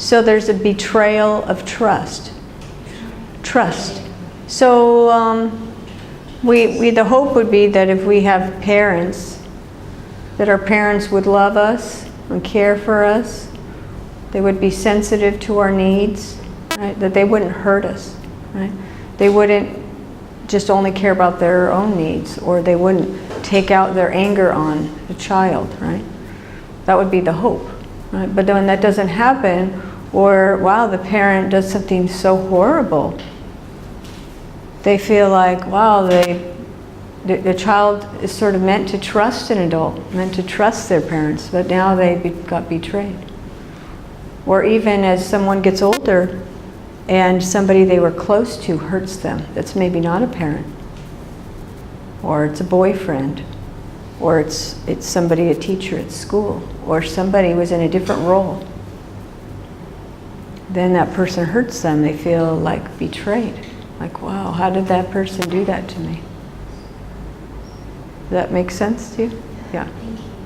So there's a betrayal of trust. Trust. So the hope would be that if we have parents, that our parents would love us and care for us, they would be sensitive to our needs, right? That they wouldn't hurt us, right? They wouldn't just only care about their own needs, or they wouldn't take out their anger on the child, right? That would be the hope, right? But when that doesn't happen, or wow, the parent does something so horrible, they feel like, wow, the child is sort of meant to trust an adult, meant to trust their parents, but now they got betrayed. Or even as someone gets older and somebody they were close to hurts them, that's maybe not a parent, or it's a boyfriend, or it's somebody, a teacher at school, or somebody was in a different role. Then that person hurts them, they feel like betrayed. Like, wow, how did that person do that to me? Does that make sense to you? Yeah.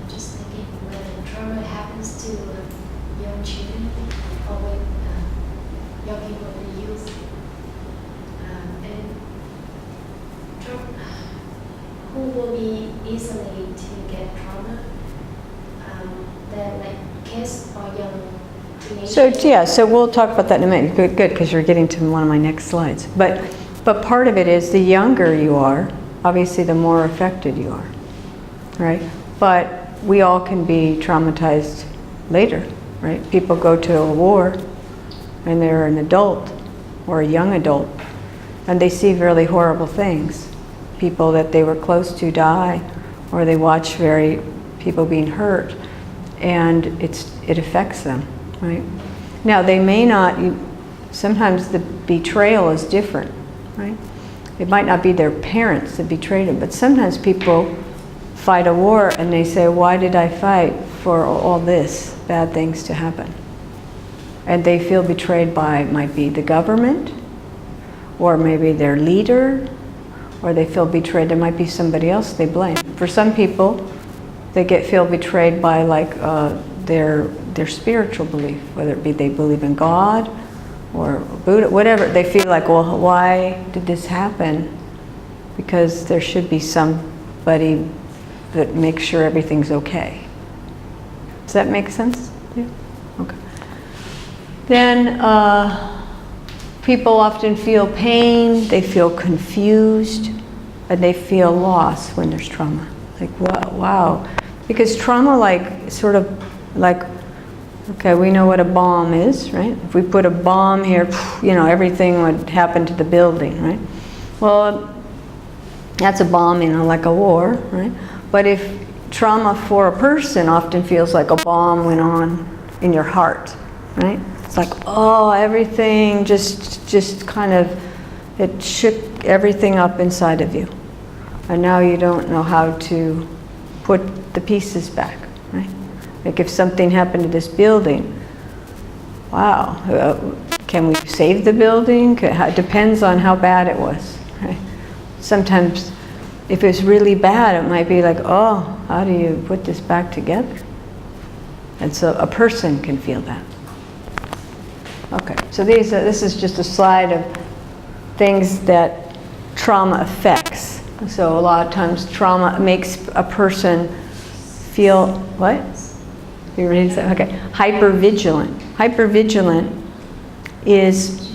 Just thinking when trauma happens to young children or when young people in youth, and who will be easily to get trauma, then like kids or young teenagers. So yeah, so we'll talk about that in a minute. Good, because you're getting to one of my next slides. But part of it is the younger you are, obviously the more affected you are, right? But we all can be traumatized later, right? People go to a war and they're an adult or a young adult and they see really horrible things. People that they were close to die, or they watch people being hurt, and it affects them, right? Now they may not, sometimes the betrayal is different, right? It might not be their parents that betrayed them, but sometimes people fight a war and they say, why did I fight for all this bad things to happen? And they feel betrayed by, might be the government, or maybe their leader, or they feel betrayed, there might be somebody else they blame. For some people, they feel betrayed by like their spiritual belief, whether it be they believe in God, or Buddha, whatever. They feel like, well, why did this happen? Because there should be somebody that makes sure everything's okay. Does that make sense? Yeah? Okay. Then people often feel pain, they feel confused, and they feel lost when there's trauma. Like, wow. Because trauma, like, sort of like, okay, we know what a bomb is, right? If we put a bomb here, everything would happen to the building, right? Well, that's a bomb, like a war, right? But if trauma for a person often feels like a bomb went on in your heart, right? It's like, oh, everything just kind of, it shook everything up inside of you. And now you don't know how to put the pieces back, right? Like if something happened to this building, wow, can we save the building? It depends on how bad it was, right? Sometimes if it's really bad, it might be like, oh, how do you put this back together? And so a person can feel that. Okay, so this is just a slide of things that trauma affects. So a lot of times trauma makes a person feel, what? You ready to say? Okay. Hypervigilant. Hypervigilant is,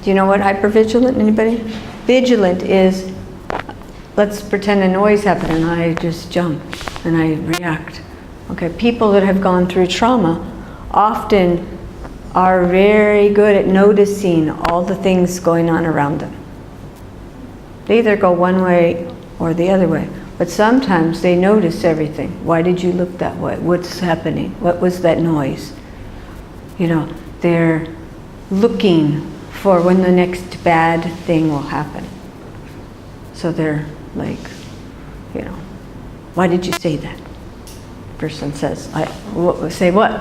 do you know what hypervigilant, anybody? Vigilant is, let's pretend a noise happened and I just jump and I react. Okay, people that have gone through trauma often are very good at noticing all the things going on around them. They either go one way or the other way, but sometimes they notice everything. Why did you look that way? What's happening? What was that noise? They're looking for when the next bad thing will happen. So they're like, why did you say that? Person says, say what?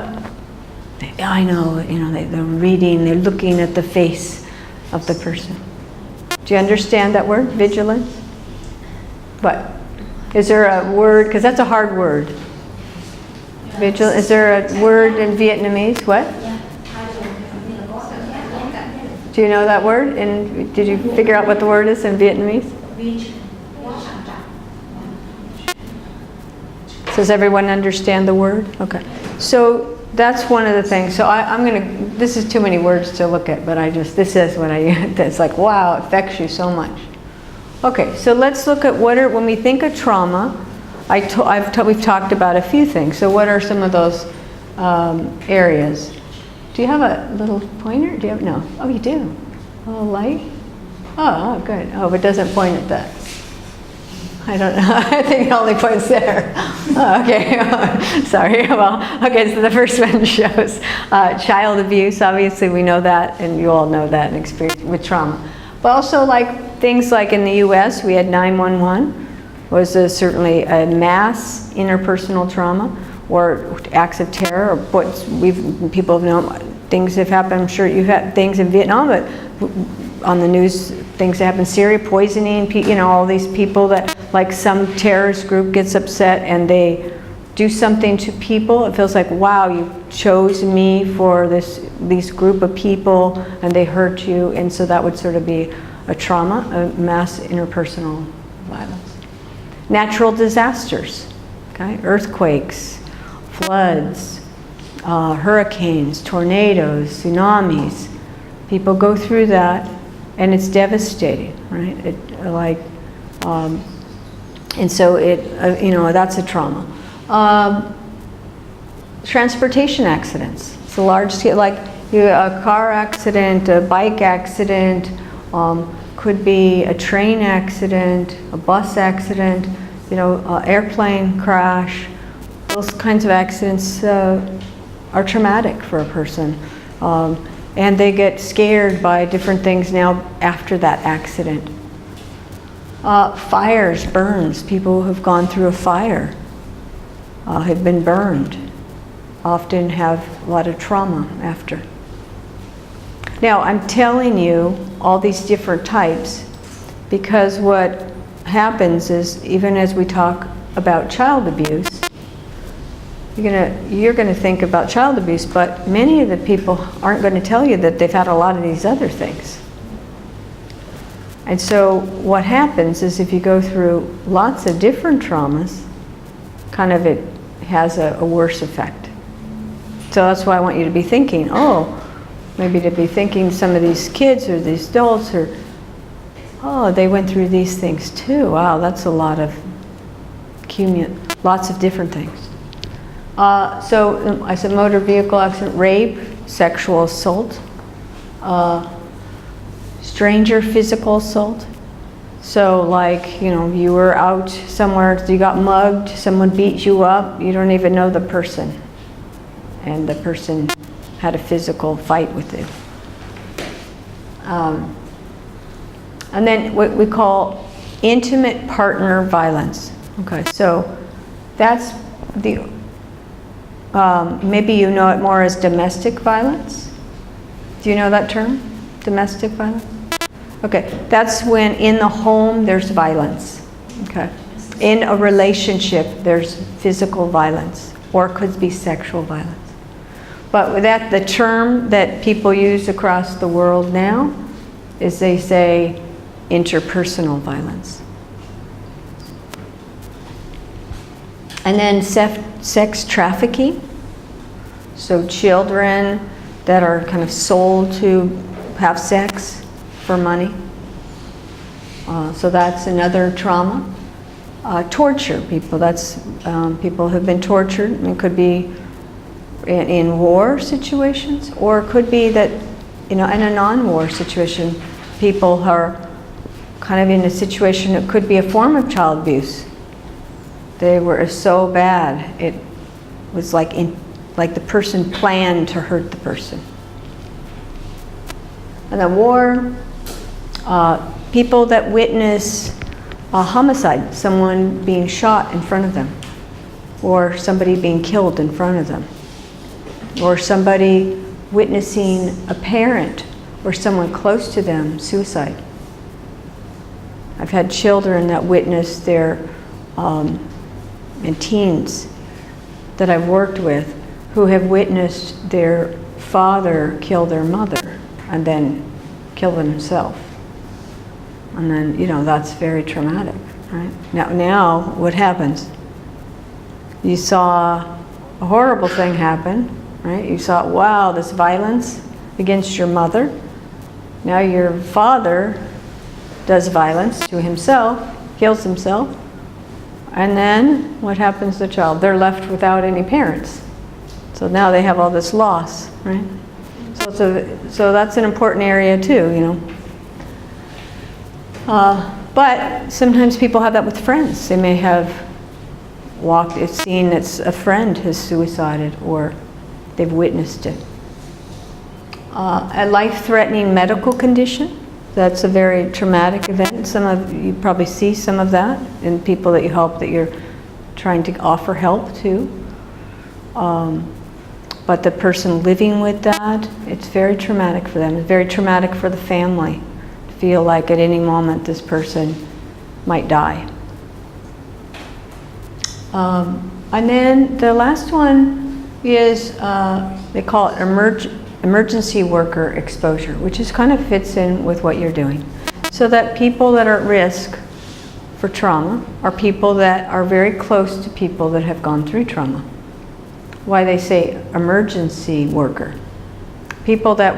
I know, they're reading, they're looking at the face of the person. Do you understand that word, vigilance? What? Is there a word, because that's a hard word. Vigilant, is there a word in Vietnamese, what? Yeah, Do you know that word? And did you figure out what the word is in Vietnamese? Does everyone understand the word? Okay. So that's one of the things. So I'm going to, this is too many words to look at, but this is what it's like, wow, it affects you so much. Okay, so let's look at when we think of trauma, we've talked about a few things. So what are some of those areas? Do you have a little pointer? Do you have, no. Oh, you do. A little light? Oh, good. Oh, but it doesn't point at that. I don't know. I think it only points there. Oh, okay. Sorry. Well, okay, so the first one shows child abuse. Obviously, we know that, and you all know that in experience with trauma. But also, like things like in the U.S., we had 911 was certainly a mass interpersonal trauma, or acts of terror, or people have known things have happened. I'm sure you've had things in Vietnam, but on the news, things that happen in Syria, poisoning, all these people that, like some terrorist group gets upset and they do something to people. It feels like, wow, you chose me for this group of people and they hurt you. And so that would sort of be a trauma, a mass interpersonal violence. Natural disasters, okay? Earthquakes, floods, hurricanes, tornadoes, tsunamis. People go through that, and it's devastating, right? And so that's a trauma. Transportation accidents. It's a large scale, like a car accident, a bike accident, could be a train accident, a bus accident, airplane crash. Those kinds of accidents are traumatic for a person. And they get scared by different things now after that accident. Fires, burns. People who have gone through a fire have been burned, often have a lot of trauma after. Now, I'm telling you all these different types because what happens is, even as we talk about child abuse, you're gonna think about child abuse, but many of the people aren't going to tell you that they've had a lot of these other things. And so what happens is, if you go through lots of different traumas, kind of it has a worse effect. So that's why I want you to be thinking, maybe to be thinking some of these kids or these adults they went through these things too. Wow, that's a lot of lots of different things. So I said motor vehicle accident, rape, sexual assault, stranger physical assault. So like, you were out somewhere, you got mugged, someone beat you up, you don't even know the person. And the person had a physical fight with you. And then what we call intimate partner violence. Okay, so that's maybe you know it more as domestic violence. Do you know that term? Domestic violence? Okay, that's when in the home there's violence. Okay. In a relationship there's physical violence, or it could be sexual violence. But with that, the term that people use across the world now is, they say, interpersonal violence. And then sex trafficking. So children that are kind of sold to have sex for money. So that's another trauma. Torture people. That's people who've been tortured. It could be in war situations, or it could be that, in a non-war situation, people are kind of in a situation, it could be a form of child abuse. They were so bad, it was like the person planned to hurt the person. And then war, people that witness a homicide, someone being shot in front of them, or somebody being killed in front of them, or somebody witnessing a parent or someone close to them suicide. I've had children that witnessed and teens that I've worked with who have witnessed their father kill their mother and then kill himself. And then, that's very traumatic, right? Now what happens? You saw a horrible thing happen, right? You saw, wow, this violence against your mother. Now your father does violence to himself, kills himself. And then what happens to the child? They're left without any parents. So now they have all this loss, right? So that's an important area too, But sometimes people have that with friends. They may have seen that a friend has suicided, or they've witnessed it. A life-threatening medical condition, that's a very traumatic event. You probably see some of that in people that you help, that you're trying to offer help to. But the person living with that, it's very traumatic for them. It's very traumatic for the family to feel like at any moment this person might die. And then the last one is, they call it emergency worker exposure, which is kind of fits in with what you're doing. So that people that are at risk for trauma are people that are very close to people that have gone through trauma. Why they say emergency worker. People that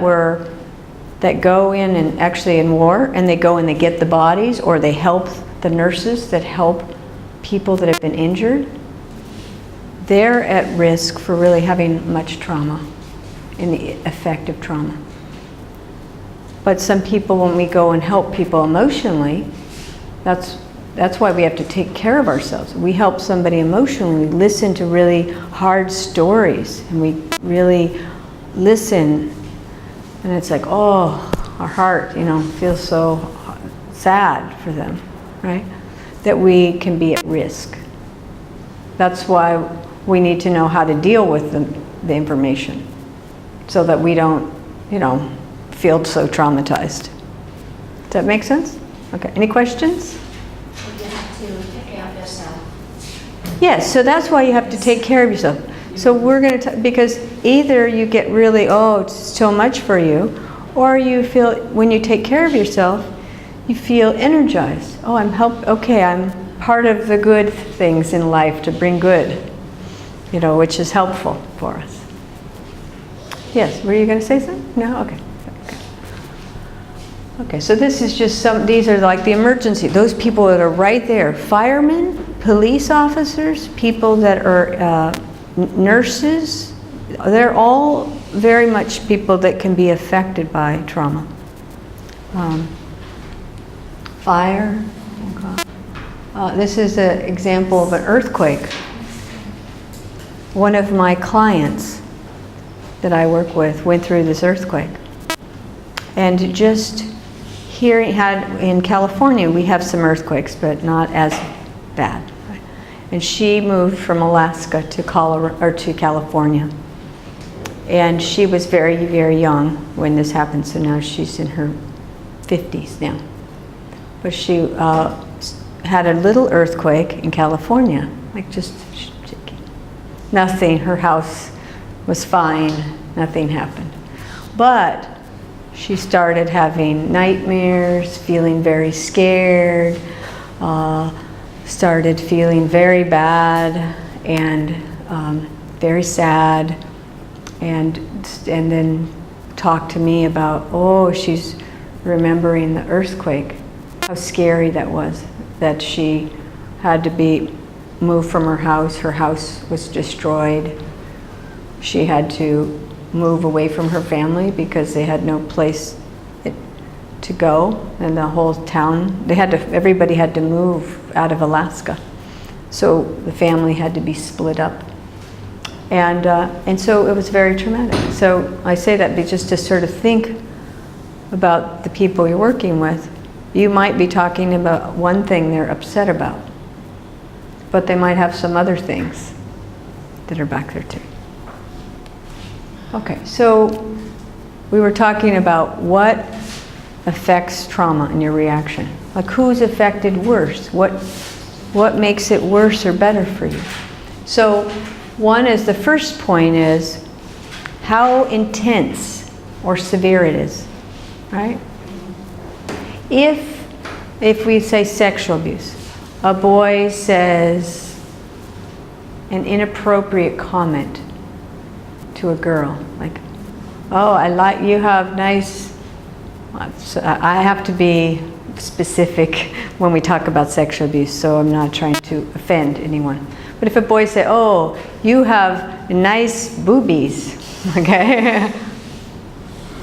go in and actually in war, and they go and they get the bodies, or they help the nurses that help people that have been injured. They're at risk for really having much trauma, and the effect of trauma. But some people, when we go and help people emotionally, that's why we have to take care of ourselves. We help somebody emotionally, listen to really hard stories, and we really listen, and it's like, oh, our heart, feels so sad for them, right? That we can be at risk. That's why we need to know how to deal with the information, so that we don't, feel so traumatized. Does that make sense? Okay, any questions? You have to take care of yourself. Yes, so that's why you have to take care of yourself. So we're going to, because either you get really, it's so much for you, or you feel, when you take care of yourself, you feel energized. Oh, I'm part of the good things in life to bring good, which is helpful for us. Yes, were you going to say something? No? Okay. Okay, so this is just these are like the emergency, those people that are right there. Firemen, police officers, people that are nurses, they're all very much people that can be affected by trauma. Fire. This is an example of an earthquake. One of my clients that I work with went through this earthquake. And just in California, we have some earthquakes, but not as bad. And she moved from Alaska to California. And she was very, very young when this happened, so now she's in her 50s now. But she had a little earthquake in California, like just nothing. Her house was fine, nothing happened. But she started having nightmares, feeling very scared, started feeling very bad and very sad, and then talked to me about, she's remembering the earthquake, how scary that was, that she had to be moved from her house was destroyed. She had to move away from her family because they had no place to go, and the whole town, everybody had to move out of Alaska. So the family had to be split up. And so it was very traumatic. So I say that just to sort of think about the people you're working with. You might be talking about one thing they're upset about, but they might have some other things that are back there too. Okay, so we were talking about what affects trauma and your reaction. Like, who's affected worse? What makes it worse or better for you? So the first point is how intense or severe it is, right? if we say sexual abuse, a boy says an inappropriate comment to a girl, like, oh, I like, you have nice, so I have to be specific when we talk about sexual abuse, so I'm not trying to offend anyone. But if a boy say, oh, you have nice boobies, okay?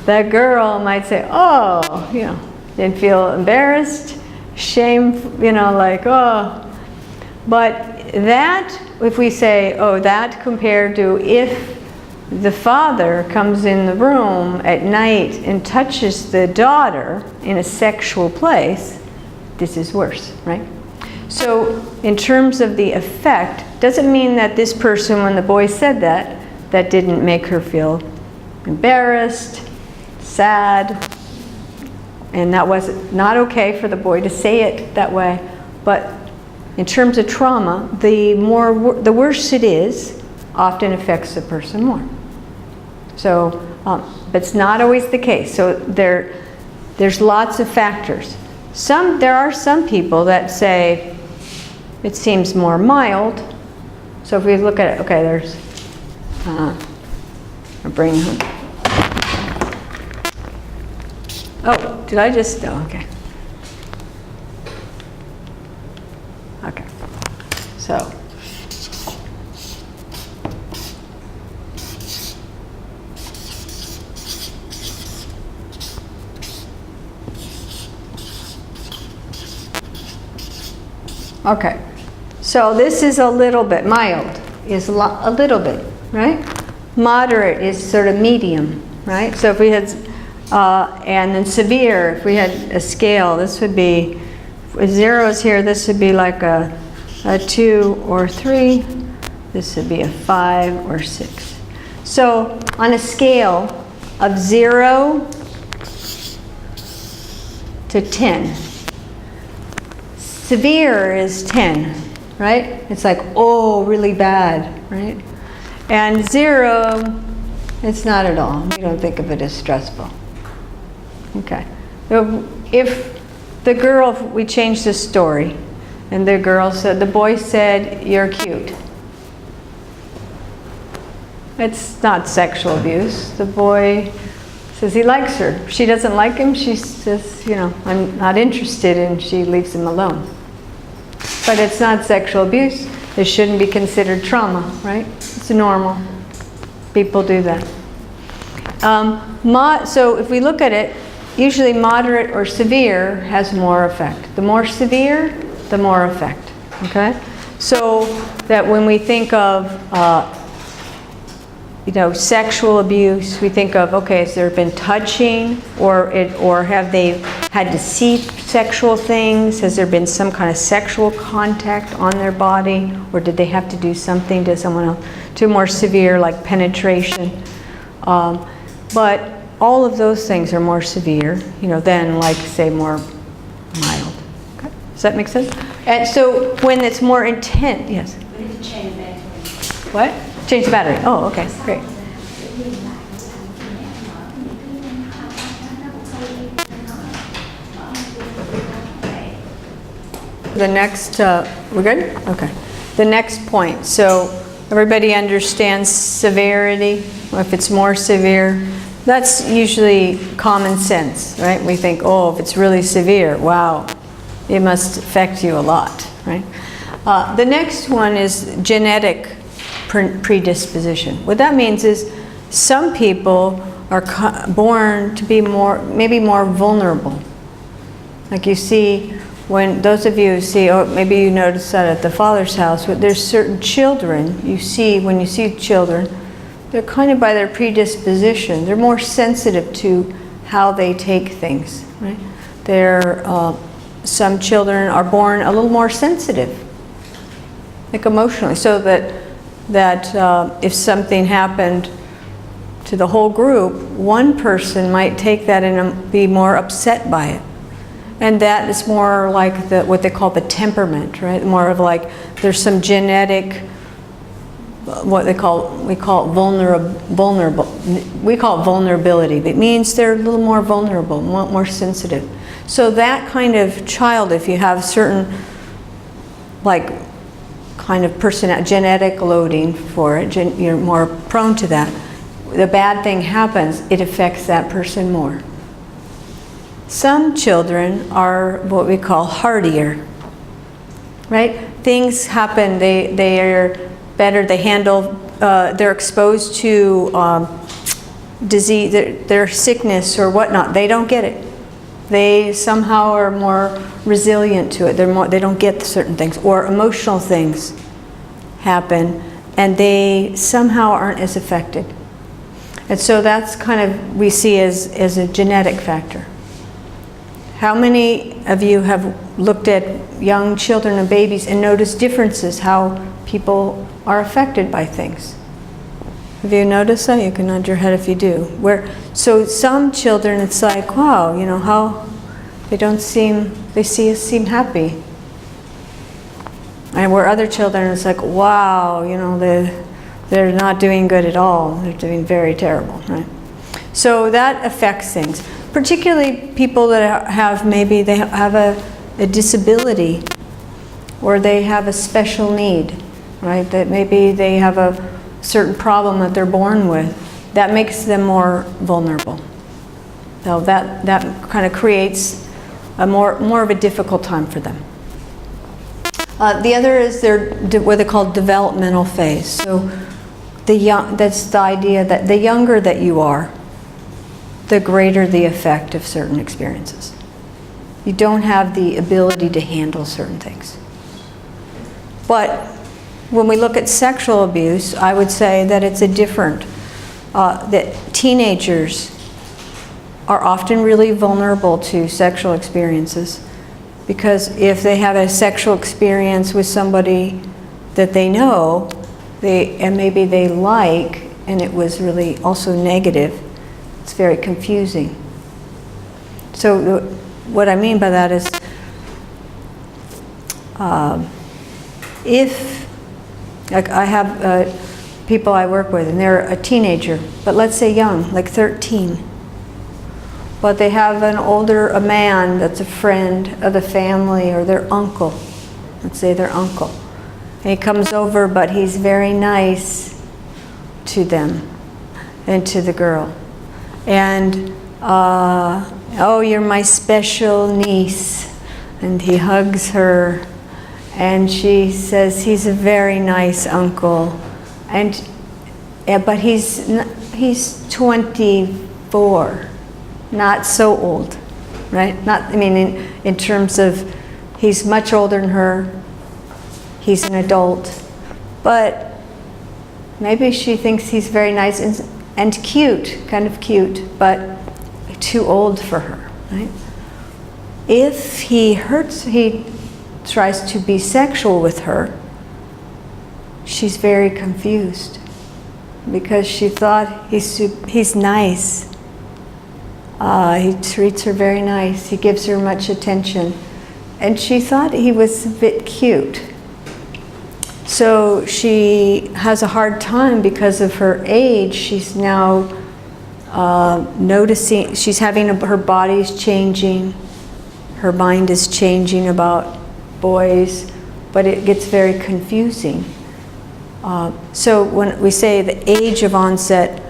That girl might say, oh, you know, and feel embarrassed, shame, you know, like, oh. But that, if we say, oh, that compared to if the father comes in the room at night and touches the daughter in a sexual place, this is worse, right? So in terms of the effect, doesn't mean that this person, when the boy said that, that didn't make her feel embarrassed, sad, and that was not okay for the boy to say it that way. But in terms of trauma, the worse it is, often affects the person more. So, but it's not always the case. So there's lots of factors. There are some people that say it seems more mild. So if we look at it, okay, there's a brain hook. Oh, did I just? Oh, okay. Okay. So. Okay, so this is a little bit, mild is a little bit, right? Moderate is sort of medium, right? So if we had, and then severe, if we had a scale, this would be, with zeros here, this would be like a 2 or 3, this would be a 5 or 6. So on a scale of 0 to 10, severe is 10, right? It's like, oh, really bad, right? And 0, it's not at all. We don't think of it as stressful. Okay. If the girl, we changed the story, and the girl said, the boy said, you're cute. It's not sexual abuse. The boy says he likes her. If she doesn't like him, she says, you know, I'm not interested, and she leaves him alone. But it's not sexual abuse. It shouldn't be considered trauma, right? It's normal. People do that. So if we look at it, usually moderate or severe has more effect. The more severe, the more effect, okay? So that when we think of you know, sexual abuse, we think of, okay, has there been touching, or have they had to see sexual things? Has there been some kind of sexual contact on their body, or did they have to do something to someone else? To more severe, like penetration. But all of those things are more severe, you know, than like, say, more mild. Okay. Does that make sense? And so when it's more intense, yes? We need to change the battery. What? Change the battery. Oh, okay, great. The next, we're good? Okay. The next point. So everybody understands severity. If it's more severe, that's usually common sense, right? We think, oh, if it's really severe, wow, it must affect you a lot, right? The next one is genetic predisposition. What that means is some people are born to be maybe more vulnerable. Like you see, when those of you who see, or maybe you notice that at the Father's house, but there's certain children you see, when you see children, they're kind of by their predisposition, they're more sensitive to how they take things, right? Some children are born a little more sensitive, like emotionally, so that if something happened to the whole group, one person might take that and be more upset by it. And that is more like what they call the temperament, right? More of like, there's some genetic, we call it vulnerability. It means they're a little more vulnerable, more sensitive. So that kind of child, if you have certain, like, kind of genetic loading for it, you're more prone to that. The bad thing happens, it affects that person more. Some children are what we call hardier, right? Things happen, they are better, they handle, they're exposed to disease, their sickness or whatnot, they don't get it. They somehow are more resilient to it. They don't get certain things, or emotional things happen, and they somehow aren't as affected. And so that's kind of, we see as a genetic factor. How many of you have looked at young children and babies and noticed differences, how people are affected by things? Have you noticed that? You can nod your head if you do. So some children, it's like, wow, you know, how they seem happy. And where other children, it's like, wow, you know, they're not doing good at all. They're doing very terrible, right? So that affects things. Particularly people that have, maybe they have a disability, or they have a special need, right? That maybe they have a certain problem that they're born with, that makes them more vulnerable. So that kind of creates a more of a difficult time for them. The other is what they call developmental phase. So that's the idea that the younger that you are, the greater the effect of certain experiences. You don't have the ability to handle certain things. But when we look at sexual abuse, I would say that it's a different, that teenagers are often really vulnerable to sexual experiences, because if they have a sexual experience with somebody that they know, and maybe they like, and it was really also negative, it's very confusing. So what I mean by that is, if, like, I have people I work with, and they're a teenager, but let's say young, like 13. But they have a man that's a friend of the family, or their uncle. Let's say their uncle. And he comes over, but he's very nice to them and to the girl. And, oh, you're my special niece. And he hugs her. And she says, he's a very nice uncle. But he's 24. Not so old, right? In terms of, he's much older than her, he's an adult, but maybe she thinks he's very nice and cute, kind of cute, but too old for her, right? If he tries to be sexual with her, she's very confused, because she thought he's nice. He treats her very nice. He gives her much attention. And she thought he was a bit cute. So she has a hard time because of her age. She's now noticing, she's having, her body's changing. Her mind is changing about boys, but it gets very confusing. So when we say the age of onset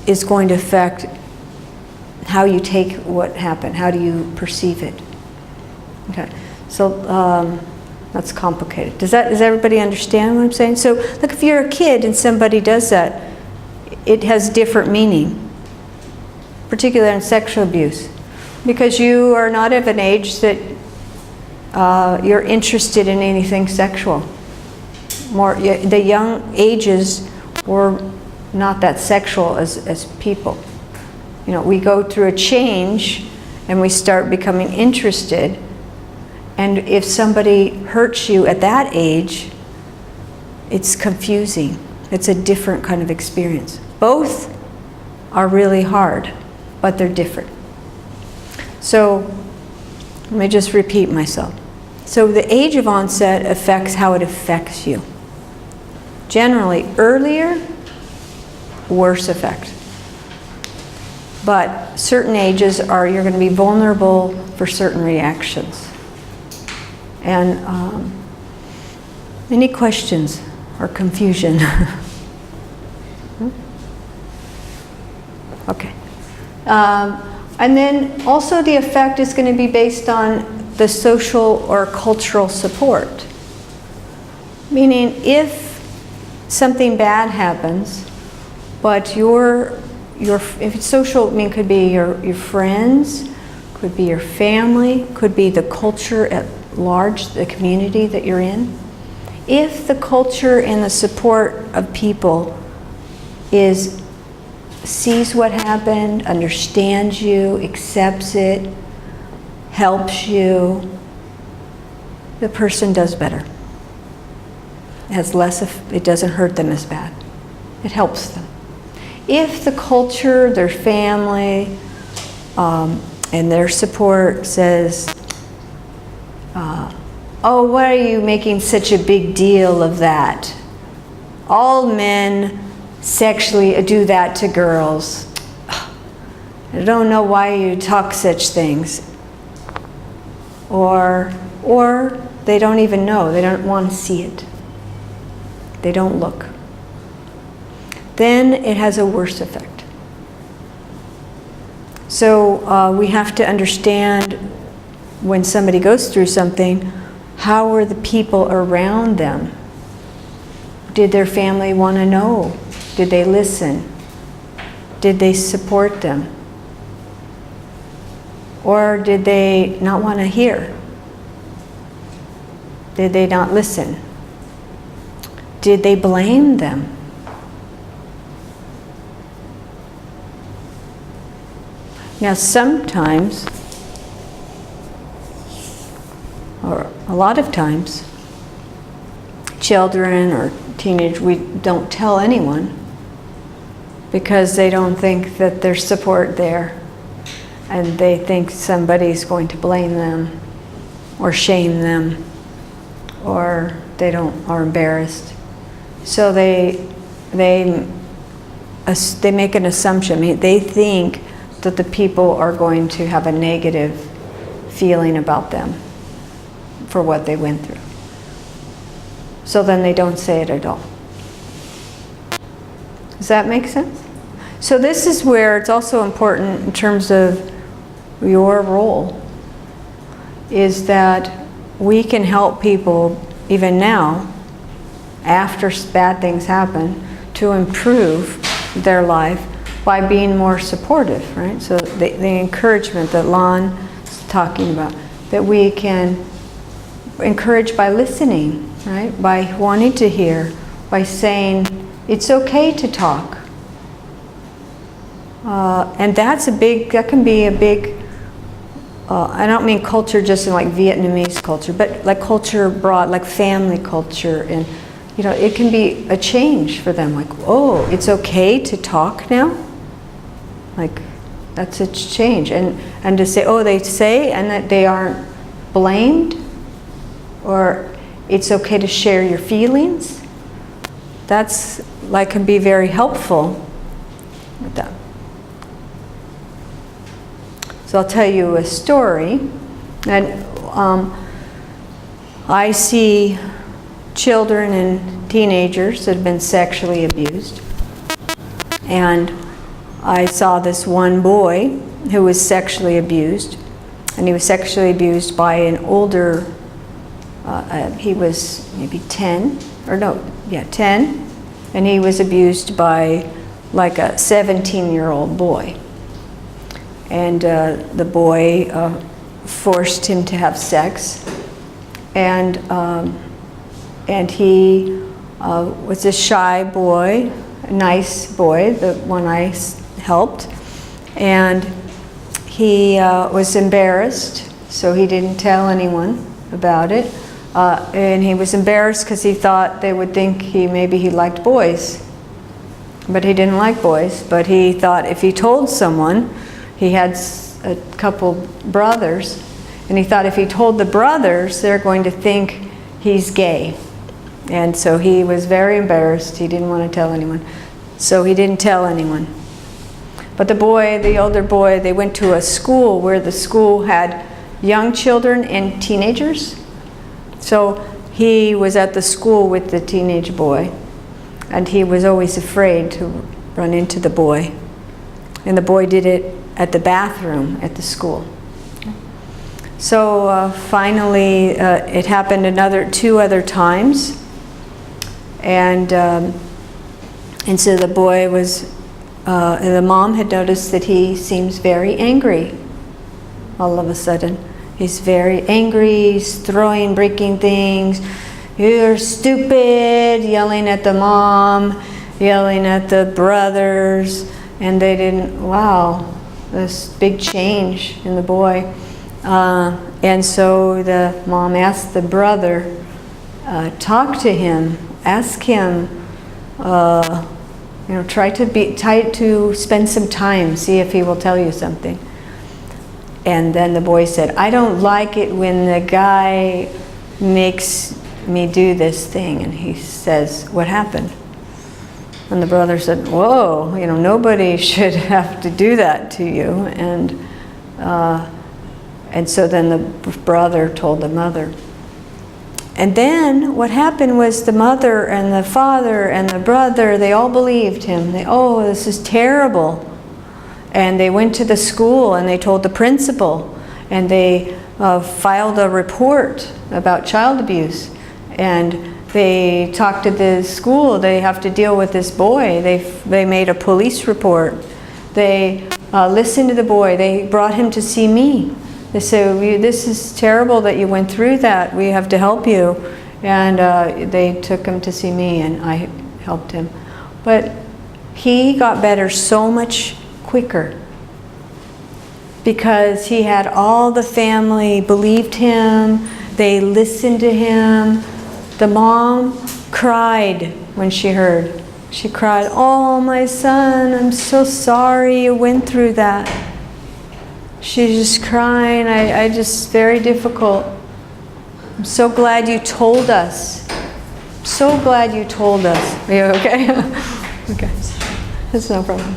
is going to affect how you take what happened, how do you perceive it? Okay, so that's complicated. Does everybody understand what I'm saying? So, look, if you're a kid and somebody does that, it has different meaning, particularly in sexual abuse, because you are not of an age that you're interested in anything sexual. The young ages were not that sexual as people. You know, we go through a change and we start becoming interested, and if somebody hurts you at that age, it's confusing. It's a different kind of experience. Both are really hard, but they're different. So let me just repeat myself. So the age of onset affects how it affects you. Generally, earlier, worse effect. but certain ages are, you're going to be vulnerable for certain reactions. And any questions or confusion? Okay. And then also the effect is going to be based on the social or cultural support. Meaning if something bad happens, but if it's social, I mean, could be your friends, could be your family, could be the culture at large, the community that you're in. If the culture and the support of people sees what happened, understands you, accepts it, helps you, the person does better. It doesn't hurt them as bad. It helps them. If the culture, their family, and their support says, oh, why are you making such a big deal of that? All men sexually do that to girls. I don't know why you talk such things. Or they don't even know. They don't want to see it. They don't look. Then it has a worse effect. So we have to understand when somebody goes through something, how are the people around them? Did their family want to know? Did they listen? Did they support them? Or did they not want to hear? Did they not listen? Did they blame them? Now sometimes, or a lot of times, children or teenagers, we don't tell anyone because they don't think that there's support there, and they think somebody's going to blame them or shame them, or are embarrassed. So they make an assumption. I mean, they think that the people are going to have a negative feeling about them for what they went through. So then they don't say it at all. Does that make sense? So this is where it's also important in terms of your role, is that we can help people even now, after bad things happen, to improve their life by being more supportive, right? So the encouragement that Lon is talking about, that we can encourage by listening, right? By wanting to hear, by saying, it's okay to talk. And that can be a big, I don't mean culture just in like Vietnamese culture, but like culture broad, like family culture, and it can be a change for them, like, oh, it's okay to talk now? Like, that's a change. And to say, oh, they say, and that they aren't blamed, or it's okay to share your feelings, that's like can be very helpful with them. So I'll tell you a story. And I see children and teenagers that have been sexually abused. And I saw this one boy who was sexually abused. And he was sexually abused by an older, he was maybe 10, 10. And he was abused by like a 17-year-old boy. And the boy forced him to have sex, and he was a shy boy, a nice boy, the one I helped, and he was embarrassed, so he didn't tell anyone about it, and he was embarrassed because he thought they would think maybe he liked boys, but he didn't like boys, but he thought if he told someone. He had a couple brothers, and he thought if he told the brothers, they're going to think he's gay. And so he was very embarrassed. He didn't want to tell anyone. So he didn't tell anyone. But the boy, the older boy, they went to a school where the school had young children and teenagers. So he was at the school with the teenage boy, and he was always afraid to run into the boy. And the boy did it at the bathroom at the school. So finally, it happened two other times, and so the boy was, the mom had noticed that he seems very angry. All of a sudden, he's very angry. He's throwing, breaking things. You're stupid! Yelling at the mom, yelling at the brothers, and they didn't. Wow, this big change in the boy. And so the mom asked the brother, talk to him, ask him, try to spend some time, see if he will tell you something. And then the boy said, I don't like it when the guy makes me do this thing. And he says, what happened? And the brother said, whoa, nobody should have to do that to you. And so then the brother told the mother. And then what happened was the mother and the father and the brother, they all believed him. This is terrible. And they went to the school and they told the principal, and they filed a report about child abuse. And they talked to the school. They have to deal with this boy. They made a police report. They listened to the boy. They brought him to see me. They said, this is terrible that you went through that. We have to help you. And they took him to see me, and I helped him. But he got better so much quicker because he had all the family believed him. They listened to him. The mom cried when she heard. She cried, oh, my son, I'm so sorry you went through that. She's just crying. I just, very difficult. I'm so glad you told us. So glad you told us. Are you okay? Okay. That's no problem.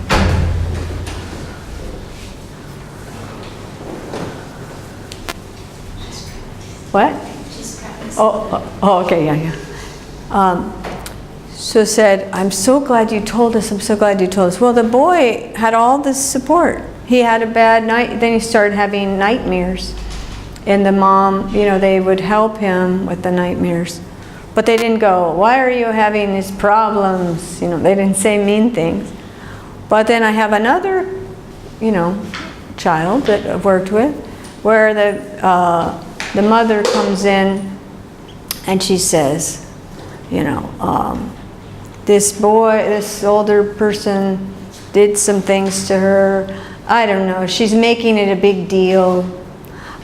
What? Oh, okay, yeah. So said, I'm so glad you told us. I'm so glad you told us. Well, the boy had all this support. He had a bad night. Then he started having nightmares. And the mom, they would help him with the nightmares. But they didn't go, why are you having these problems? They didn't say mean things. But then I have another, child that I've worked with, where the mother comes in and she says, this boy, this older person did some things to her. I don't know, she's making it a big deal.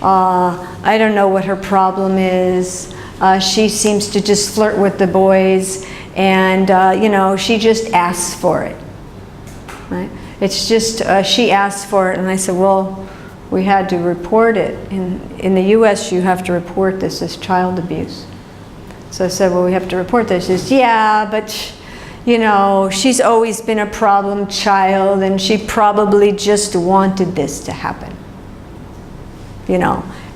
I don't know what her problem is. She seems to just flirt with the boys, and she just asks for it. Right? It's just, she asked for it, and I said, well, we had to report it. In the US, you have to report this as child abuse. So I said, well, we have to report this. She says, yeah, but she's always been a problem child, and she probably just wanted this to happen.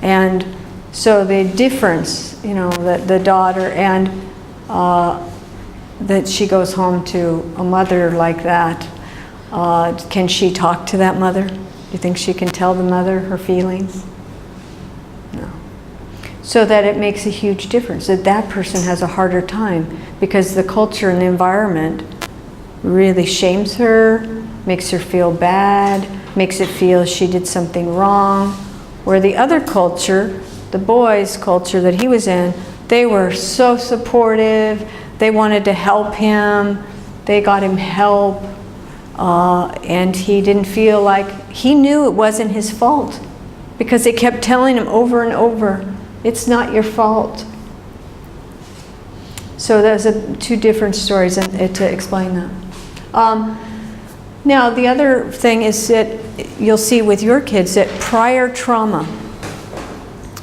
And so the difference, that the daughter, and that she goes home to a mother like that, can she talk to that mother? Do you think she can tell the mother her feelings? No. So that it makes a huge difference, that person has a harder time because the culture and the environment really shames her, makes her feel bad, makes it feel she did something wrong. Where the other culture, the boys' culture that he was in, they were so supportive. They wanted to help him. They got him help. And he didn't feel like, he knew it wasn't his fault because they kept telling him over and over, it's not your fault. So those are two different stories to explain that. Now the other thing is that you'll see with your kids that prior trauma,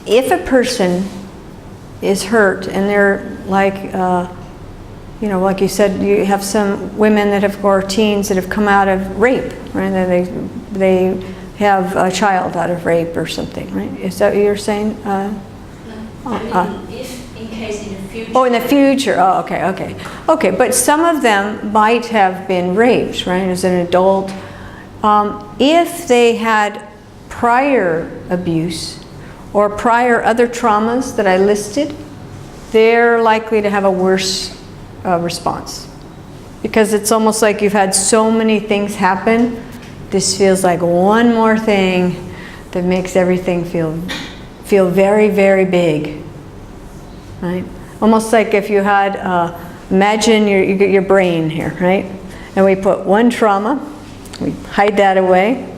if a person is hurt and they're like, like you said, you have some women that have, or teens that have come out of rape, right? They have a child out of rape or something, right? Is that what you're saying? If in case in the future. Oh, in the future. Oh, okay. Okay, but some of them might have been raped, right, as an adult. If they had prior abuse or prior other traumas that I listed, they're likely to have a worse response. Because it's almost like you've had so many things happen. This feels like one more thing that makes everything feel very, very big, right? Almost like if you had, imagine your brain here, right? And we put one trauma, we hide that away,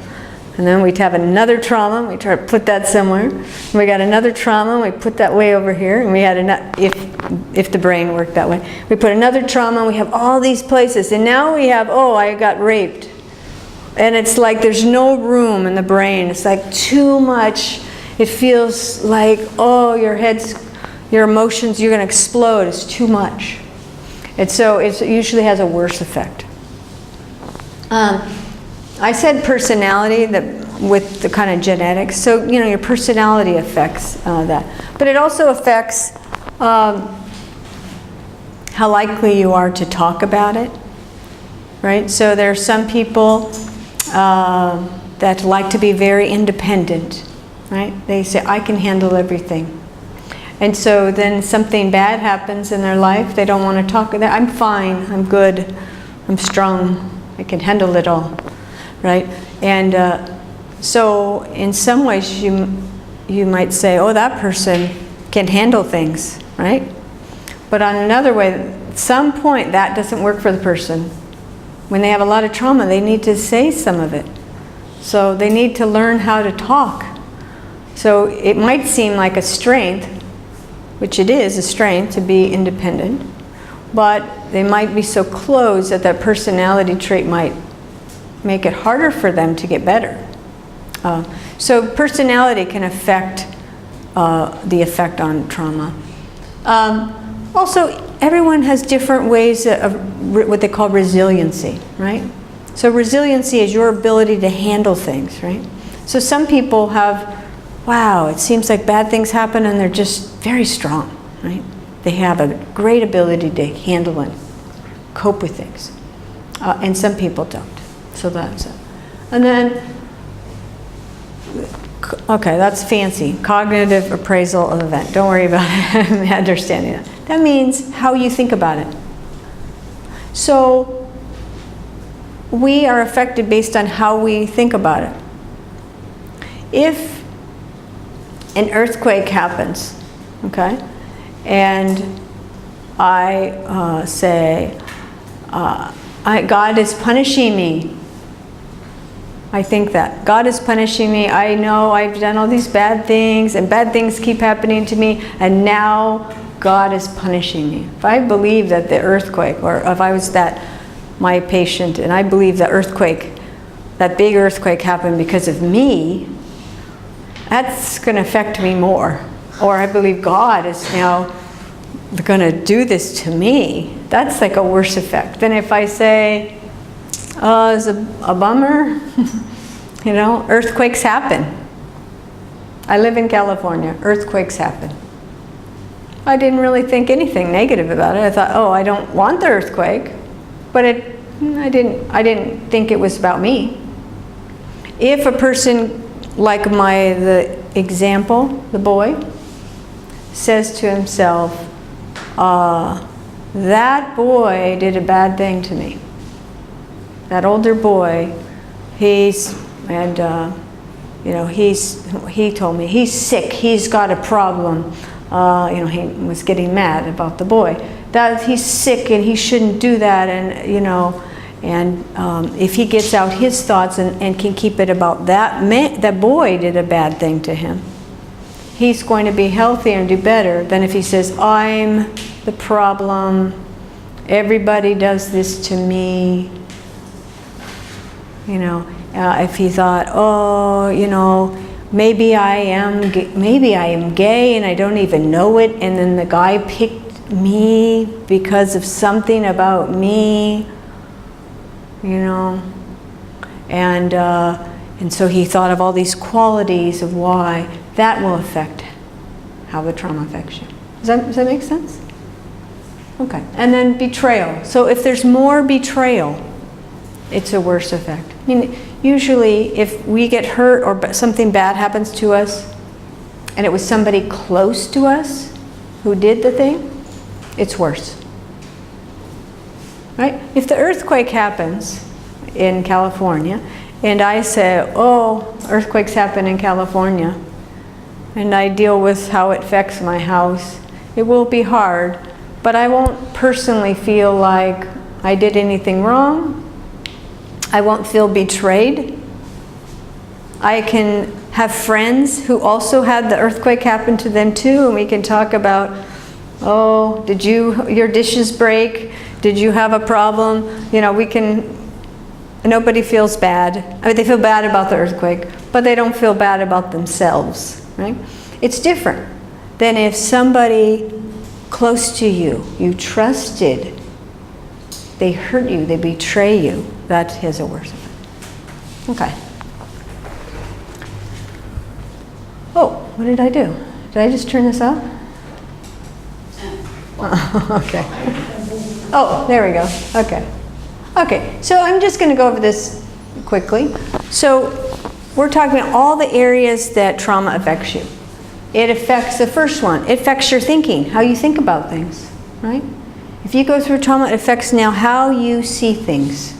and then we'd have another trauma, we try to put that somewhere. And we got another trauma, we put that way over here, and we had if the brain worked that way. We put another trauma, we have all these places, and now we have, oh, I got raped. And it's like there's no room in the brain. It's like too much. It feels like, oh, your emotions, you're going to explode. It's too much. And so it usually has a worse effect. I said personality with the kind of genetics. So, your personality affects that. But it also affects how likely you are to talk about it. Right? So there are some people that like to be very independent, right? They say, I can handle everything. And so then something bad happens in their life, they don't want to talk. I'm fine, I'm good, I'm strong, I can handle it all, right? And so in some ways you might say, oh, that person can handle things, right? But on another way, at some point that doesn't work for the person. When they have a lot of trauma, they need to say some of it. So they need to learn how to talk. So it might seem like a strength, which it is a strength to be independent, but they might be so closed that that personality trait might make it harder for them to get better. So personality can affect the effect on trauma. Also, everyone has different ways of what they call resiliency, right? So resiliency is your ability to handle things, right? So some people have, wow, it seems like bad things happen and they're just very strong, right? They have a great ability to handle and cope with things. And some people don't. So that's it. And then, okay, that's fancy. Cognitive appraisal of event. Don't worry about it. Understanding that. That means how you think about it. So we are affected based on how we think about it. If an earthquake happens, okay, and I say, God is punishing me. I think that. God is punishing me. I know I've done all these bad things, and bad things keep happening to me, and now God is punishing me. If I believe that the earthquake, or if I was my patient, and I believe the earthquake, that big earthquake happened because of me, that's going to affect me more. Or I believe God is now going to do this to me. That's like a worse effect than if I say, oh, it's a bummer. Earthquakes happen. I live in California. Earthquakes happen. I didn't really think anything negative about it. I thought, oh, I don't want the earthquake, but I didn't think it was about me. If a person like the example, the boy, says to himself, that boy did a bad thing to me. That older boy, he told me he's sick, he's got a problem. He was getting mad about the boy. That he's sick and he shouldn't do that, and if he gets out his thoughts and can keep it about that boy did a bad thing to him, he's going to be healthier and do better than if he says, I'm the problem, everybody does this to me. If he thought, oh, maybe I am gay and I don't even know it, and then the guy picked me because of something about me, And so he thought of all these qualities of why that will affect how the trauma affects you. Does that make sense? Okay. And then betrayal. So if there's more betrayal, it's a worse effect. I mean, usually if we get hurt or something bad happens to us, and it was somebody close to us who did the thing, it's worse. Right? If the earthquake happens in California, and I say, oh, earthquakes happen in California, and I deal with how it affects my house, it will be hard, but I won't personally feel like I did anything wrong. I won't feel betrayed. I can have friends who also had the earthquake happen to them too, and we can talk about, oh, did your dishes break? Did you have a problem? You know, nobody feels bad. I mean, they feel bad about the earthquake, but they don't feel bad about themselves, right? It's different than if somebody close to you, you trusted, they hurt you, they betray you. That has a worse effect. Okay. Oh, what did I do? Did I just turn this up? Okay. Oh, there we go. Okay. Okay, so I'm just going to go over this quickly. So we're talking about all the areas that trauma affects you. It affects the first one. It affects your thinking, how you think about things, right? If you go through trauma, it affects now how you see things.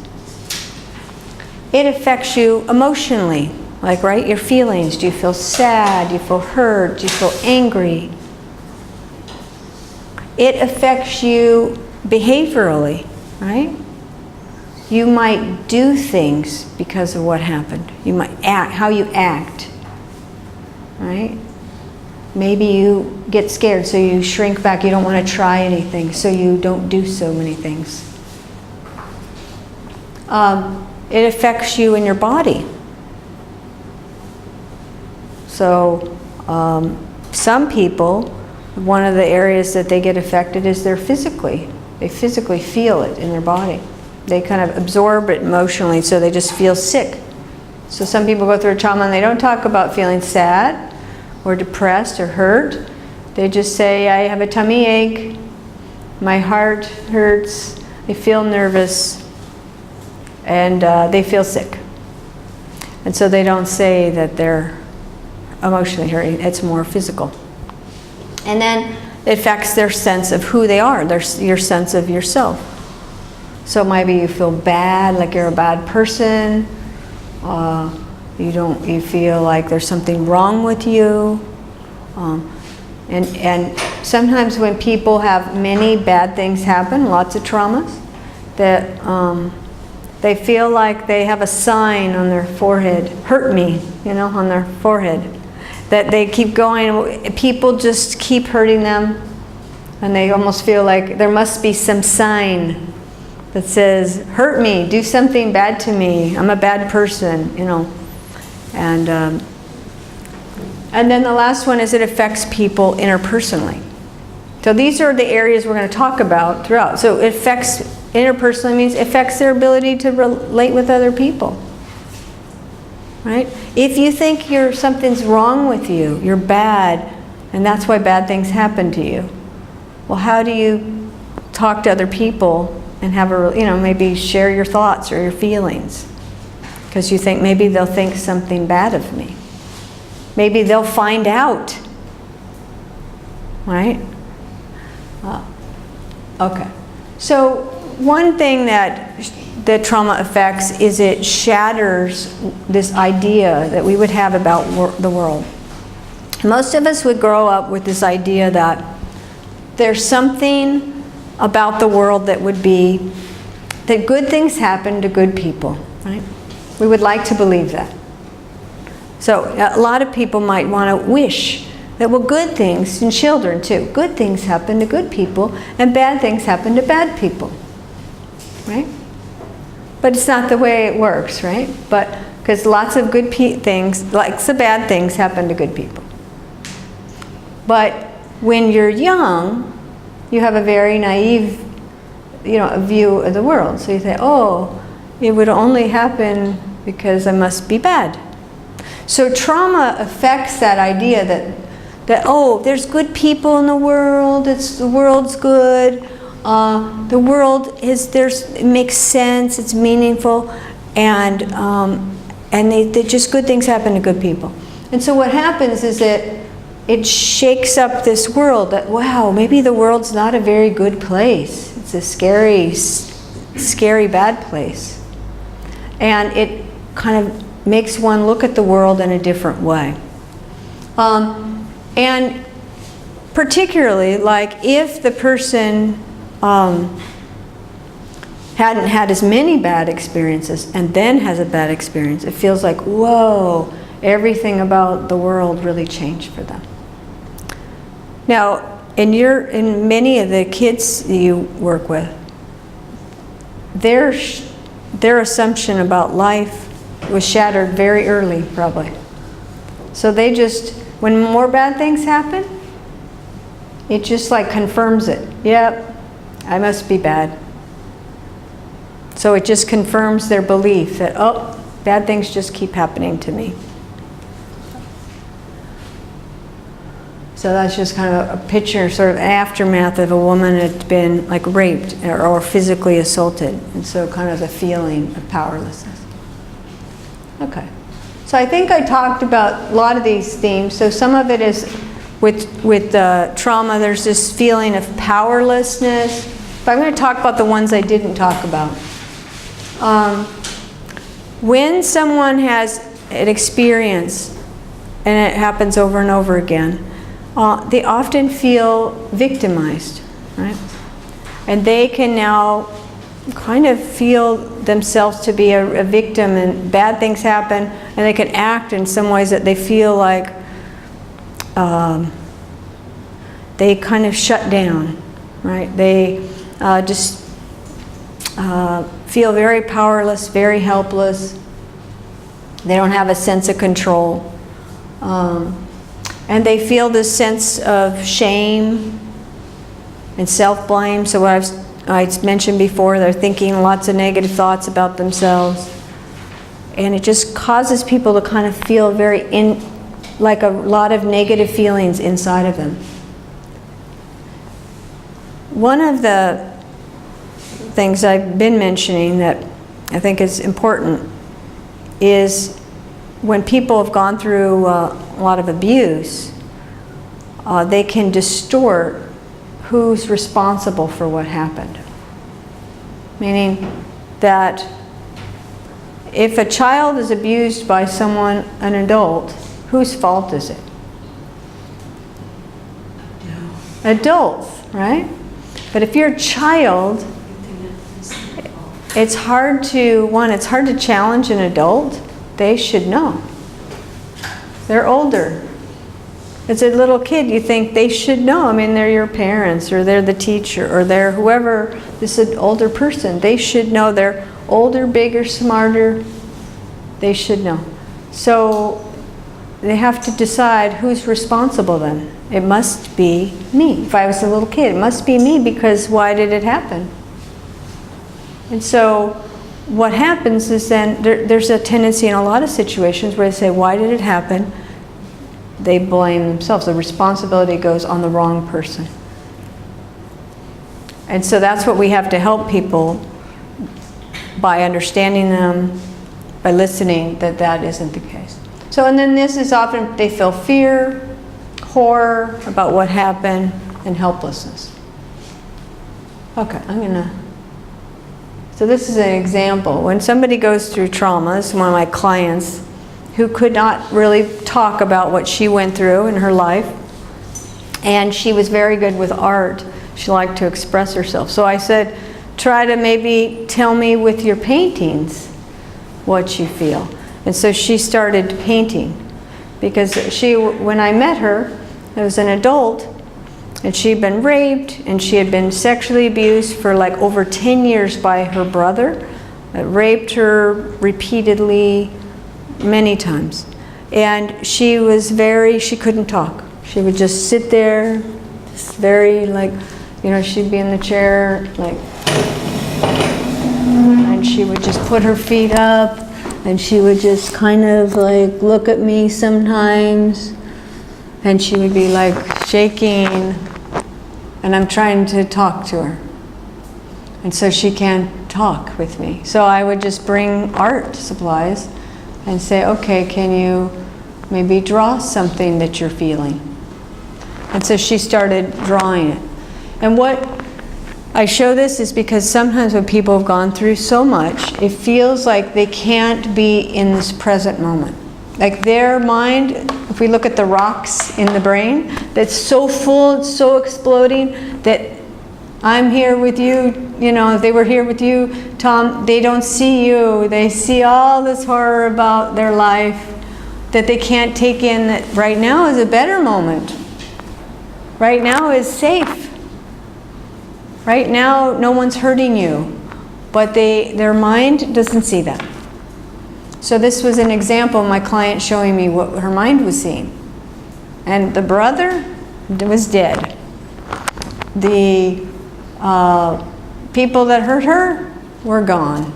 It affects you emotionally, like, right, your feelings. Do you feel sad? Do you feel hurt? Do you feel angry? It affects you behaviorally, right? You might do things because of what happened. You might act, how you act, right? Maybe you get scared, so you shrink back. You don't want to try anything, so you don't do so many things. It affects you in your body. So some people, one of the areas that they get affected is they physically feel it in their body. They kind of absorb it emotionally, so they just feel sick. So some people go through trauma and they don't talk about feeling sad or depressed or hurt. They just say, I have a tummy ache, my heart hurts, I feel nervous, and they feel sick. And so they don't say that they're emotionally hurting, it's more physical. And then it affects their sense of who they are, your sense of yourself. So maybe you feel bad, like you're a bad person. You feel like there's something wrong with you. And sometimes when people have many bad things happen, lots of traumas, that they feel like they have a sign on their forehead, hurt me, on their forehead. That they keep going, people just keep hurting them, and they almost feel like there must be some sign that says, hurt me, do something bad to me, I'm a bad person, And then the last one is it affects people interpersonally. So these are the areas we're going to talk about throughout. So it affects interpersonally, means it affects their ability to relate with other people. Right? If you think something's wrong with you, you're bad, and that's why bad things happen to you, well, how do you talk to other people and have maybe share your thoughts or your feelings? Because you think maybe they'll think something bad of me. Maybe they'll find out. Right? Okay. So one thing that trauma affects is it shatters this idea that we would have about the world. Most of us would grow up with this idea that there's something about the world that would be that good things happen to good people, right? We would like to believe that. So a lot of people might want to wish that, well, good things, and children too, good things happen to good people and bad things happen to bad people, right? But it's not the way it works, right? But because lots of good things, like the bad things, happen to good people. But when you're young, you have a very naive, view of the world. So you say, oh, it would only happen because I must be bad. So trauma affects that idea that oh, there's good people in the world, the world's good, the world is, it makes sense, it's meaningful, and they just good things happen to good people. And so what happens is that it shakes up this world that, wow, maybe the world's not a very good place. It's a scary, scary bad place. And it kind of makes one look at the world in a different way. And particularly, like if the person hadn't had as many bad experiences and then has a bad experience, it feels like, whoa, everything about the world really changed for them. Now, in many of the kids you work with, their assumption about life was shattered very early, probably. So they just, when more bad things happen, it just like confirms it. Yep, I must be bad. So it just confirms their belief that, oh, bad things just keep happening to me. So that's just kind of a picture, sort of aftermath of a woman that had been like raped or physically assaulted. And so kind of the feeling of powerlessness. Okay. So I think I talked about a lot of these themes. So some of it is with trauma, there's this feeling of powerlessness. But I'm going to talk about the ones I didn't talk about. When someone has an experience, and it happens over and over again, they often feel victimized, right? And they can now kind of feel themselves to be a victim, and bad things happen, and they can act in some ways that they feel like they kind of shut down, right? They just feel very powerless, very helpless. They don't have a sense of control. And they feel this sense of shame and self-blame. So what I mentioned before, they're thinking lots of negative thoughts about themselves. And it just causes people to kind of feel like a lot of negative feelings inside of them. One of the things I've been mentioning that I think is important is when people have gone through a lot of abuse, they can distort who's responsible for what happened. Meaning that if a child is abused by someone, an adult, whose fault is it? Adults, right? But if you're a child, it's hard to challenge an adult. They should know. They're older. As a little kid, you think they should know. I mean, they're your parents, or they're the teacher, or they're whoever, this is an older person. They should know. They're older, bigger, smarter. They should know. So they have to decide who's responsible then. It must be me. If I was a little kid, it must be me, because why did it happen? And so what happens is then there's a tendency in a lot of situations where they say, why did it happen? They blame themselves. The responsibility goes on the wrong person. And so that's what we have to help people by understanding them, by listening, that isn't the case. So, and then this is often, they feel fear, horror about what happened, and helplessness. Okay, so this is an example. When somebody goes through trauma, this is one of my clients who could not really talk about what she went through in her life. And she was very good with art. She liked to express herself. So I said, try to maybe tell me with your paintings what you feel. And so she started painting. Because when I met her, I was an adult, and she'd been raped, and she had been sexually abused for like over 10 years by her brother. Raped her repeatedly, many times. And she couldn't talk. She would just sit there, just very she'd be in the chair, and she would just put her feet up, and she would just kind of like look at me sometimes, and she would be like shaking, and I'm trying to talk to her. And so she can't talk with me. So I would just bring art supplies and say, okay, can you maybe draw something that you're feeling? And so she started drawing it. And what I show this is because sometimes when people have gone through so much, it feels like they can't be in this present moment. Like their mind, if we look at the rocks in the brain, that's so full, it's so exploding, that I'm here with you, you know, if they were here with you, Tom, they don't see you. They see all this horror about their life that they can't take in, that right now is a better moment. Right now is safe. Right now, no one's hurting you. But their mind doesn't see that. So this was an example of my client showing me what her mind was seeing. And the brother was dead. The people that hurt her were gone.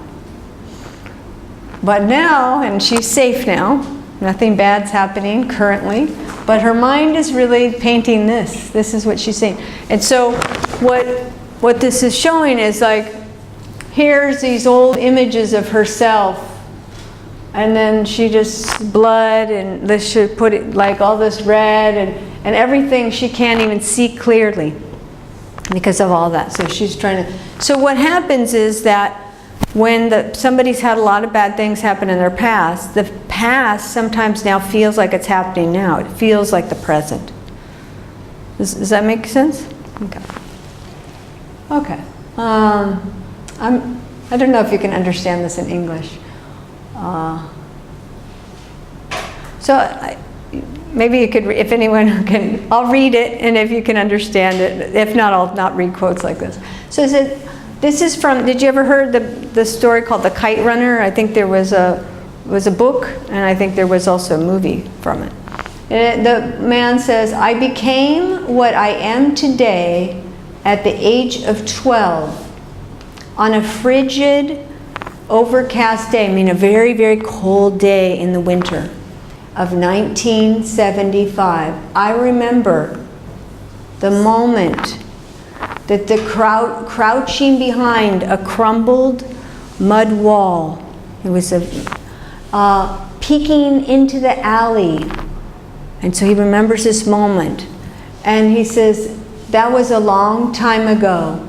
But now, and she's safe now, nothing bad's happening currently, but her mind is really painting this. This is what she's seeing. And so what this is showing is like, here's these old images of herself, and then she just blood, and this should put it like all this red and everything she can't even see clearly because of all that. So she's trying to, so what happens is that when somebody's had a lot of bad things happen in their past, the past sometimes now feels like it's happening now. It feels like the present. Does that make sense? Okay. Okay. I don't know if you can understand this in English. Maybe you could, if anyone can, I'll read it, and if you can understand it. If not, I'll not read quotes like this. So it said, this is from, did you ever heard the story called The Kite Runner? I think there was a book, and I think there was also a movie from it. The man says, I became what I am today at the age of 12 on a frigid, overcast day, I mean a very, very cold day in the winter of 1975. I remember the moment that the crowd crouching behind a crumbled mud wall. It was peeking into the alley. And so he remembers this moment. And he says, that was a long time ago.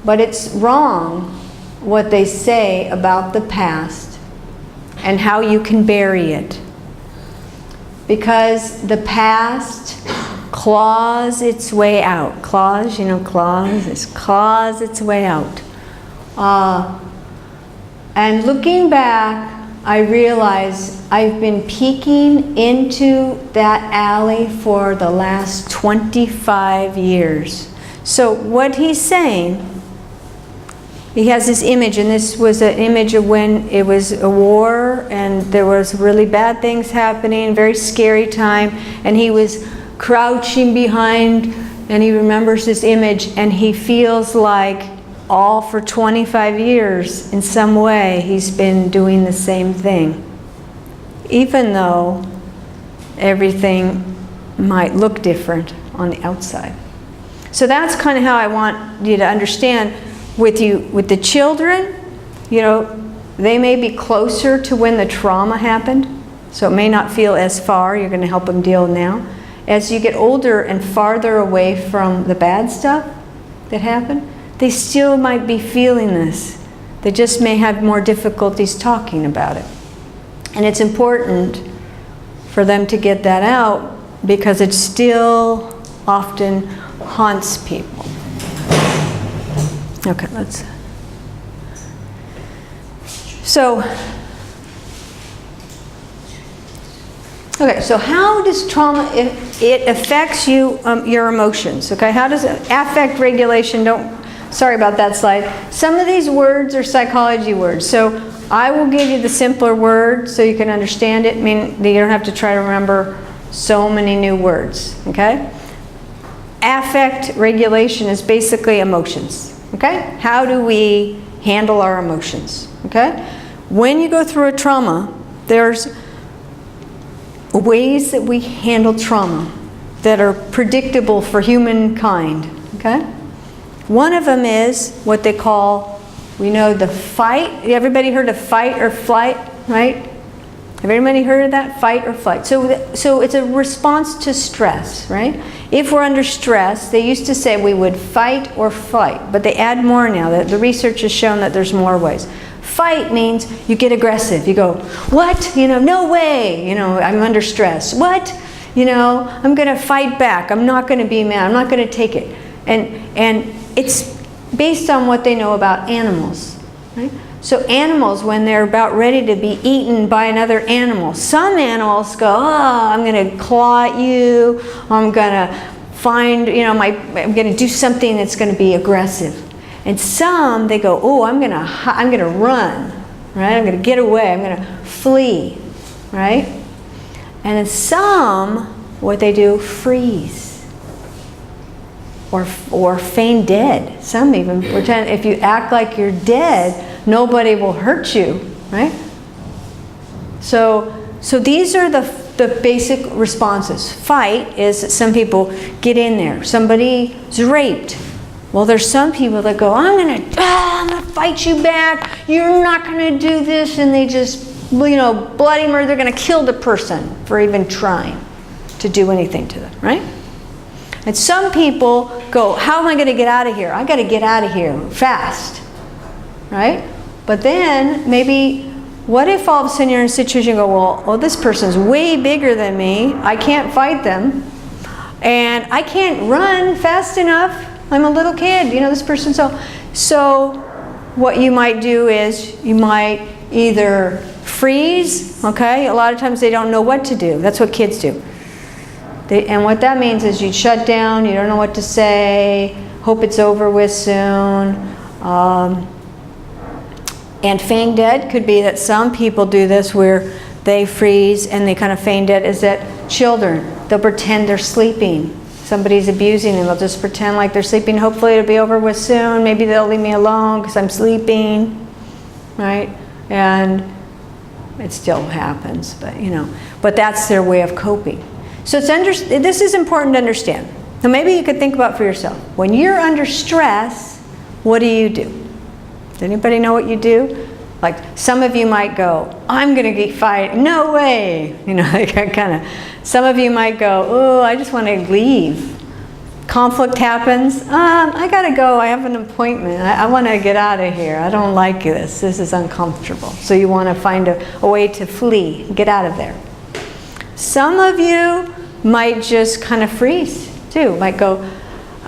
But it's wrong what they say about the past and how you can bury it. Because the past claws its way out. Claws, you know, claws, it claws its way out. And looking back, I realize I've been peeking into that alley for the last 25 years. So what he's saying, he has this image, and this was an image of when it was a war and there was really bad things happening, very scary time, and he was crouching behind, and he remembers this image, and he feels like all for 25 years in some way he's been doing the same thing, even though everything might look different on the outside. So that's kind of how I want you to understand with the children. You know, they may be closer to when the trauma happened, so it may not feel as far. You're going to help them deal now. As you get older and farther away from the bad stuff that happened, they still might be feeling this. They just may have more difficulties talking about it. And it's important for them to get that out because it still often haunts people. Okay, let's. So how does trauma, it affects you, your emotions, okay? How does it affect regulation? Sorry about that slide. Some of these words are psychology words. So I will give you the simpler words so you can understand it. I mean, you don't have to try to remember so many new words, okay? Affect regulation is basically emotions, okay? How do we handle our emotions, okay? when you go through a trauma, there's ways that we handle trauma that are predictable for humankind, okay? One of them is what they call, we know the fight. Everybody heard of fight or flight, right? Have anybody heard of that? Fight or flight. So it's a response to stress, right? If we're under stress, they used to say we would fight or flight, but they add more now. The research has shown that there's more ways. Fight means you get aggressive. You go, what? You know, no way. You know, I'm under stress. What? You know, I'm going to fight back. I'm not going to be mad. I'm not going to take it. And it's based on what they know about animals, right? So animals, when they're about ready to be eaten by another animal, some animals go, oh, I'm going to claw at you. I'm going to find, you know, I'm going to do something that's going to be aggressive. And some, they go, oh, I'm going to run, right? I'm going to get away. I'm going to flee, right? And then some, what they do, freeze. Or feign dead. Some even pretend if you act like you're dead, nobody will hurt you, right? So these are the basic responses. Fight is that some people get in there. Somebody's raped. Well, there's some people that go, I'm gonna fight you back. You're not gonna do this, and they just, you know, bloody murder. They're gonna kill the person for even trying to do anything to them, right? And some people go, how am I going to get out of here? I got to get out of here fast, right? But then maybe, what if all of a sudden you're in a situation and go, well, this person's way bigger than me. I can't fight them. And I can't run fast enough. I'm a little kid, you know, this person. So what you might do is you might either freeze, okay? A lot of times they don't know what to do. That's what kids do. And what that means is you shut down, you don't know what to say, hope it's over with soon. And feign dead could be that some people do this where they freeze and they kind of feign dead, is that children, they'll pretend they're sleeping. Somebody's abusing them, they'll just pretend like they're sleeping. Hopefully it'll be over with soon. Maybe they'll leave me alone because I'm sleeping, right? And it still happens, but you know. But that's their way of coping. So this is important to understand. So maybe you could think about for yourself. When you're under stress, what do? Does anybody know what you do? Like some of you might go, I'm going to get fighting. No way. You know, like kind of. Some of you might go, oh, I just want to leave. Conflict happens. I got to go. I have an appointment. I want to get out of here. I don't like this. This is uncomfortable. So you want to find a way to flee, get out of there. Some of you might just kind of freeze too. Might go,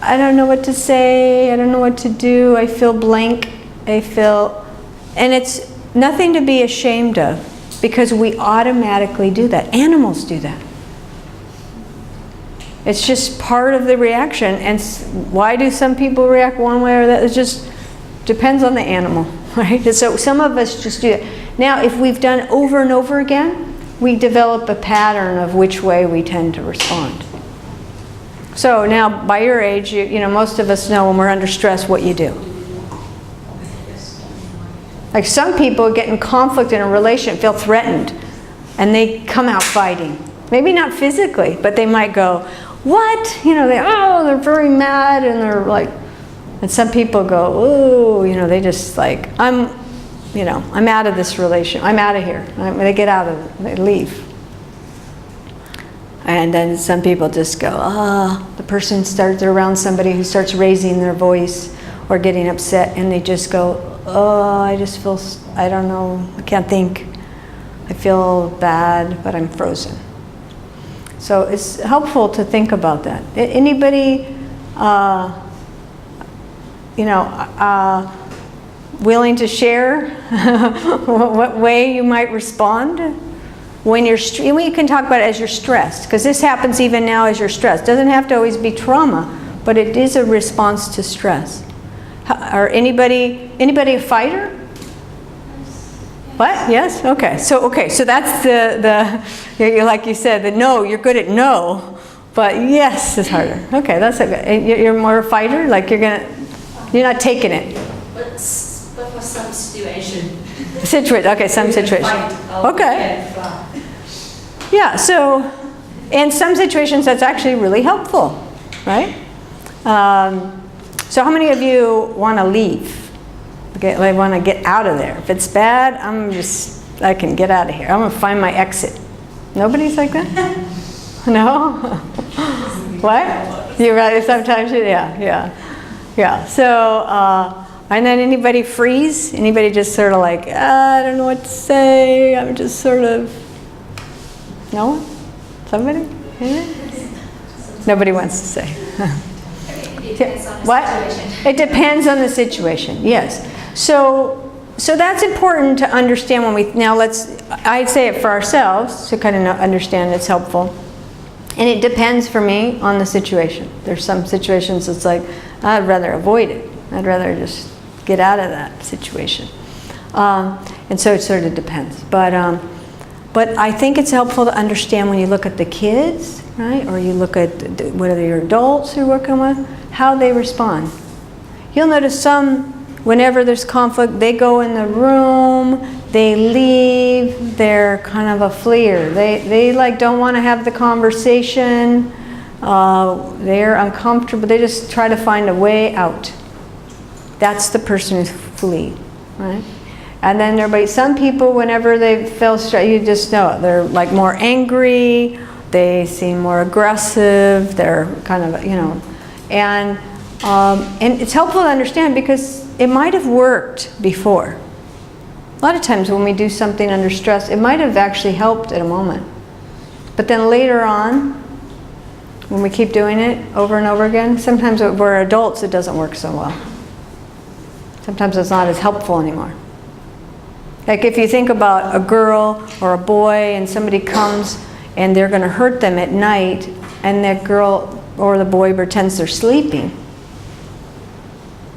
I don't know what to say. I don't know what to do. I feel blank. And it's nothing to be ashamed of because we automatically do that. Animals do that. It's just part of the reaction. And why do some people react one way or that? It just depends on the animal, right? And so some of us just do it. Now, if we've done over and over again, we develop a pattern of which way we tend to respond. So now, by your age, you know, most of us know when we're under stress what you do. Like some people get in conflict in a relationship, feel threatened, and they come out fighting. Maybe not physically, but they might go, what? You know, they're very mad, and they're like, and some people go, oh, you know, they just like, I'm out of this relation. I'm out of here. They get out of it. They leave. And then some people just go, the person starts around somebody who starts raising their voice or getting upset, and they just go, I just feel, I don't know, I can't think. I feel bad, but I'm frozen. So it's helpful to think about that. Anybody, willing to share what way you might respond when you're you can talk about it as you're stressed, because this happens even now as you're stressed. It doesn't have to always be trauma, but it is a response to stress. Are anybody a fighter? What? Yes? Okay. So that's the like you said, the no, you're good at no, but yes is harder. Okay, that's okay. You're more a fighter? Like you're not taking it. But for some situation, Situation, okay, some situation. Okay. Yeah, so in some situations that's actually really helpful, right? So how many of you want to leave? Okay, I want to get out of there. If it's bad, I can get out of here. I'm going to find my exit. Nobody's like that? No? What? You rather sometimes, yeah. So, and then anybody freeze? Anybody just sort of like, I don't know what to say. I'm just sort of, no one? Somebody? Nobody wants to say. It depends on the What? situation. It depends on the situation, yes. So that's important to understand when we, now I'd say it for ourselves to kind of understand it's helpful. And it depends for me on the situation. There's some situations it's like, I'd rather avoid it. I'd rather just get out of that situation. And so it sort of depends. But I think it's helpful to understand when you look at the kids, right? Or you look at whether you're adults you're working with, how they respond. You'll notice some, whenever there's conflict, they go in the room, they leave, they're kind of a fleer. They like don't want to have the conversation, they're uncomfortable, they just try to find a way out. That's the person who's fleeing, right? And then some people, whenever they feel stressed, you just know it. They're like more angry, they seem more aggressive, they're kind of, and it's helpful to understand because it might have worked before. A lot of times when we do something under stress, it might have actually helped at a moment. But then later on, when we keep doing it over and over again, sometimes when we're adults, it doesn't work so well. Sometimes it's not as helpful anymore. Like if you think about a girl or a boy and somebody comes and they're going to hurt them at night and that girl or the boy pretends they're sleeping.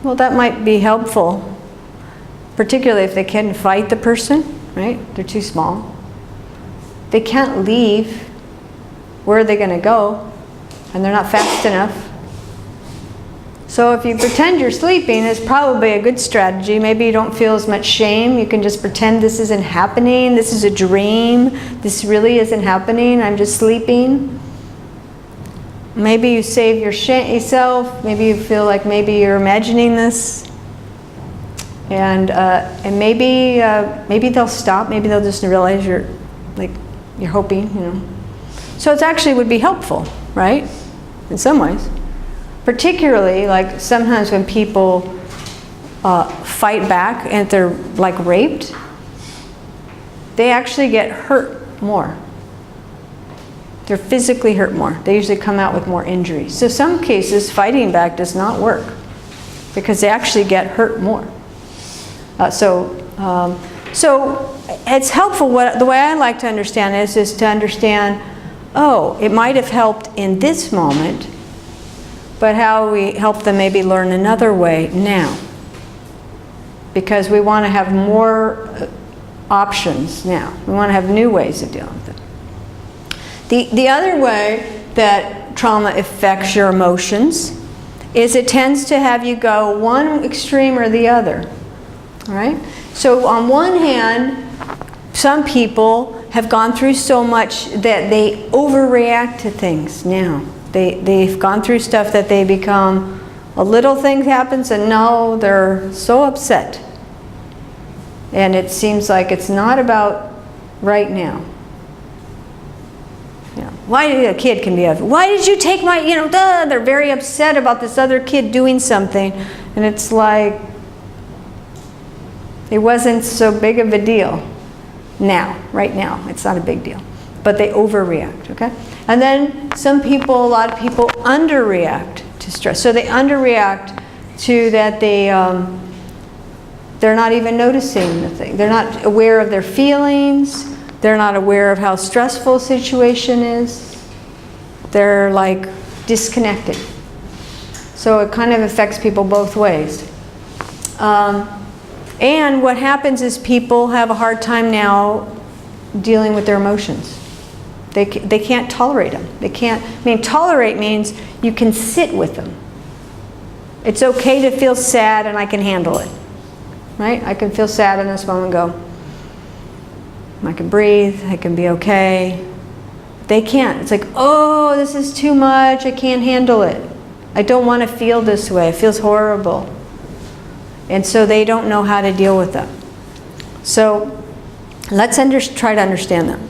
Well, that might be helpful, particularly if they can't fight the person, right? They're too small. They can't leave. Where are they going to go? And they're not fast enough. So if you pretend you're sleeping, it's probably a good strategy. Maybe you don't feel as much shame. You can just pretend this isn't happening. This is a dream. This really isn't happening. I'm just sleeping. Maybe you save yourself. Maybe you feel like maybe you're imagining this. And maybe they'll stop. Maybe they'll just realize you're hoping, So it actually would be helpful, right? In some ways. Particularly, like sometimes when people fight back and they're like raped, they actually get hurt more. They're physically hurt more. They usually come out with more injuries. So some cases, fighting back does not work because they actually get hurt more. So it's helpful. The way I like to understand this is to understand, it might have helped in this moment, but how we help them maybe learn another way now. Because we want to have more options now. We want to have new ways of dealing with it. The other way that trauma affects your emotions is it tends to have you go one extreme or the other. All right? So on one hand, some people have gone through so much that they overreact to things now. They've gone through stuff that they become, a little thing happens and now they're so upset. And it seems like it's not about right now. Why a kid can be upset. Why did you take my, they're very upset about this other kid doing something. And it's like, it wasn't so big of a deal right now. It's not a big deal. But they overreact, okay? And then a lot of people underreact to stress. So they underreact to that they're not even noticing the thing. They're not aware of their feelings. They're not aware of how stressful a situation is. They're like disconnected. So it kind of affects people both ways. And what happens is people have a hard time now dealing with their emotions. They can't tolerate them. Tolerate means you can sit with them. It's okay to feel sad and I can handle it. right? I can feel sad in this moment and go, I can breathe, I can be okay. They can't. It's like, oh, this is too much, I can't handle it. I don't want to feel this way, it feels horrible. And so they don't know how to deal with that. So let's try to understand them.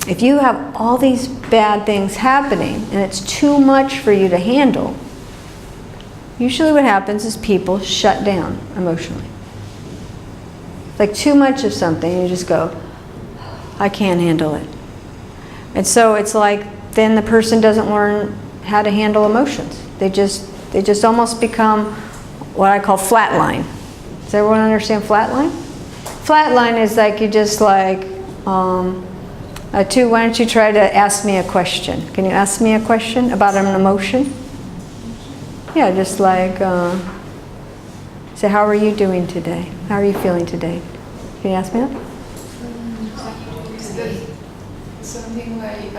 If you have all these bad things happening and it's too much for you to handle, usually what happens is people shut down emotionally. Like too much of something, you just go, I can't handle it. And so it's like then the person doesn't learn how to handle emotions. They just almost become what I call flatline. Does everyone understand flatline? Flatline is like you just like, why don't you try to ask me a question? Can you ask me a question about an emotion? Yeah, just like, say, how are you doing today? How are you feeling today? Can you ask me that? Something like,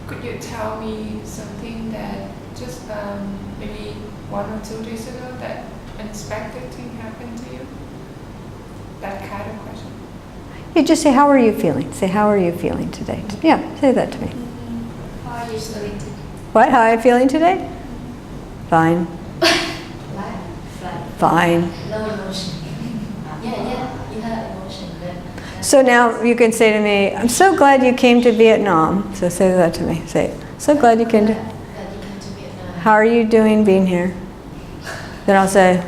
could you tell me something that just maybe 1 or 2 days ago that unexpected thing happened to you? That kind of question. You just say, how are you feeling? Say, how are you feeling today? Yeah, say that to me. How are you feeling today? What? How am I feeling today? Fine. Flat. Fine. No emotion. Yeah, you have emotion, but So now you can say to me, I'm so glad you came to Vietnam. So say that to me. Say, so glad you came to... that you came to Vietnam. How are you doing being here? Then I'll say,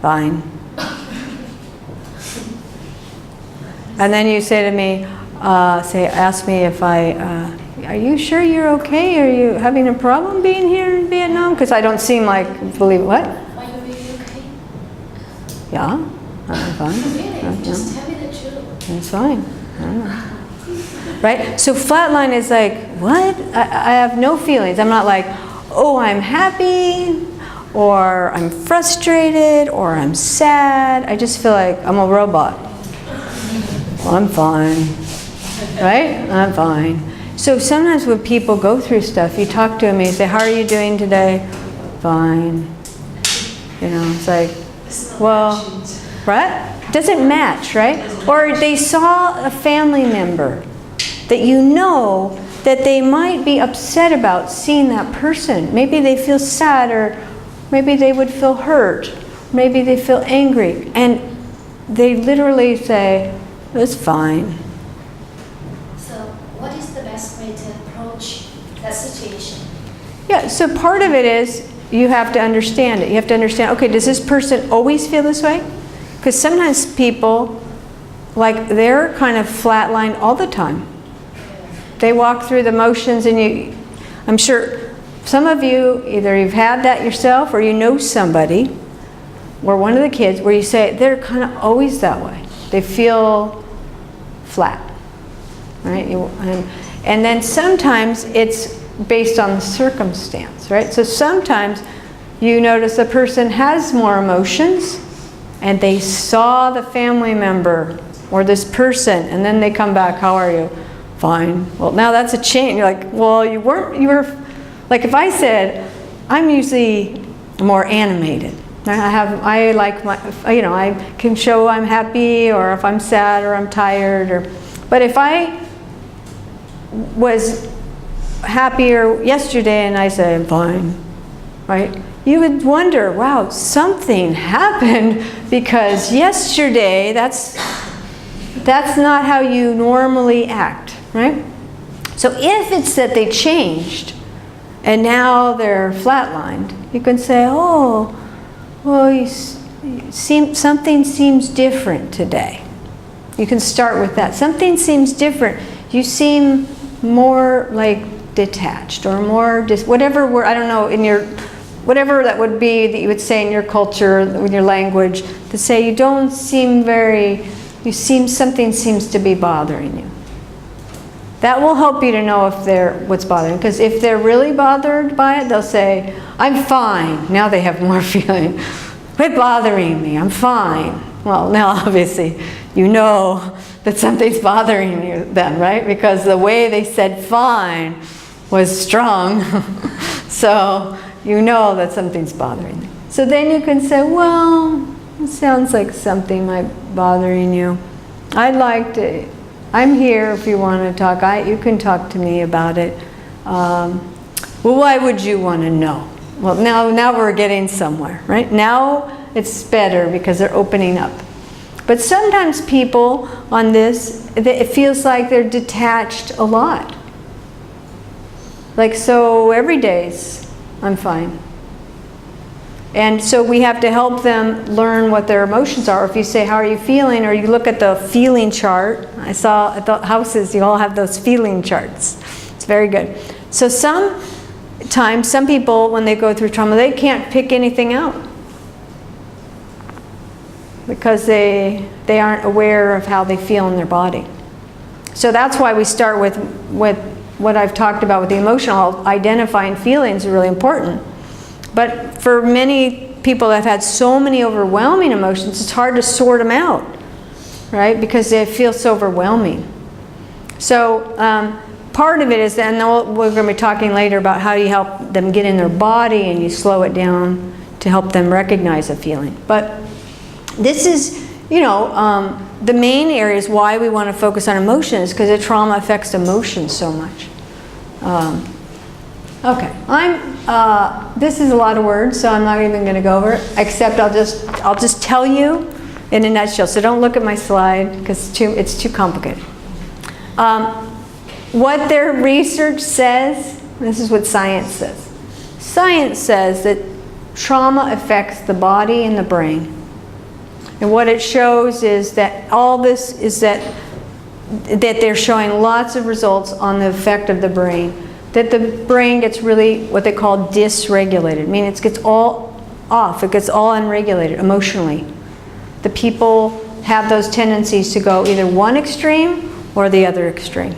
fine. And then you say to me, ask me if are you sure you're okay? Are you having a problem being here in Vietnam? Because I don't seem like, believe what? Are you really okay? Yeah, I'm fine. Really? Just tell me the truth. It's fine. I don't know. Right? So flatline is like, what? I have no feelings. I'm not like, oh, I'm happy, or I'm frustrated, or I'm sad. I just feel like I'm a robot. Well, I'm fine. Right? I'm fine. So sometimes when people go through stuff, you talk to them and you say, how are you doing today? Fine. You know, it's like, well, right? It doesn't match, right? Or they saw a family member that you know that they might be upset about seeing that person. Maybe they feel sad, or maybe they would feel hurt. Maybe they feel angry. And they literally say, it's fine. So, what is the best way to approach that situation? Yeah, so part of it is you have to understand it. You have to understand, okay, does this person always feel this way? Because sometimes people, like, they're kind of flatline all the time. They walk through the motions, and I'm sure some of you, either you've had that yourself or you know somebody, or one of the kids, where you say, they're kind of always that way. They feel flat, right? And then sometimes it's based on the circumstance, right? So sometimes you notice a person has more emotions, and they saw the family member or this person, and then they come back, how are you? Fine. Well, now that's a change. You're like, well, you were, like if I said, I'm usually more animated. I like my, you know, I can show I'm happy, or if I'm sad, or I'm tired, but if I was happier yesterday and I say, I'm fine, right? You would wonder, wow, something happened, because yesterday, that's not how you normally act, right? So if it's that they changed and now they're flatlined, you can say, oh, well, something seems different today. You can start with that. Something seems different. You seem more like detached, or more whatever word, I don't know, in your, whatever that would be that you would say in your culture, with your language, to say you don't seem something seems to be bothering you. That will help you to know if what's bothering. Because if they're really bothered by it, they'll say, I'm fine. Now they have more feeling. Quit bothering me, I'm fine. Well, now obviously you know that something's bothering you then, right? Because the way they said fine was strong. So you know that something's bothering them. So then you can say, well, it sounds like something might be bothering you. I'm here if you want to talk. You can talk to me about it. Well, why would you want to know? Well, now we're getting somewhere, right? Now it's better because they're opening up. But sometimes people on this, it feels like they're detached a lot. Like, so every day's, I'm fine. And so we have to help them learn what their emotions are. If you say, how are you feeling? Or you look at the feeling chart. I saw at the houses, you all have those feeling charts. It's very good. So sometimes, some people, when they go through trauma, they can't pick anything out. Because they aren't aware of how they feel in their body. So that's why we start with what I've talked about with the emotional. Identifying feelings is really important. But for many people that have had so many overwhelming emotions, it's hard to sort them out, right? Because they feel so overwhelming. So part of it is, and we're going to be talking later about how you help them get in their body and you slow it down to help them recognize a feeling. But this is, the main areas why we want to focus on emotions, because the trauma affects emotions so much. Okay, this is a lot of words, so I'm not even going to go over it, except I'll just tell you in a nutshell. So don't look at my slide, because it's too complicated. What their research says, this is what science says. Science says that trauma affects the body and the brain. And what it shows is that all this is that they're showing lots of results on the effect of the brain. That the brain gets really what they call dysregulated. I mean, it gets all off. It gets all unregulated emotionally. The people have those tendencies to go either one extreme or the other extreme.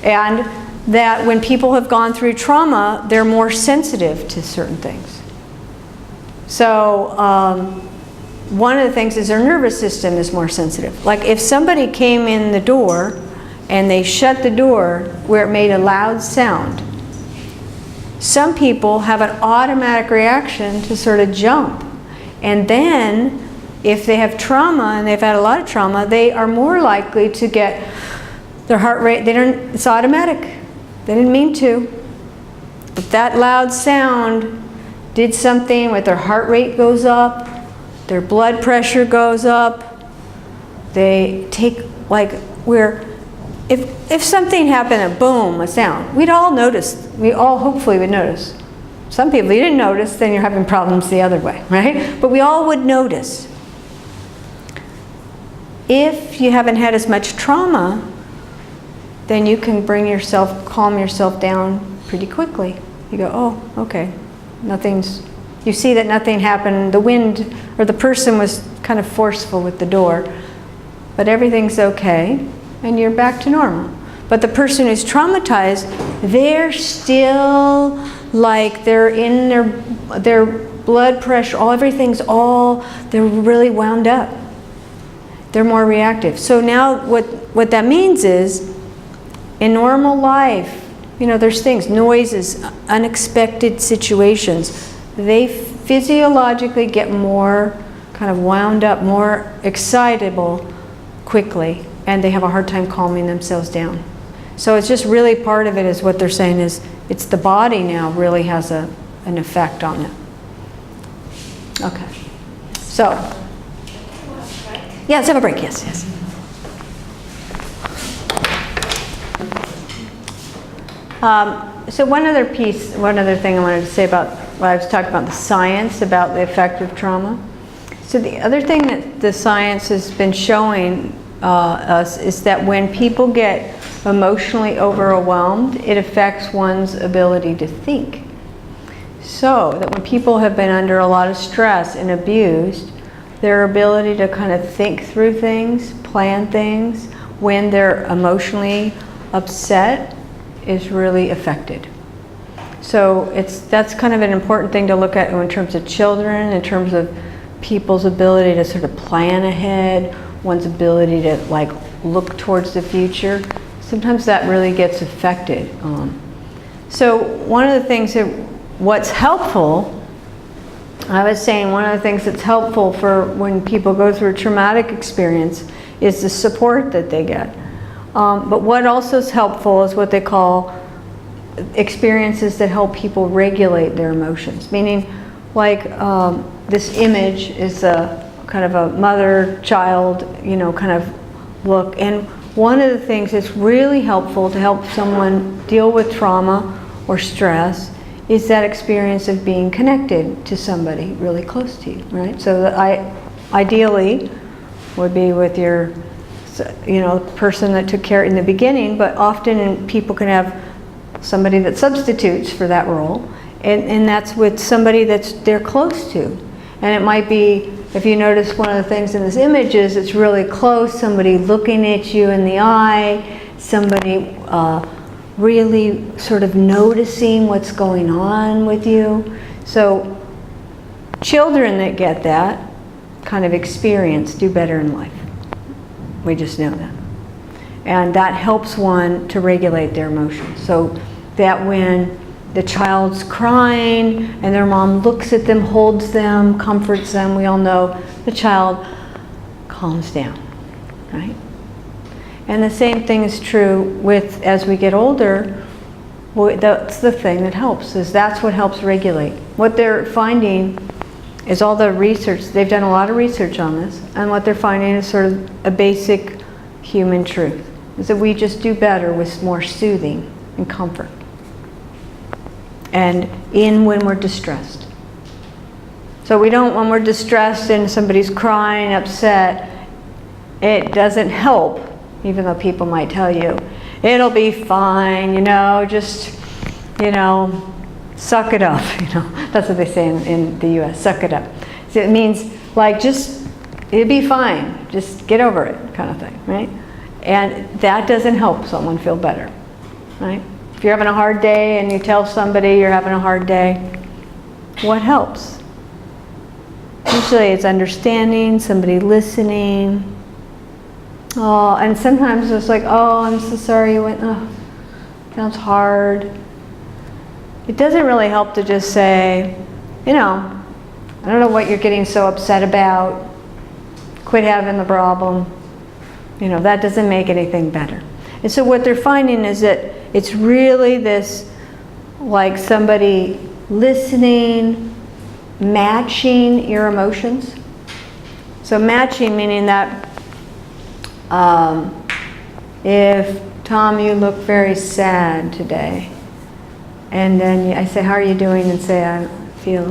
And that when people have gone through trauma, they're more sensitive to certain things. So one of the things is their nervous system is more sensitive. Like if somebody came in the door and they shut the door where it made a loud sound, some people have an automatic reaction to sort of jump. And then if they have trauma, and they've had a lot of trauma, they are more likely to get their heart rate, it's automatic. They didn't mean to. But that loud sound did something with their heart rate goes up, their blood pressure goes up. They take, if something happened, a boom, a sound, we'd all notice. We all hopefully would notice. Some people, you didn't notice, then you're having problems the other way, right? But we all would notice. If you haven't had as much trauma, then you can calm yourself down pretty quickly. You go, oh, okay, you see that nothing happened, the wind or the person was kind of forceful with the door, but everything's okay, and you're back to normal. But the person who's traumatized, they're still like they're in their blood pressure, they're really wound up. They're more reactive. So now what that means is, in normal life, there's things, noises, unexpected situations, they physiologically get more kind of wound up, more excitable quickly, and they have a hard time calming themselves down. So it's just really part of it is what they're saying is it's the body now really has an effect on it. Okay. So, yeah, let's have a break, yes. So one other thing I wanted to say about what I was talking about, the science about the effect of trauma. So the other thing that the science has been showing us is that when people get emotionally overwhelmed, it affects one's ability to think. So that when people have been under a lot of stress and abused, their ability to kind of think through things, plan things, when they're emotionally upset, is really affected. So that's kind of an important thing to look at in terms of children, in terms of people's ability to sort of plan ahead, one's ability to look towards the future. Sometimes that really gets affected. So one of the things what's helpful I was saying one of the things that's helpful for when people go through a traumatic experience is the support that they get. But what also is helpful is what they call experiences that help people regulate their emotions. Meaning, like this image is a kind of a mother-child, kind of look. And one of the things that's really helpful to help someone deal with trauma or stress is that experience of being connected to somebody really close to you, right? So that ideally would be with your, person that took care in the beginning, but often people can have somebody that substitutes for that role, and that's with somebody that's they're close to. And it might be, if you notice one of the things in this image is it's really close, somebody looking at you in the eye, somebody really sort of noticing what's going on with you. So children that get that kind of experience do better in life. We just know that. And that helps one to regulate their emotions. So that when the child's crying and their mom looks at them, holds them, comforts them, we all know the child calms down, right? And the same thing is true with, as we get older, that's the thing that helps, is that's what helps regulate. What they're finding is all the research, they've done a lot of research on this, and what they're finding is sort of a basic human truth, is that we just do better with more soothing and comfort. And when we're distressed. So we don't, when we're distressed and somebody's crying, upset, it doesn't help, even though people might tell you, it'll be fine, just, suck it up, That's what they say in the US, suck it up. So it means, like, it'll be fine, just get over it, kind of thing, right? And that doesn't help someone feel better, right? If you're having a hard day and you tell somebody you're having a hard day, what helps? Usually it's understanding, somebody listening. Oh, and sometimes it's like, oh, I'm so sorry you went, oh, sounds hard. It doesn't really help to just say, I don't know what you're getting so upset about. Quit having the problem. That doesn't make anything better. And so what they're finding is that it's really this, like somebody listening, matching your emotions. So matching meaning that if, Tom, you look very sad today, and then I say, how are you doing? And say, I feel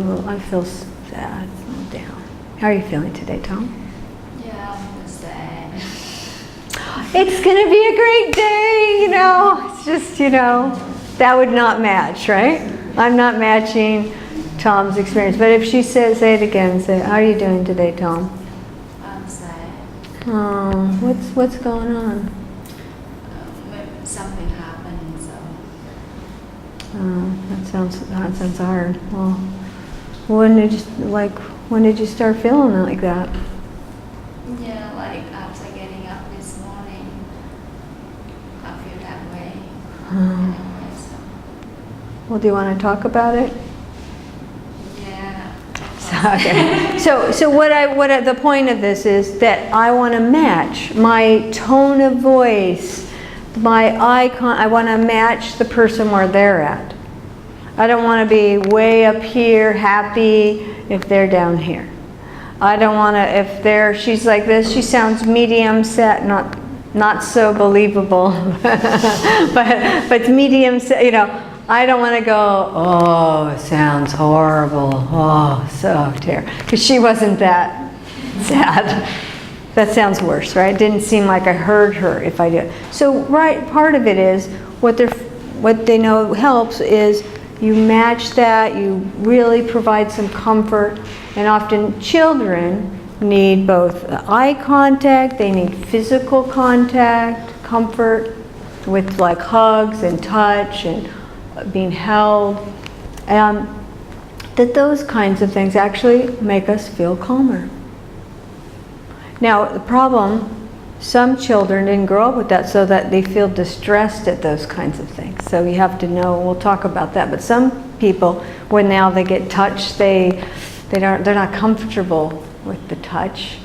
sad, a little down. How are you feeling today, Tom? Yeah, I'm sad. It's gonna be a great day, It's just, that would not match, right? I'm not matching Tom's experience. But if she says, say it again, say, how are you doing today, Tom? I'm sad. Oh, what's going on? Something happened, so. Oh, that sounds hard. Well, when did you start feeling like that? Yeah, like after getting up this morning, I feel that way. Anyway, so. Well, do you want to talk about it? Yeah. Okay. So what the point of this is that I want to match my tone of voice, my icon. I want to match the person where they're at. I don't want to be way up here, happy, if they're down here. I don't want to, she's like this, she sounds medium set, not so believable, but medium set, I don't want to go, oh, it sounds horrible, oh, so terrible, because she wasn't that sad. That sounds worse, right? It didn't seem like I heard her if I did. So, right, part of it is, what they know helps is you match that, you really provide some comfort, and often children need both eye contact, they need physical contact, comfort, with like hugs and touch and being held, that those kinds of things actually make us feel calmer. Now, the problem, some children didn't grow up with that, so that they feel distressed at those kinds of things. So you have to know, we'll talk about that, but some people, when now they get touched, they they're not comfortable with the touch.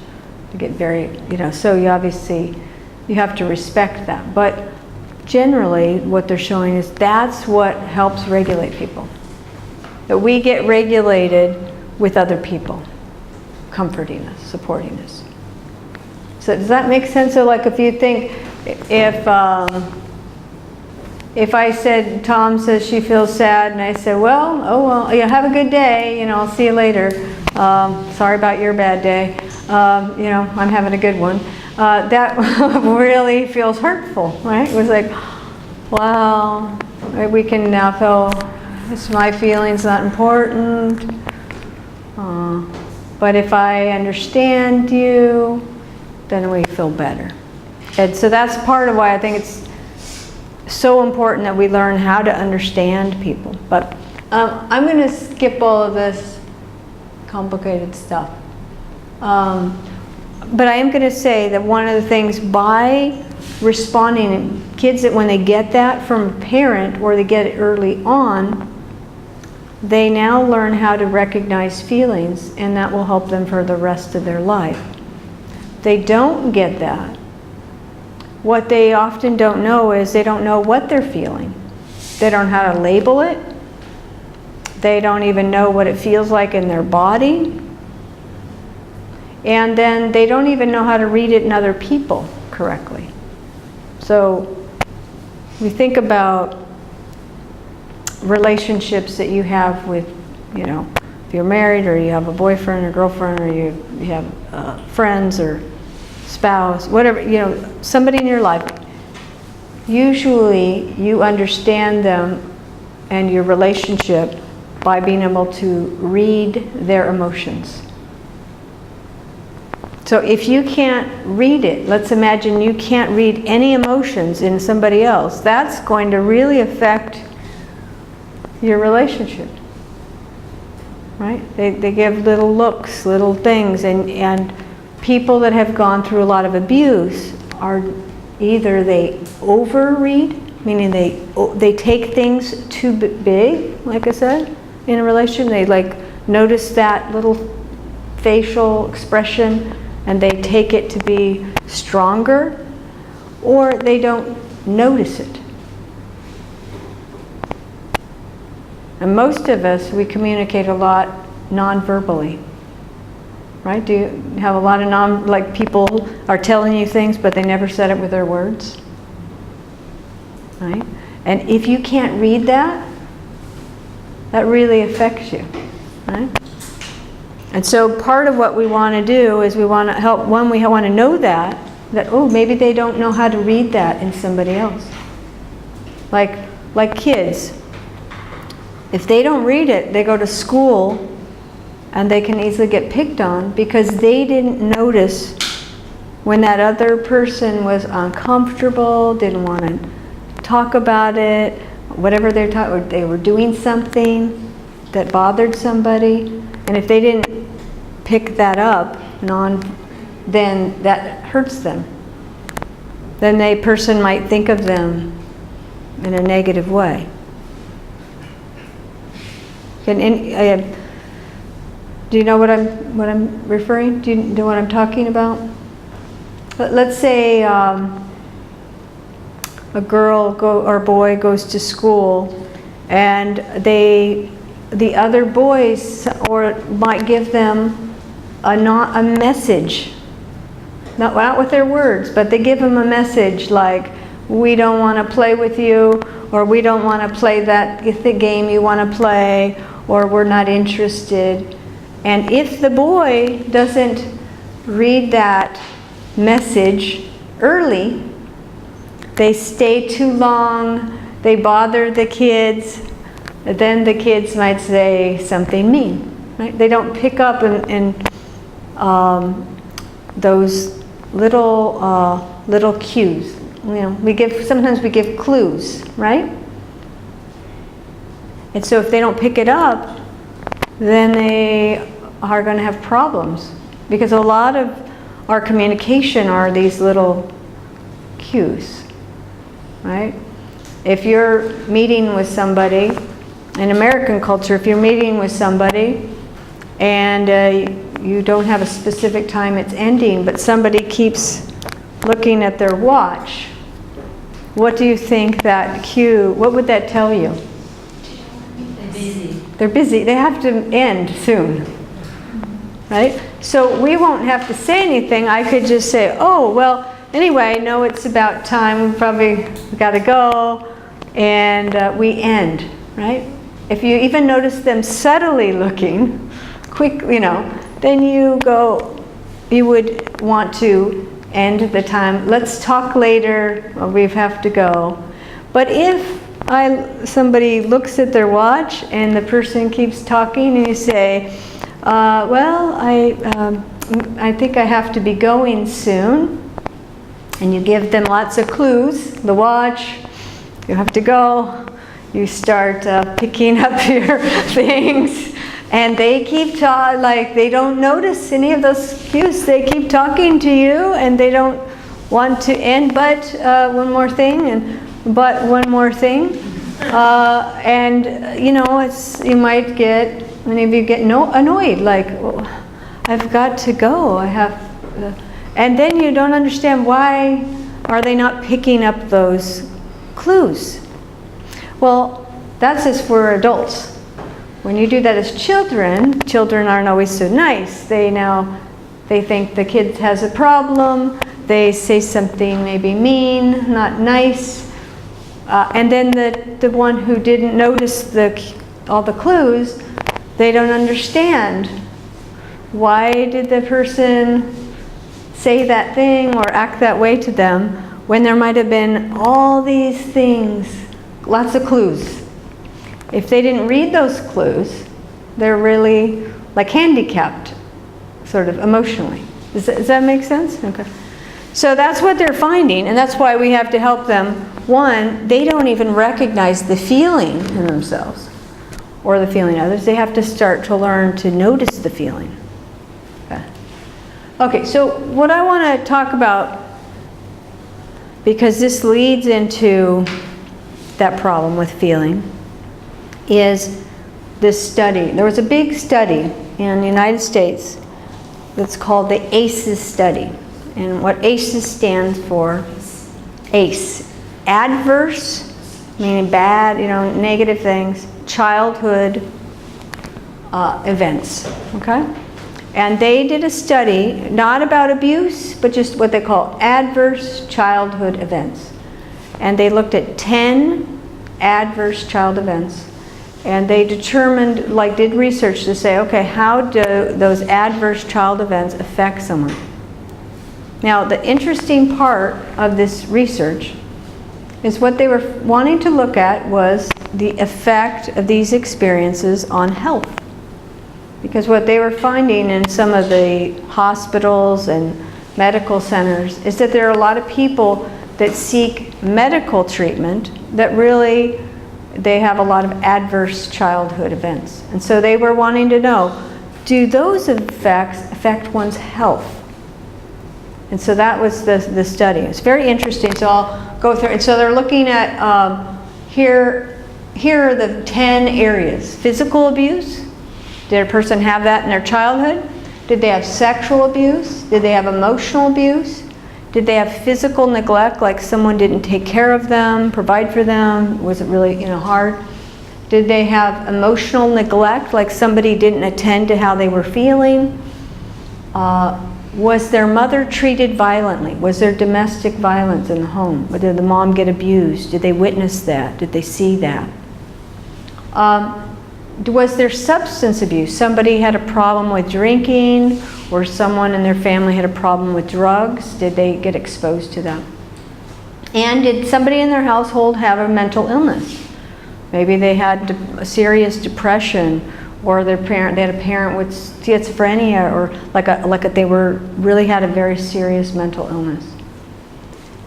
They get very, so you obviously, you have to respect that. But generally, what they're showing is that's what helps regulate people. That we get regulated with other people, comforting us, supporting us. So does that make sense? So like if you think, if I said, Tom says she feels sad, and I said, well, yeah, have a good day, I'll see you later. Sorry about your bad day. I'm having a good one. That really feels hurtful, right? It was like, wow, we can now feel, it's my feelings, not important. But if I understand you, then we feel better. And so that's part of why I think it's so important that we learn how to understand people. But I'm going to skip all of this complicated stuff. But I am going to say that one of the things by responding, kids that when they get that from a parent or they get it early on, they now learn how to recognize feelings, and that will help them for the rest of their life. They don't get that. What they often don't know is they don't know what they're feeling. They don't know how to label it. They don't even know what it feels like in their body. And then they don't even know how to read it in other people correctly. So we think about relationships that you have with, if you're married or you have a boyfriend or girlfriend or you have friends or spouse, whatever, somebody in your life. Usually you understand them and your relationship by being able to read their emotions. So if you can't read it, let's imagine you can't read any emotions in somebody else, that's going to really affect your relationship, right? They give little looks, little things, and people that have gone through a lot of abuse are either they overread, meaning they take things too big, like I said, in a relationship. They like notice that little facial expression and they take it to be stronger, or they don't notice it. And most of us, we communicate a lot non-verbally, right? Do you have a lot of like people are telling you things, but they never said it with their words, right? And if you can't read that, that really affects you, right? And so part of what we want to do is we want to help, one, we want to know that, oh, maybe they don't know how to read that in somebody else. Like kids. If they don't read it, they go to school and they can easily get picked on because they didn't notice when that other person was uncomfortable, didn't want to talk about it, whatever they're talking, or they were doing something that bothered somebody. And if they didn't pick that up, then that hurts them. Then a person might think of them in a negative way. Do you know what I'm referring? Do you know what I'm talking about? Let's say a girl or boy goes to school, and the other boys might give them a message, not with their words, but they give them a message like, we don't want to play with you, or we don't want to play the game you want to play, or we're not interested. And if the boy doesn't read that message early, they stay too long, they bother the kids, then the kids might say something mean, right? They don't pick up in those little cues. Sometimes we give clues, right? And so if they don't pick it up, then they are going to have problems, because a lot of our communication are these little cues, right? If you're meeting with somebody, in American culture, if you're meeting with somebody and you don't have a specific time it's ending, but somebody keeps looking at their watch, what do you think that cue, what would that tell you? They're busy. They're busy. They have to end soon, right? So we won't have to say anything. I could just say, oh, well, anyway, I know it's about time. We probably got to go. And we end, right? If you even notice them subtly looking, quick, then you would want to end the time. Let's talk later. Or we have to go. But if somebody looks at their watch and the person keeps talking and you say, well, I think I have to be going soon, and you give them lots of clues, the watch, you have to go, you start picking up your things, and they keep talking, like they don't notice any of those cues. They keep talking to you and they don't want to end, but one more thing, and but one more thing. And you might get, many of you get annoyed, like, oh, I've got to go, and then you don't understand why are they not picking up those clues. Well, that's just for adults. When you do that as children aren't always so nice. They think the kid has a problem, they say something maybe mean, not nice, and then the one who didn't notice all the clues, they don't understand. Why did the person say that thing or act that way to them when there might have been all these things, lots of clues? If they didn't read those clues, they're really like handicapped, sort of emotionally. Does that make sense? Okay. So that's what they're finding, and that's why we have to help them. One, they don't even recognize the feeling in themselves or the feeling in others. They have to start to learn to notice the feeling. Okay, so what I want to talk about, because this leads into that problem with feeling, is this study. There was a big study in the United States that's called the ACEs study. And what ACEs stands for, ACE, adverse, meaning bad, negative things, childhood events, okay? And they did a study, not about abuse, but just what they call adverse childhood events. And they looked at 10 adverse child events. And they determined, did research to say, okay, how do those adverse child events affect someone? Now, the interesting part of this research is what they were wanting to look at was the effect of these experiences on health. Because what they were finding in some of the hospitals and medical centers is that there are a lot of people that seek medical treatment that really, they have a lot of adverse childhood events. And so they were wanting to know, do those effects affect one's health? And so that was the study. It's very interesting, so I'll go through. And so they're looking at, here are the 10 areas. Physical abuse. Did a person have that in their childhood? Did they have sexual abuse? Did they have emotional abuse? Did they have physical neglect, like someone didn't take care of them, provide for them? Was it really hard? Did they have emotional neglect, like somebody didn't attend to how they were feeling? Was their mother treated violently? Was there domestic violence in the home? Did the mom get abused? Did they witness that? Did they see that? Was there substance abuse? Somebody had a problem with drinking, or someone in their family had a problem with drugs. Did they get exposed to that? And did somebody in their household have a mental illness? Maybe they had a serious depression, or they had a parent with schizophrenia, or they really had a very serious mental illness.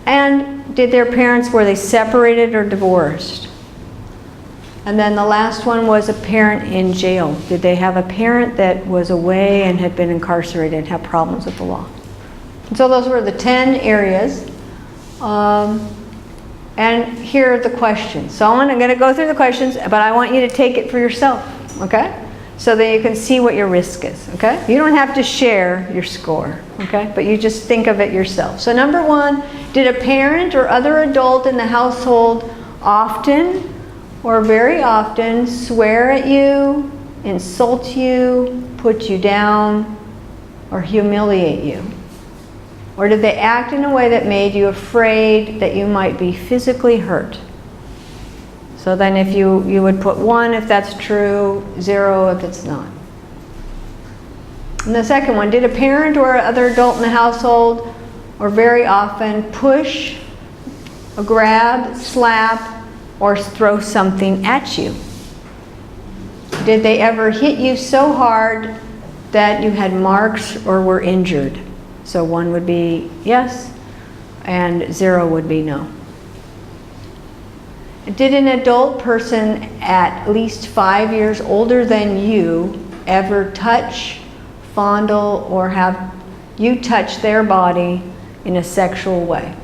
And did their parents, were they separated or divorced? And then the last one was a parent in jail. Did they have a parent that was away and had been incarcerated and had problems with the law? And so those were the 10 areas. And here are the questions. So I'm going to go through the questions, but I want you to take it for yourself, okay? so that you can see what your risk is, okay? You don't have to share your score, okay? But you just think of it yourself. So number 1, did a parent or other adult in the household often or very often swear at you, insult you, put you down, or humiliate you? Or did they act in a way that made you afraid that you might be physically hurt? So then if you would put 1 if that's true, 0 if it's not. And the second one, did a parent or other adult in the household or very often push, or grab, slap, or throw something at you? Did they ever hit you so hard that you had marks or were injured? So 1 would be yes, and 0 would be no. Did an adult person at least 5 years older than you ever touch, fondle, or have you touch their body in a sexual way?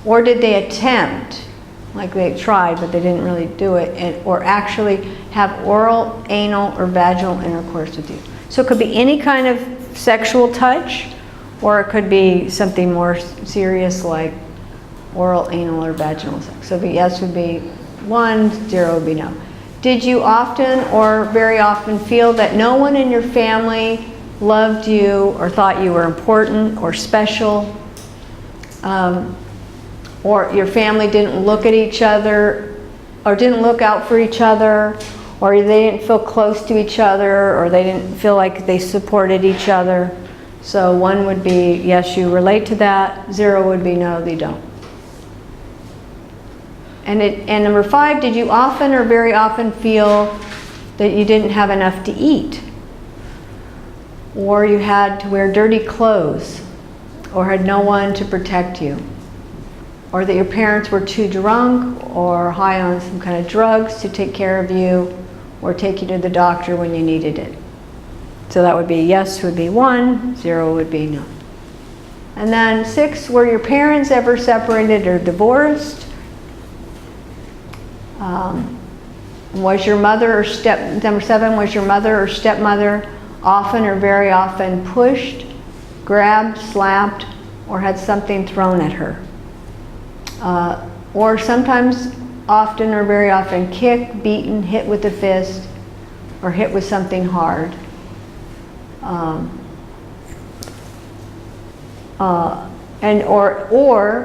Or did they attempt, like they tried but they didn't really do it, or actually have oral, anal, or vaginal intercourse with you? So it could be any kind of sexual touch, or it could be something more serious like oral, anal, or vaginal sex. So the yes would be 1, 0 would be no. Did you often or very often feel that no one in your family loved you or thought you were important or special? Or your family didn't look at each other or didn't look out for each other, or they didn't feel close to each other, or they didn't feel like they supported each other? So 1 would be yes, you relate to that. 0 would be no, they don't. And number 5, did you often or very often feel that you didn't have enough to eat? Or you had to wear dirty clothes, or had no one to protect you? Or that your parents were too drunk or high on some kind of drugs to take care of you or take you to the doctor when you needed it? So that would be yes would be 1, 0 would be no. And then 6, were your parents ever separated or divorced? Was your mother or number 7, was your mother or stepmother often or very often pushed, grabbed, slapped, or had something thrown at her? Or sometimes, often or very often, kicked, beaten, hit with a fist, or hit with something hard? Or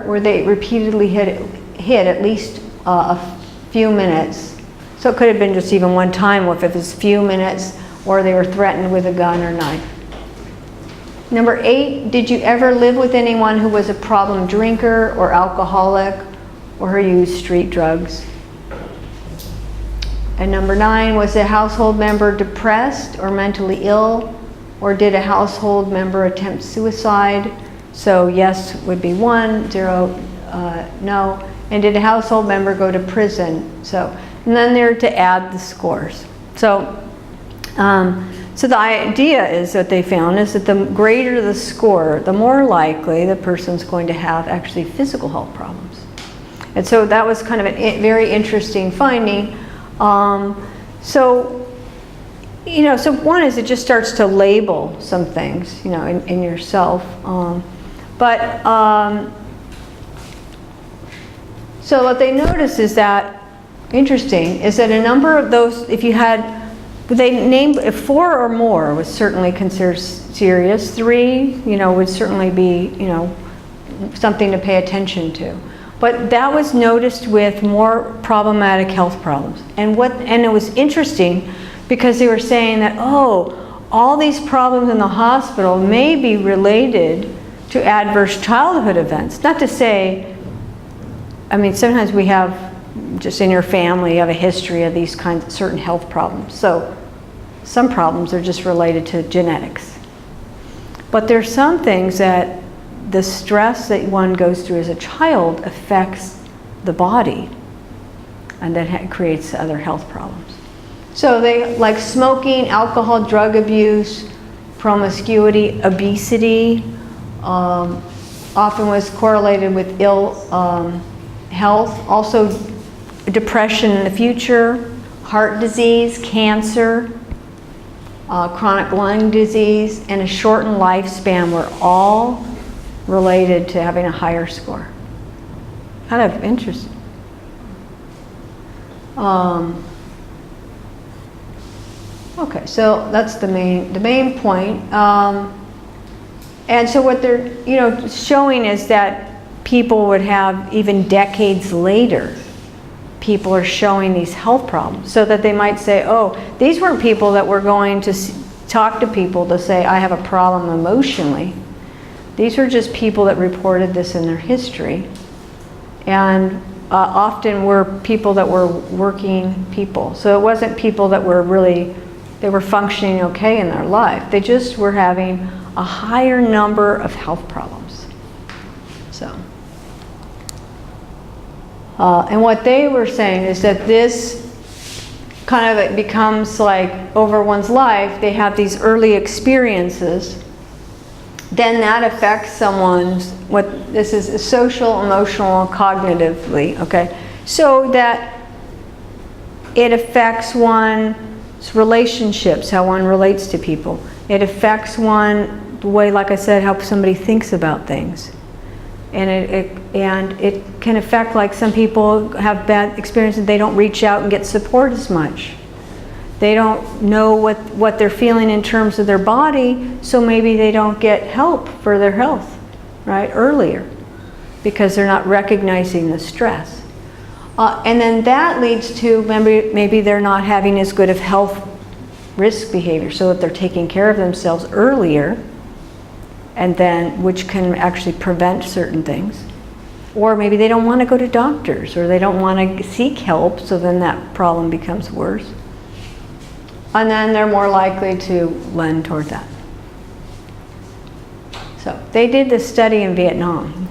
were they repeatedly hit at least a few minutes? So it could have been just even one time, or if it was a few minutes, or they were threatened with a gun or knife. Number 8, did you ever live with anyone who was a problem drinker or alcoholic or who used street drugs? And number 9, was a household member depressed or mentally ill, or did a household member attempt suicide? So yes would be 1, 0 no. And did a household member go to prison? So, and then they're to add the scores. So, so the idea is that they found is that the greater the score, the more likely the person's going to have actually physical health problems. And so that was kind of a very interesting finding. So, you know, so one is it just starts to label some things, you know, in yourself. So what they noticed is that, interesting, is that a number of those, if you had, they named, if 4 or more was certainly considered serious. 3, you know, would certainly be, you know, something to pay attention to. But that was noticed with more problematic health problems. And it was interesting because they were saying that, oh, all these problems in the hospital may be related to adverse childhood events. Not to say, I mean, sometimes we have, just in your family, you have a history of these kinds of certain health problems. So some problems are just related to genetics. But there's some things that the stress that one goes through as a child affects the body, and that creates other health problems. So they, like smoking, alcohol, drug abuse, promiscuity, obesity, often was correlated with ill health. Also depression in the future, heart disease, cancer, chronic lung disease, and a shortened lifespan were all related to having a higher score. Kind of interesting. Okay, so that's the main point. And so what they're showing is that people would have, even decades later, people are showing these health problems, so that they might say, oh, these weren't people that were going to talk to people to say, I have a problem emotionally. These were just people that reported this in their history. And often were people that were working people. So it wasn't people that were really, they were functioning okay in their life. They just were having a higher number of health problems. So. And what they were saying is that this kind of, it becomes like over one's life, they have these early experiences, then that affects someone's, what this is social, emotional, cognitively, okay? So that it affects one's relationships, how one relates to people. It affects one, the way, like I said, how somebody thinks about things. And it can affect, like some people have bad experiences, they don't reach out and get support as much. They don't know what they're feeling in terms of their body, so maybe they don't get help for their health, right, earlier, because they're not recognizing the stress. And then that leads to maybe they're not having as good of health risk behavior, so that they're taking care of themselves earlier, and then, which can actually prevent certain things. Or maybe they don't want to go to doctors, or they don't want to seek help, so then that problem becomes worse. And then they're more likely to lend toward that. So they did this study in Vietnam,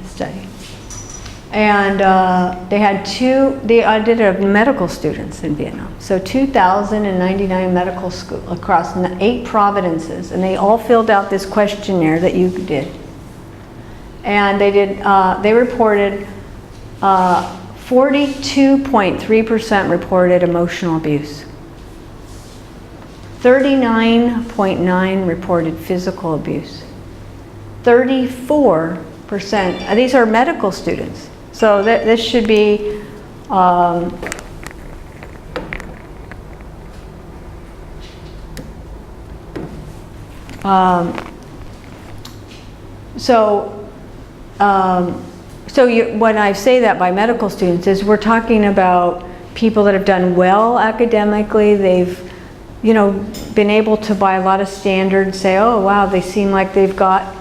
and they did it of medical students in Vietnam. So 2,099 medical schools across 8 provinces, and they all filled out this questionnaire that you did. And they reported 42.3% reported emotional abuse. 39.9% reported physical abuse. 34%, these are medical students. So this should be when I say that by medical students is we're talking about people that have done well academically. They've been able to, by a lot of standards, say, oh wow, they seem like they've got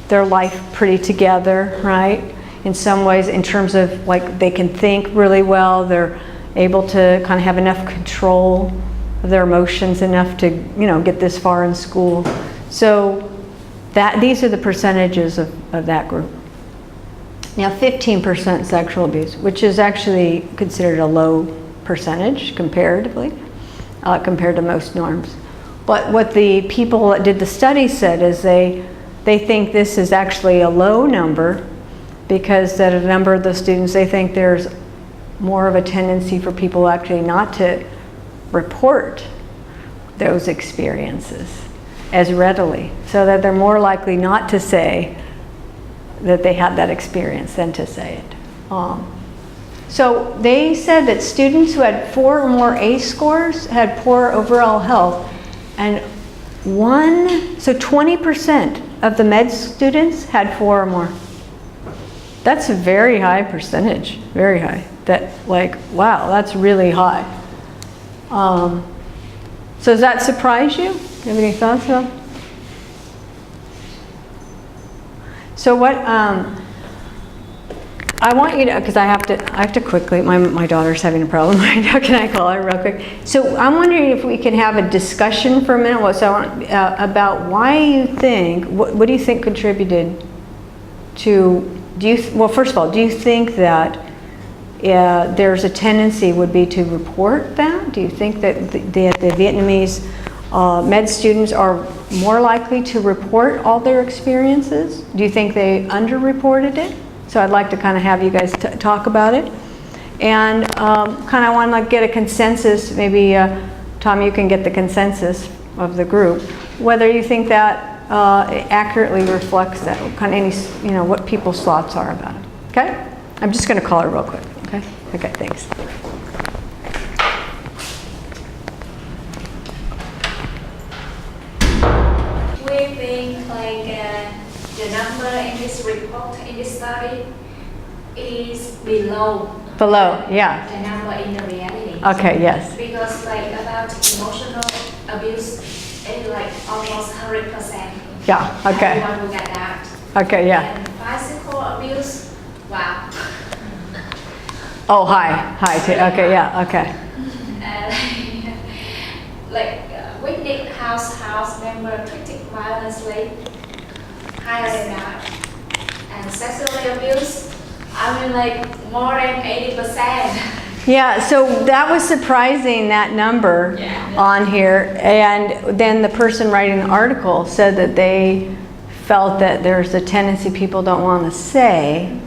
their life pretty together, right? In some ways, in terms of like they can think really well, they're able to kind of have enough control of their emotions, enough to get this far in school. So these are the percentages of that group. Now 15% sexual abuse, which is actually considered a low percentage comparatively, compared to most norms. But what the people that did the study said is they think this is actually a low number, because that a number of the students, they think there's more of a tendency for people actually not to report those experiences as readily, so that they're more likely not to say that they had that experience than to say it. So they said that students who had 4 or more ACE scores had poor overall health, and 20% of the med students had 4 or more. That's a very high percentage, very high. That, like, wow, that's really high. So does that surprise you? Do you have any thoughts on that? So what, I want you to, because I have to quickly, my daughter's having a problem right now. Can I call her real quick? So I'm wondering if we can have a discussion for a minute about why you think, what do you think contributed to, well, first of all, do you think that there's a tendency would be to report that? Do you think that the Vietnamese med students are more likely to report all their experiences? Do you think they underreported it? So I'd like to kind of have you guys talk about it. And kind of want to get a consensus. Maybe, Tom, you can get the consensus of the group, whether you think that accurately reflects that, kind of any, you know, what people's thoughts are about it. Okay? I'm just going to call her real quick. Okay? Okay, thanks. We think like the number in this report, in this study, is below Below, yeah. the number in the reality. Okay, yes. Because like about emotional abuse is like almost 100%. Yeah, okay. Everyone will get that. Okay, yeah. And physical abuse, wow. Oh, hi, too. Okay, yeah, okay. Witness house member treated violently, higher than that. And sexually abused, I mean like more than 80%. Yeah, so that was surprising, that number on here. And then the person writing the article said that they felt that there's a tendency people don't want to say,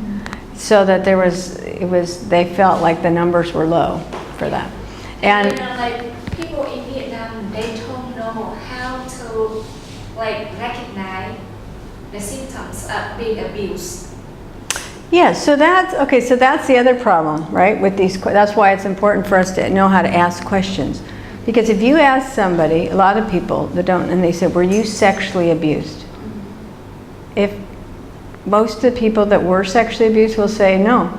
so that they felt like the numbers were low for that. And And you know, like people in Vietnam, they don't know how to like recognize the symptoms of being abused. yeah, so that's the other problem, right? With these, that's why it's important for us to know how to ask questions. Because if you ask somebody, a lot of people that don't, and they say, were you sexually abused? If most of the people that were sexually abused will say no.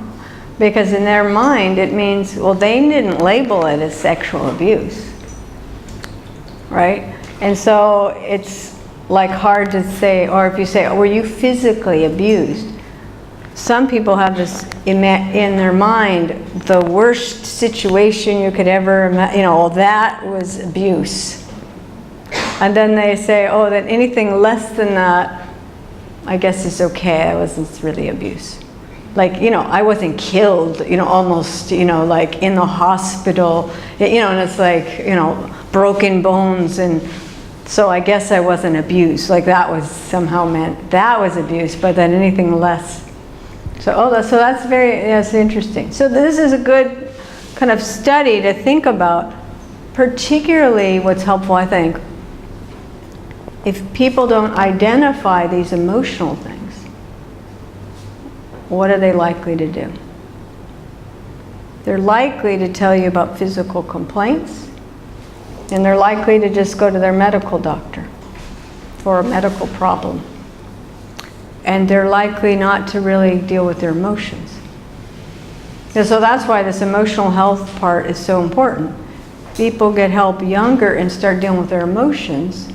Because in their mind, it means, well, they didn't label it as sexual abuse, right? And so it's like hard to say, or if you say, were you physically abused? Some people have this in their mind, the worst situation you could ever imagine, you know, that was abuse. And then they say, oh, that anything less than that, I guess is okay, I wasn't really abuse. Like, you know, I wasn't killed, you know, almost, you know, like in the hospital, you know, and it's like, you know, broken bones, and so I guess I wasn't abused. Like that was somehow meant, that was abuse, but then anything less. So that's interesting. So this is a good kind of study to think about, particularly what's helpful, I think, if people don't identify these emotional things, what are they likely to do? They're likely to tell you about physical complaints, and they're likely to just go to their medical doctor for a medical problem. And they're likely not to really deal with their emotions. And so that's why this emotional health part is so important. People get help younger and start dealing with their emotions.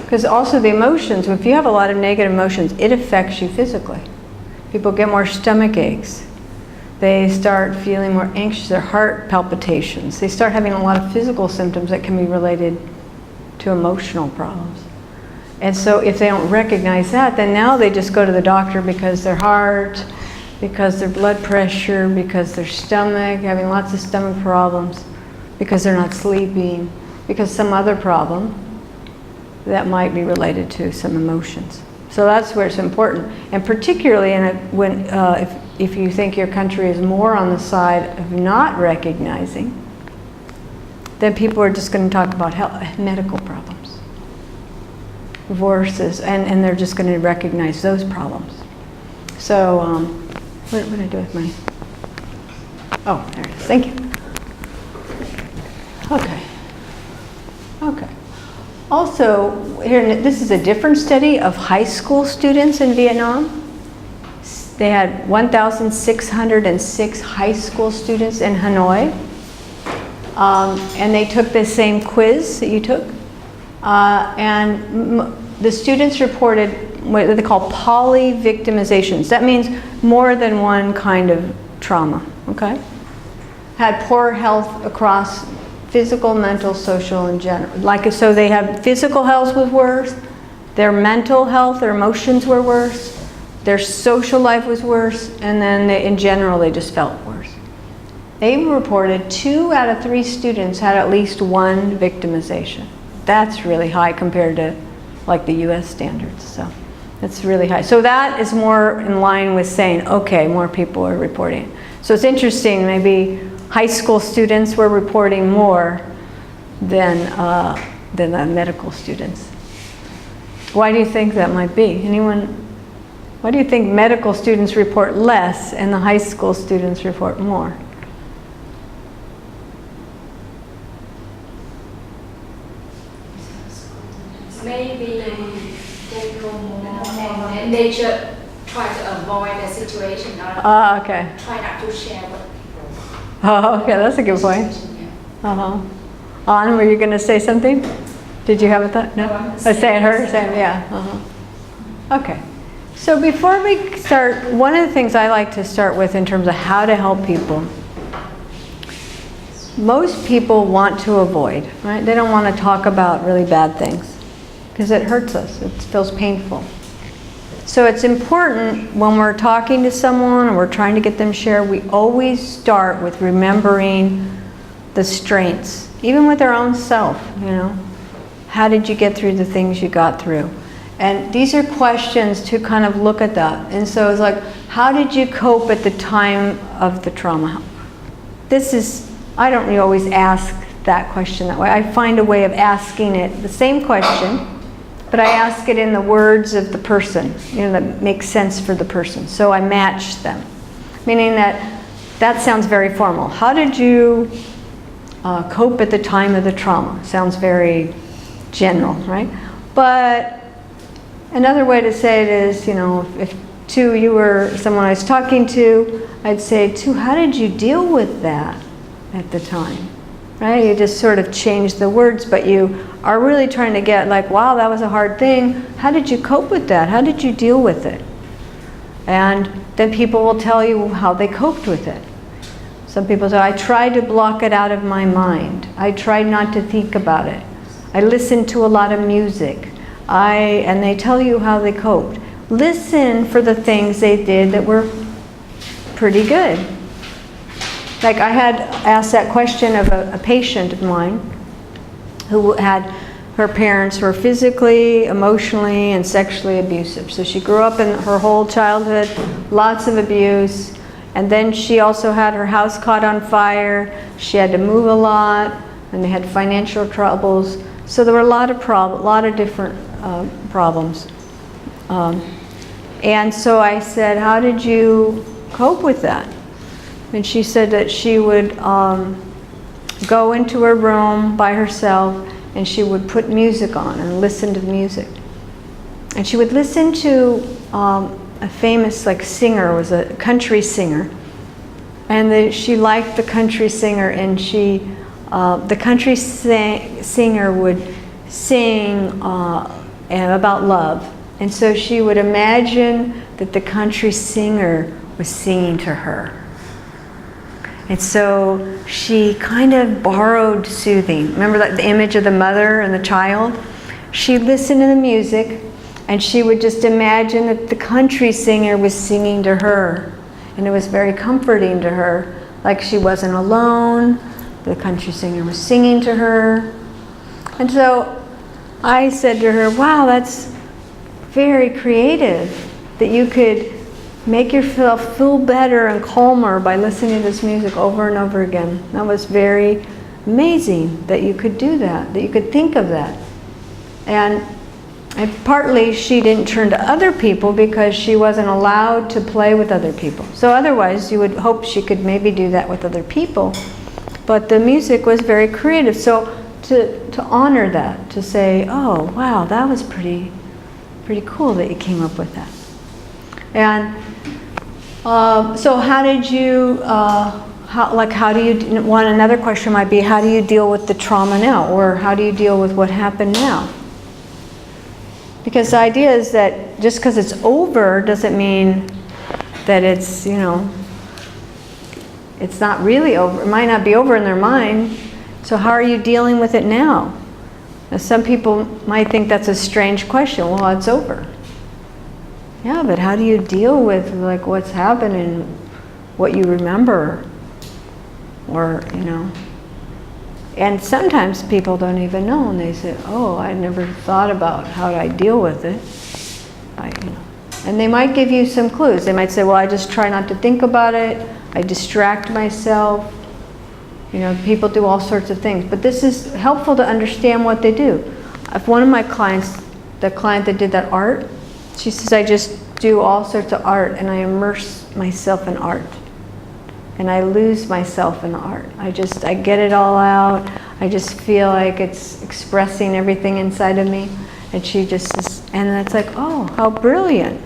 Because also the emotions, if you have a lot of negative emotions, it affects you physically. People get more stomach aches. They start feeling more anxious, their heart palpitations. They start having a lot of physical symptoms that can be related to emotional problems. And so if they don't recognize that, then now they just go to the doctor because their heart, because their blood pressure, because their stomach, having lots of stomach problems, because they're not sleeping, because some other problem that might be related to some emotions. So that's where it's important. And particularly if you think your country is more on the side of not recognizing, then people are just going to talk about medical problems. Divorces, and they're just going to recognize those problems. So, what did I do with my, oh, there it is, thank you. Okay. Also, here, this is a different study of high school students in Vietnam. They had 1,606 high school students in Hanoi. And they took the same quiz that you took. And the students reported what they call poly-victimizations. That means more than one kind of trauma, okay? Had poor health across physical, mental, social, and general. So they have physical health was worse, their mental health, their emotions were worse, their social life was worse, and then in general they just felt worse. They reported 2 out of 3 students had at least one victimization. That's really high compared to like the US standards, so that's really high. So that is more in line with saying, okay, more people are reporting. So it's interesting, maybe high school students were reporting more than than the medical students. Why do you think that might be? Anyone? Why do you think medical students report less and the high school students report more? Maybe they go more and they just try to avoid the situation or Ah, okay. try not to share with people. Oh, okay, that's a good point. Uh-huh. Ann, were you going to say something? Did you have a thought? No? No, I'm Oh, say it her? Say it, yeah. Uh-huh. Okay. So before we start, one of the things I like to start with in terms of how to help people, most people want to avoid, right? They don't want to talk about really bad things because it hurts us. It feels painful. So it's important when we're talking to someone and we're trying to get them to share, we always start with remembering the strengths, even with our own self, you know. How did you get through the things you got through? And these are questions to kind of look at that. And so it's like, how did you cope at the time of the trauma? This is, I don't really always ask that question that way. I find a way of asking it, the same question, but I ask it in the words of the person, you know, that makes sense for the person. So I match them, meaning that sounds very formal. How did you cope at the time of the trauma? Sounds very general, right? But another way to say it is, you know, if Tu, you were someone I was talking to, I'd say, Tu, how did you deal with that at the time? Right? You just sort of change the words, but you are really trying to get like, wow, that was a hard thing. How did you cope with that? How did you deal with it? And then people will tell you how they coped with it. Some people say, I tried to block it out of my mind. I tried not to think about it. I listened to a lot of music. And they tell you how they coped. Listen for the things they did that were pretty good. Like I had asked that question of a patient of mine who had, her parents were physically, emotionally, and sexually abusive. So she grew up in her whole childhood, lots of abuse. And then she also had her house caught on fire. She had to move a lot, and they had financial troubles. So there were a lot of different problems. And so I said, how did you cope with that? And she said that she would go into her room by herself and she would put music on and listen to the music. And she would listen to a famous singer, was a country singer. And she liked the country singer, and the country singer would sing about love. And so she would imagine that the country singer was singing to her. And so she kind of borrowed soothing. Remember the image of the mother and the child? She listened to the music and she would just imagine that the country singer was singing to her. And it was very comforting to her, like she wasn't alone. The country singer was singing to her. And so I said to her, wow, that's very creative that you could make yourself feel better and calmer by listening to this music over and over again. That was very amazing that you could do that you could think of that. And partly she didn't turn to other people because she wasn't allowed to play with other people. So otherwise you would hope she could maybe do that with other people. But the music was very creative. So to honor that, to say, oh wow, that was pretty cool that you came up with that. And so how did you, how do you, another question might be, how do you deal with the trauma now? Or how do you deal with what happened now? Because the idea is that just because it's over doesn't mean that it's, it's not really over. It might not be over in their mind. So how are you dealing with it now? Now some people might think that's a strange question. Well, it's over. Yeah, but how do you deal with what's happening, what you remember, or And sometimes people don't even know, and they say, "Oh, I never thought about how I deal with it." And they might give you some clues. They might say, "Well, I just try not to think about it. I distract myself." You know, people do all sorts of things, but this is helpful to understand what they do. If one of my clients, the client that did that art, she says, I just do all sorts of art and I immerse myself in art. And I lose myself in the art. I get it all out. I just feel like it's expressing everything inside of me. And she just is, and it's like, oh, how brilliant.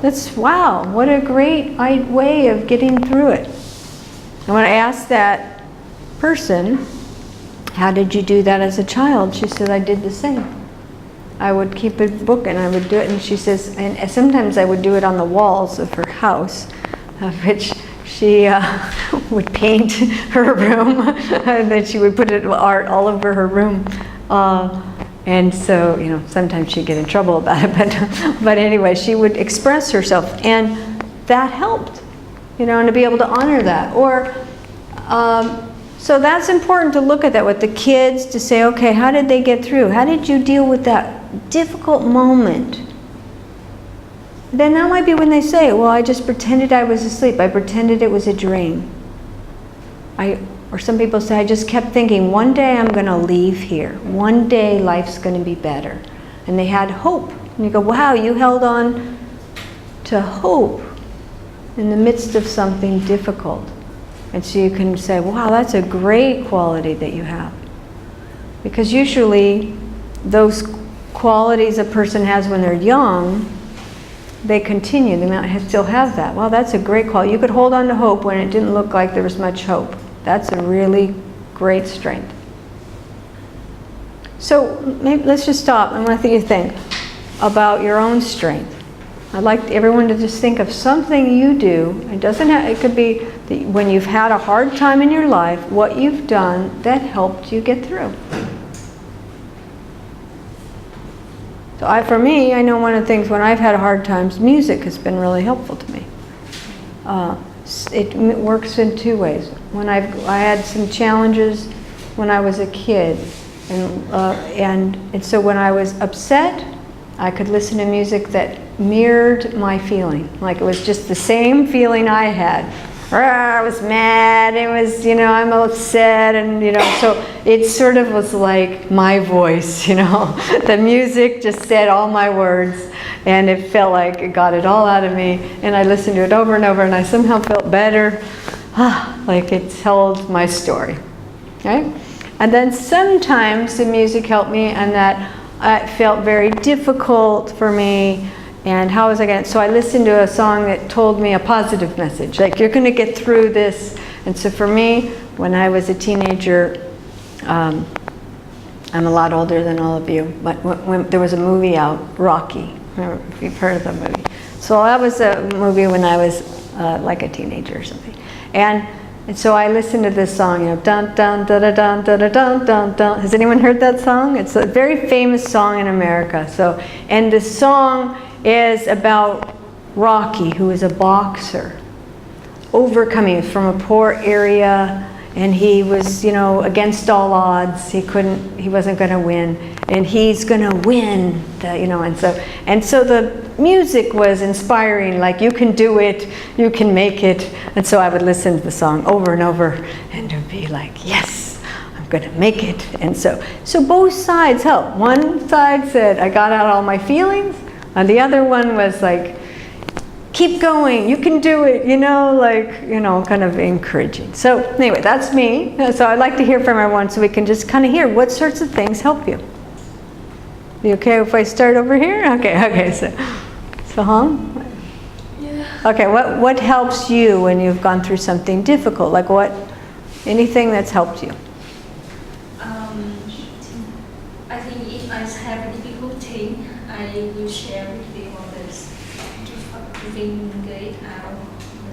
That's, wow, what a great way of getting through it. And when I asked that person, how did you do that as a child? She said, I did the same. I would keep a book and I would do it. And she says, and sometimes I would do it on the walls of her house, which she would paint her room, and then she would put art all over her room. And so, you know, sometimes she'd get in trouble about it, but anyway, she would express herself, and that helped, you know, and to be able to honor that. Or, so that's important to look at that with the kids, to say, okay, how did they get through? How did you deal with that difficult moment? Then that might be when they say, well, I just pretended I was asleep. I pretended it was a dream. Or some people say, I just kept thinking, one day I'm going to leave here. One day life's going to be better. And they had hope. And you go, wow, you held on to hope in the midst of something difficult. And so you can say, wow, that's a great quality that you have. Because usually those qualities a person has when they're young, they continue. They might still have that. Well, that's a great quality. You could hold on to hope when it didn't look like there was much hope. That's a really great strength. So maybe let's just stop and let you think about your own strength. I'd like everyone to just think of something you do. It doesn't have, it could be when you've had a hard time in your life, what you've done that helped you get through. So for me, I know one of the things when I've had hard times, music has been really helpful to me. It works in two ways. When I had some challenges when I was a kid, and so when I was upset, I could listen to music that mirrored my feeling. Like it was just the same feeling I had. I was mad, it was, you know, I'm upset, and, you know, so it sort of was like my voice, you know. The music just said all my words, and it felt like it got it all out of me, and I listened to it over and over, and I somehow felt better, like it told my story, right? And then sometimes the music helped me, and that it felt very difficult for me. And how was I going to, so I listened to a song that told me a positive message, like you're going to get through this. And so for me, when I was a teenager, I'm a lot older than all of you, but when there was a movie out, Rocky, remember if you've heard of the movie. So that was a movie when I was like a teenager or something. And so I listened to this song, you know, dun dun da da dun da da dun dun dun. Has anyone heard that song? It's a very famous song in America. So, and the song is about Rocky, who is a boxer, overcoming from a poor area, and he was, you know, against all odds. He wasn't going to win, and he's going to win, you know. And so the music was inspiring, like you can do it, you can make it. And so I would listen to the song over and over, and it would be like, yes, I'm going to make it. And so both sides helped. One side said, I got out all my feelings. And the other one was like, keep going, you can do it, you know, like, you know, kind of encouraging. So anyway, that's me. So I'd like to hear from everyone so we can just kind of hear what sorts of things help you. You okay if I start over here? Okay, so Hong? Yeah. Okay, what helps you when you've gone through something difficult? Like what, anything that's helped you? I think if I have a difficult thing, I will share with the others to figure out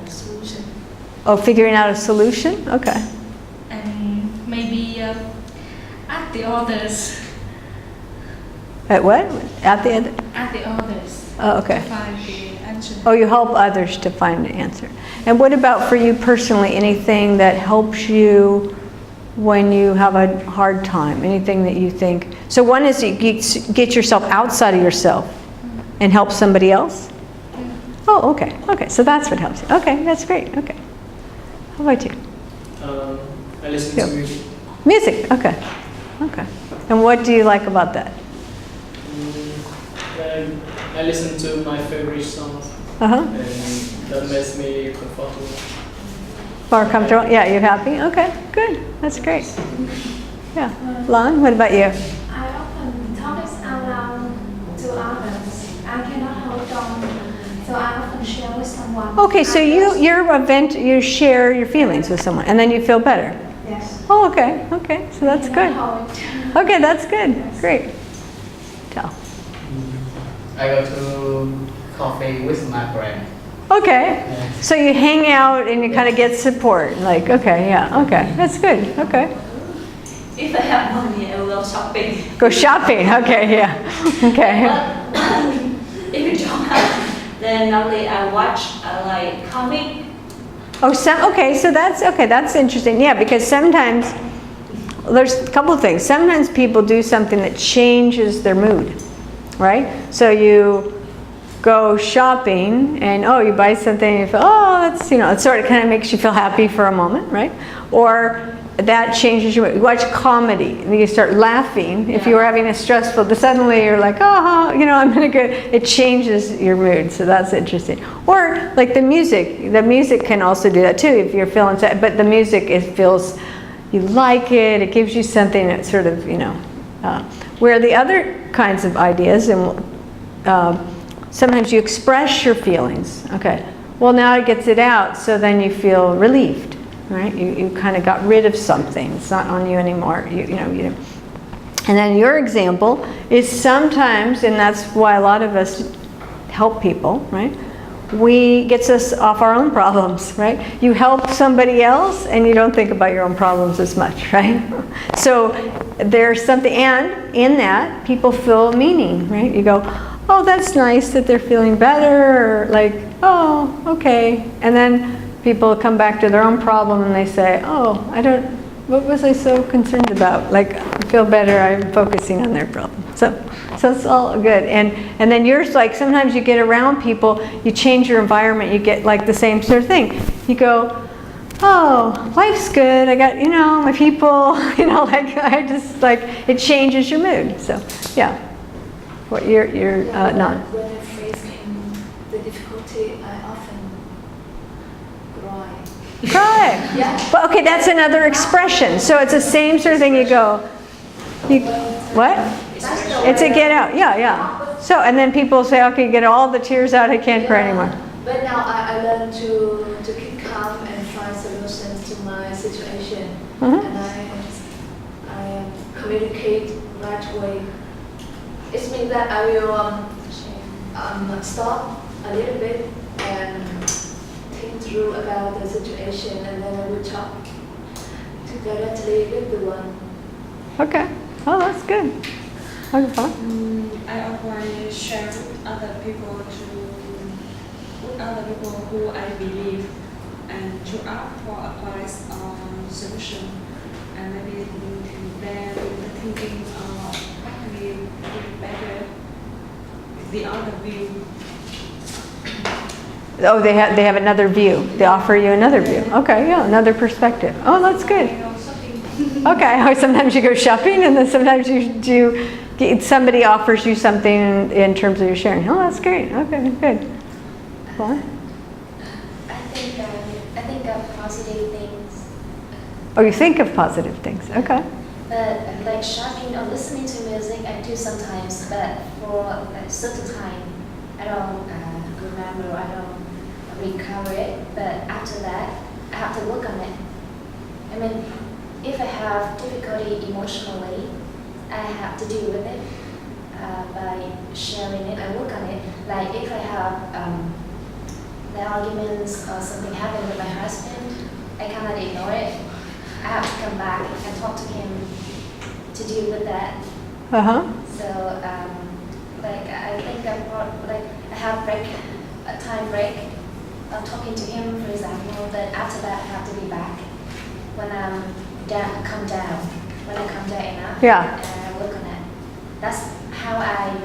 the solution. Oh, figuring out a solution? Okay. And maybe ask the others. At what? At the end? Ask the others. Oh, okay. To find the answer. Oh, you help others to find the answer. And what about for you personally, anything that helps you when you have a hard time? Anything that you think? So one is you get yourself outside of yourself and help somebody else? Oh, okay. Okay, so that's what helps you. Okay, that's great. Okay. How about you? I listen Yeah. to music. Music, okay, okay. And what do you like about that? I listen to my favorite songs, Uh-huh. and that makes me comfortable. More comfortable? Yeah, you happy? Okay, good. That's great. Yeah. Lon, what about you? I often talk out loud to others. I cannot hold on, so I often share with someone. Okay, so you share your feelings with someone, and then you feel better. Yes. Oh, okay, okay. So that's good. Okay, that's good. Great. Tell. I go to coffee with my friend. Okay. Yeah. So you hang out and you kind of get support. Like, okay, yeah, okay. That's good. Okay. If I have money, I will go shopping. Go shopping. Okay, yeah. Okay. But if you don't have, then normally I watch like comic. Oh, okay, so that's interesting. Yeah, because sometimes there's a couple of things. Sometimes people do something that changes their mood, right? So you go shopping and you buy something and you feel, that's, it sort of kind of makes you feel happy for a moment, right? Or that changes your mood. You watch comedy and you start laughing. If you were having a stressful, suddenly you're like, I'm gonna go. It changes your mood, so that's interesting. Or like the music can also do that too. If you're feeling sad, but the music, it feels, you like it. It gives you something that sort of, where the other kinds of ideas and sometimes you express your feelings. Okay, well now it gets it out, so then you feel relieved. Right? You kind of got rid of something. It's not on you anymore. And then your example is sometimes, and that's why a lot of us help people, right? Gets us off our own problems, right? You help somebody else and you don't think about your own problems as much, right? So there's something, and in that, people feel meaning, right? You go, oh, that's nice that they're feeling better, or like, oh, okay. And then people come back to their own problem and they say, what was I so concerned about? Like, I feel better, I'm focusing on their problem. So it's all good. And then yours, like, sometimes you get around people, you change your environment, you get like the same sort of thing. You go, oh, life's good, I got, my people, it changes your mood. So, yeah. What you're not. When I face the difficulty, I often cry. Cry. Yeah. But okay, that's another expression. So it's the same sort of thing. You go, what? It's a get out. Yeah. So, and then people say, okay, get all the tears out. I can't cry anymore. But now I learn to keep calm and find solutions to my situation, and I communicate right way. It means that I will stop a little bit and think through about the situation, and then I will talk directly with the one. Okay. Oh, that's good. Okay, fine. I always share with other people who I believe and to ask for advice or solution, and maybe then thinking what will be better the other view. Oh, they have another view. They offer you another view. Okay, yeah, another perspective. Oh, that's good. Okay. Oh, sometimes you go shopping, and then sometimes somebody offers you something in terms of your sharing. Oh, that's great. Okay, good. What? I think of positive things. Oh, you think of positive things. Okay. But like shopping or listening to music, I do sometimes. But for a certain time, I don't remember. I don't recover it. But after that, I have to work on it. I mean, if I have difficulty emotionally, I have to deal with it by sharing it. I work on it. Like if I have the arguments or something happened with my husband, I cannot ignore it. I have to come back and talk to him to deal with that. So like I think I have a time break of talking to him, for example. Then after that, I have to be back when I'm calm down. When I calm down enough, Yeah. and I work on it. That's how I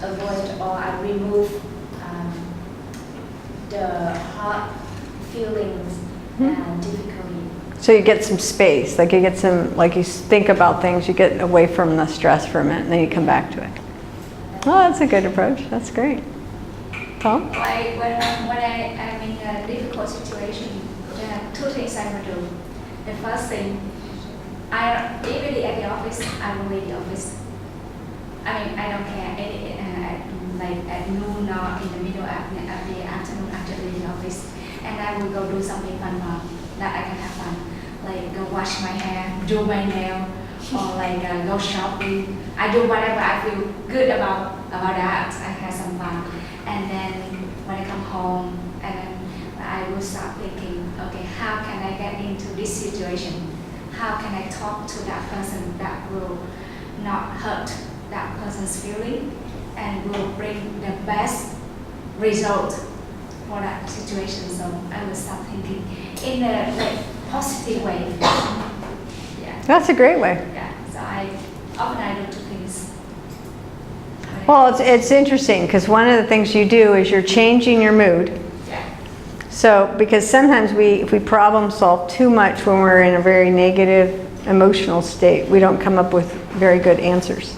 avoid or I remove the hard feelings and difficulty. So you get some space, like you get some, like you think about things, you get away from the stress for a minute, and then you come back to it. Oh, that's a good approach. That's great. Tom? Like when I'm in a difficult situation, two things I will do. The first thing, even at the office, I will leave the office. I mean, I don't care. Like at noon or in the middle of the afternoon after leaving the office, and I will go do something fun that I can have fun, like go wash my hair, do my nail, or like go shopping. I do whatever I feel good about that. I have some fun, and then when I come home, and I will start thinking, okay, how can I get into this situation? How can I talk to that person that will not hurt that person's feeling and will bring the best result for that situation? So I will start thinking in a like positive way. Yeah. That's a great way. Yeah. So I do two things. Well, it's interesting because one of the things you do is you're changing your mood. Yeah. So, because sometimes if we problem solve too much when we're in a very negative emotional state, we don't come up with very good answers.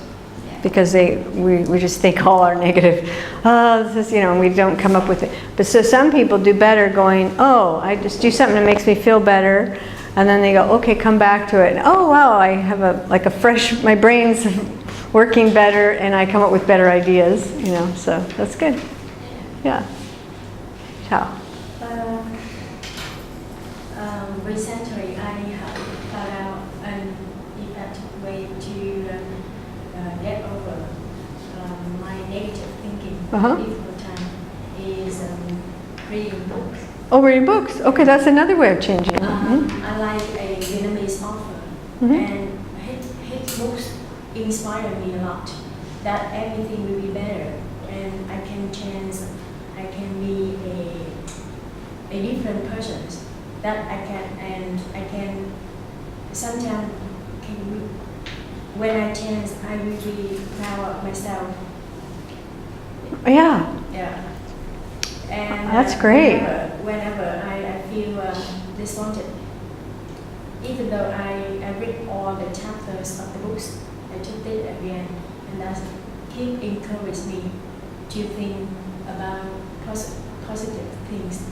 Because we just think all our negative, this is, and we don't come up with it. But so some people do better going, oh, I just do something that makes me feel better, and then they go, okay, come back to it. And, oh wow, I have a fresh, my brain's working better, and I come up with better ideas, so that's good. Yeah. Ciao. Recently, I have found out an effective way to get over my negative thinking before time is reading books. Oh, reading books. Okay, that's another way of changing it. I like a Vietnamese author, and his books inspire me a lot. That everything will be better, and I can be a different person. That I can sometimes when I change, I will be proud of myself. Yeah. Yeah. And that's great. Whenever I feel disappointed, even though I read all the chapters of the books, I just did it again, and that keep encourage me to think about positive things.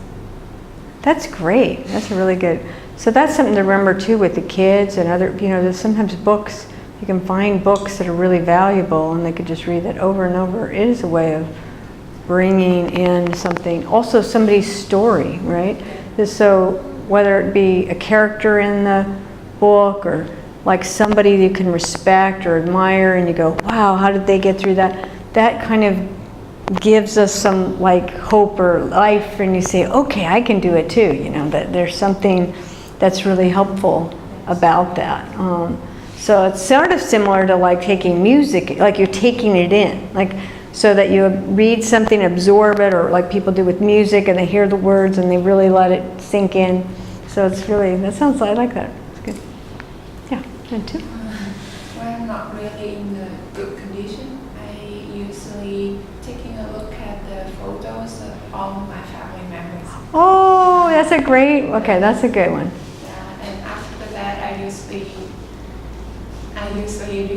That's great. That's really good. So that's something to remember too with the kids and other, there's sometimes books, you can find books that are really valuable and they could just read that over and over. It is a way of bringing in something, also somebody's story, right? So whether it be a character in the book or like somebody you can respect or admire and you go, wow, how did they get through that? That kind of gives us some like hope or life, and you say, okay, I can do it too, that there's something that's really helpful about that. So it's sort of similar to like taking music, like you're taking it in, like so that you read something, absorb it, or like people do with music and they hear the words and they really let it sink in. So it's really, I like that. It's good. Yeah, and too. When I'm not really in a good condition, I usually taking a look at the photos of all my family members. Oh, that's a that's a good one. Yeah, and after that, I usually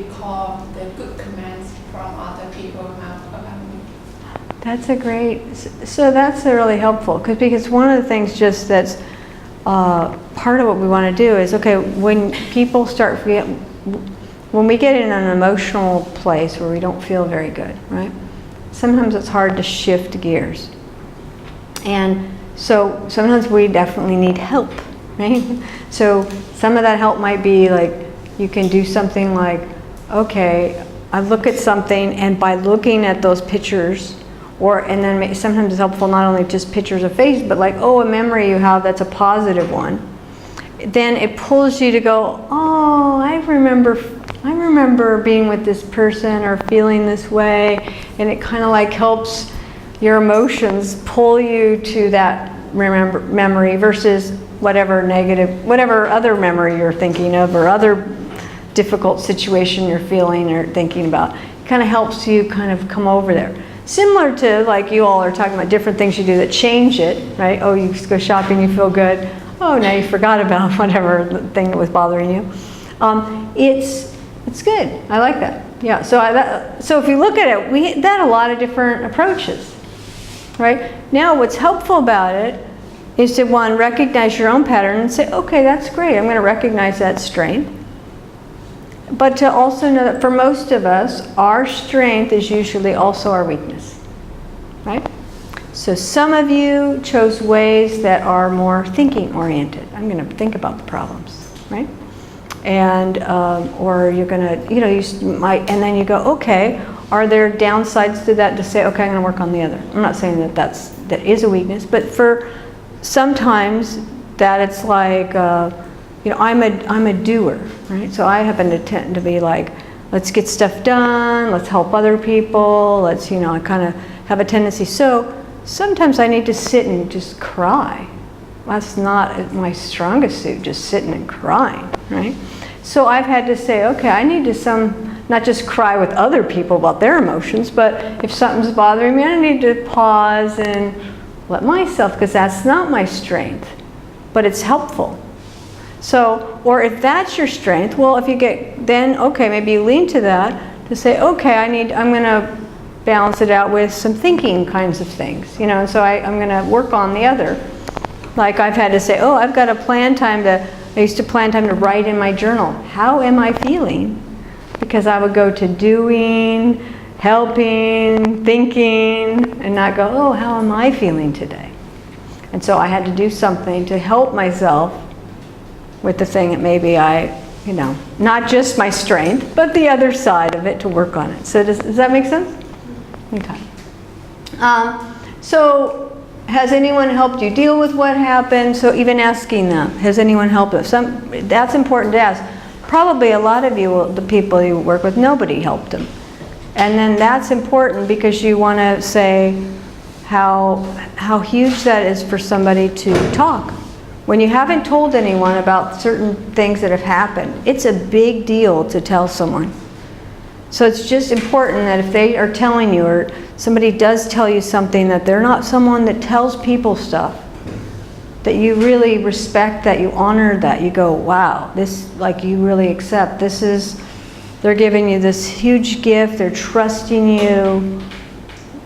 recall the good comments from other people around me. That's a great, so that's really helpful because one of the things just that's part of what we want to do is, okay, when people when we get in an emotional place where we don't feel very good, right? Sometimes it's hard to shift gears. And so sometimes we definitely need help, right? So some of that help might be like, you can do something like, okay, I look at something and by looking at those pictures, and then sometimes it's helpful not only just pictures of face, but like, a memory you have that's a positive one. Then it pulls you to go, oh, I remember being with this person or feeling this way, and it kind of like helps your emotions pull you to that memory versus whatever other memory you're thinking of or other difficult situation you're feeling or thinking about. It kind of helps you kind of come over there. Similar to like you all are talking about different things you do that change it, right? Oh, you go shopping, you feel good. oh, now you forgot about whatever thing that was bothering you. It's good. I like that. Yeah. So if you look at it, that a lot of different approaches, right? Now, what's helpful about it is to, one, recognize your own pattern and say, okay, that's great. I'm going to recognize that strength. But to also know that for most of us, our strength is usually also our weakness, right? So some of you chose ways that are more thinking oriented. I'm going to think about the problems, right? And or you're going to, you might, and then you go, okay, are there downsides to that to say, okay, I'm going to work on the other? I'm not saying that that is a weakness, but for sometimes that it's like, I'm a doer, right? So I happen to tend to be like, let's get stuff done, let's help other people, let's, I kind of have a tendency. So sometimes I need to sit and just cry. That's not my strongest suit, just sitting and crying, right? So I've had to say, okay, I need to not just cry with other people about their emotions, but if something's bothering me, I need to pause and let myself, because that's not my strength, but it's helpful. So, or if that's your strength, well, if you get, then, okay, maybe you lean to that to say, okay, I'm going to balance it out with some thinking kinds of things, and so I'm going to work on the other. Like I've had to say, oh, I've got to plan time I used to plan time to write in my journal, how am I feeling? Because I would go to doing, helping, thinking, and not go, oh, how am I feeling today? And so I had to do something to help myself with the thing that maybe not just my strength, but the other side of it to work on it. So does that make sense? Okay. So has anyone helped you deal with what happened? So even asking them, has anyone helped us? That's important to ask. Probably a lot of you, the people you work with, nobody helped them. And then that's important because you want to say how huge that is for somebody to talk. When you haven't told anyone about certain things that have happened, it's a big deal to tell someone. So it's just important that if they are telling you, or somebody does tell you something, that they're not someone that tells people stuff, that you really respect that, you honor that, you go, wow, this, like, you really accept, they're giving you this huge gift, they're trusting you,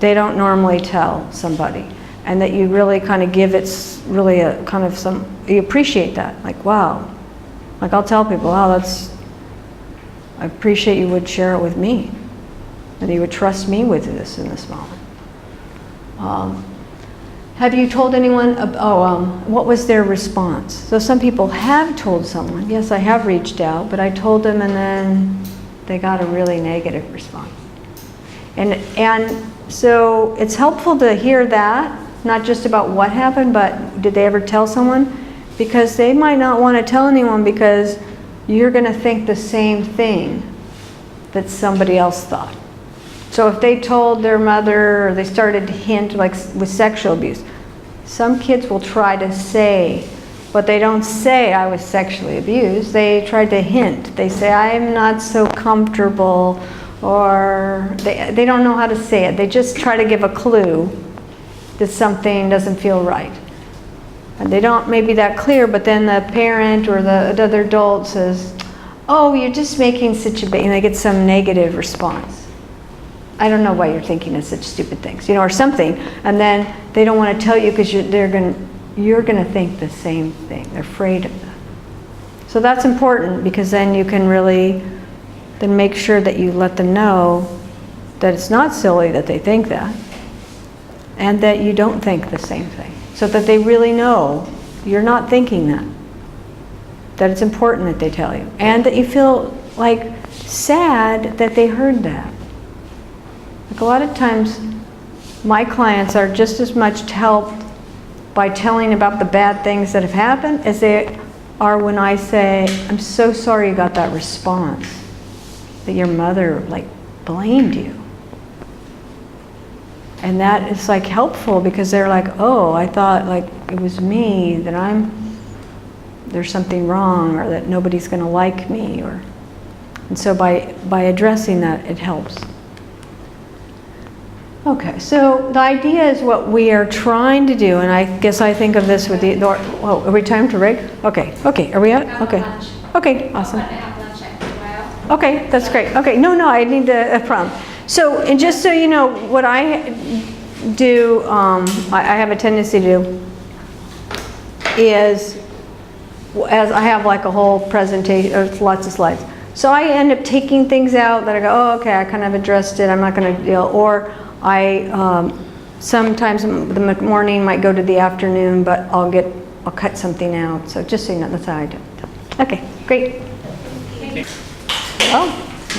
they don't normally tell somebody. And that you really kind of give it really a kind of you appreciate that, like, wow. Like I'll tell people, wow, I appreciate you would share it with me, that you would trust me with this in this moment. Have you told anyone, what was their response? So some people have told someone, yes, I have reached out, but I told them and then they got a really negative response. And so it's helpful to hear that, not just about what happened, but did they ever tell someone? Because they might not want to tell anyone because you're going to think the same thing that somebody else thought. So if they told their mother, or they started to hint, like with sexual abuse, some kids will try to say, but they don't say I was sexually abused. They try to hint. They say I'm not so comfortable, or they don't know how to say it. They just try to give a clue that something doesn't feel right. And they don't maybe that clear, but then the parent or the other adult says, oh, you're just making such a big, and they get some negative response. I don't know why you're thinking of such stupid things, or something. And then they don't want to tell you because you're going to think the same thing. They're afraid of that. So that's important, because then you can really then make sure that you let them know that it's not silly that they think that, and that you don't think the same thing. So that they really know you're not thinking that it's important that they tell you, and that you feel like sad that they heard that. Like a lot of times my clients are just as much helped by telling about the bad things that have happened as they are when I say, I'm so sorry you got that response, that your mother blamed you. And that is helpful, because they're like, oh, I thought it was me, that there's something wrong, or that nobody's going to like me, and so by addressing that, it helps. Okay, so the idea is what we are trying to do, and I guess I think of this with oh, are we time to break? Okay, are we at? Okay. Okay, awesome. I have lunch at 12. Okay, that's great. Okay, no, I need a prompt. So, and just so you know, what I do, I have a tendency to do, is, as I have like a whole presentation, or lots of slides. So I end up taking things out that I go, oh, okay, I kind of addressed it, I'm not going to deal, or I sometimes the morning might go to the afternoon, but I'll cut something out. So just so you know, that's how I do it. Okay, great. Oh,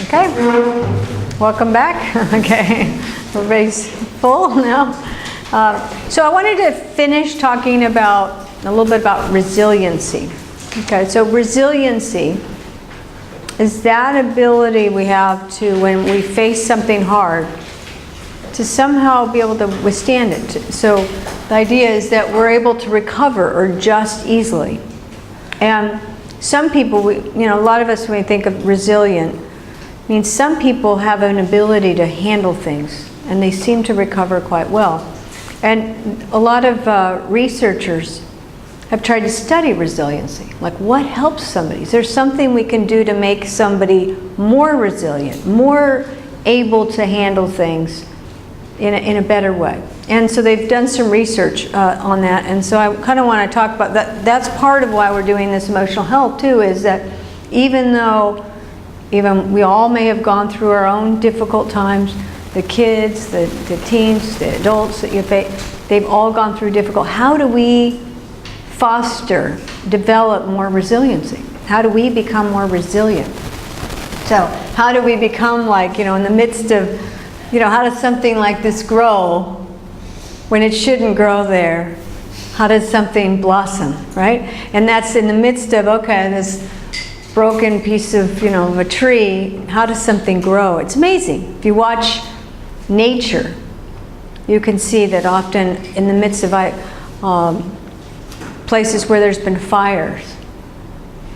okay. Welcome back. Okay, everybody's full now. So I wanted to finish talking about a little bit about resiliency. Okay, so resiliency is that ability we have to, when we face something hard, to somehow be able to withstand it. So the idea is that we're able to recover or adjust easily. And some people, a lot of us, when we think of resilient, means some people have an ability to handle things, and they seem to recover quite well. And a lot of researchers have tried to study resiliency. Like, what helps somebody? Is there something we can do to make somebody more resilient, more able to handle things in a better way? And so they've done some research on that. And so I kind of want to talk about that. That's part of why we're doing this emotional health too, is that even we all may have gone through our own difficult times, the kids, the teens, the adults that you face, they've all gone through difficult. How do we develop more resiliency? How do we become more resilient? So how do we become like, in the midst of, how does something like this grow when it shouldn't grow there? How does something blossom, right? And that's in the midst of, okay, this broken piece of, of a tree, how does something grow? It's amazing. If you watch nature, you can see that often in the midst of places where there's been fires,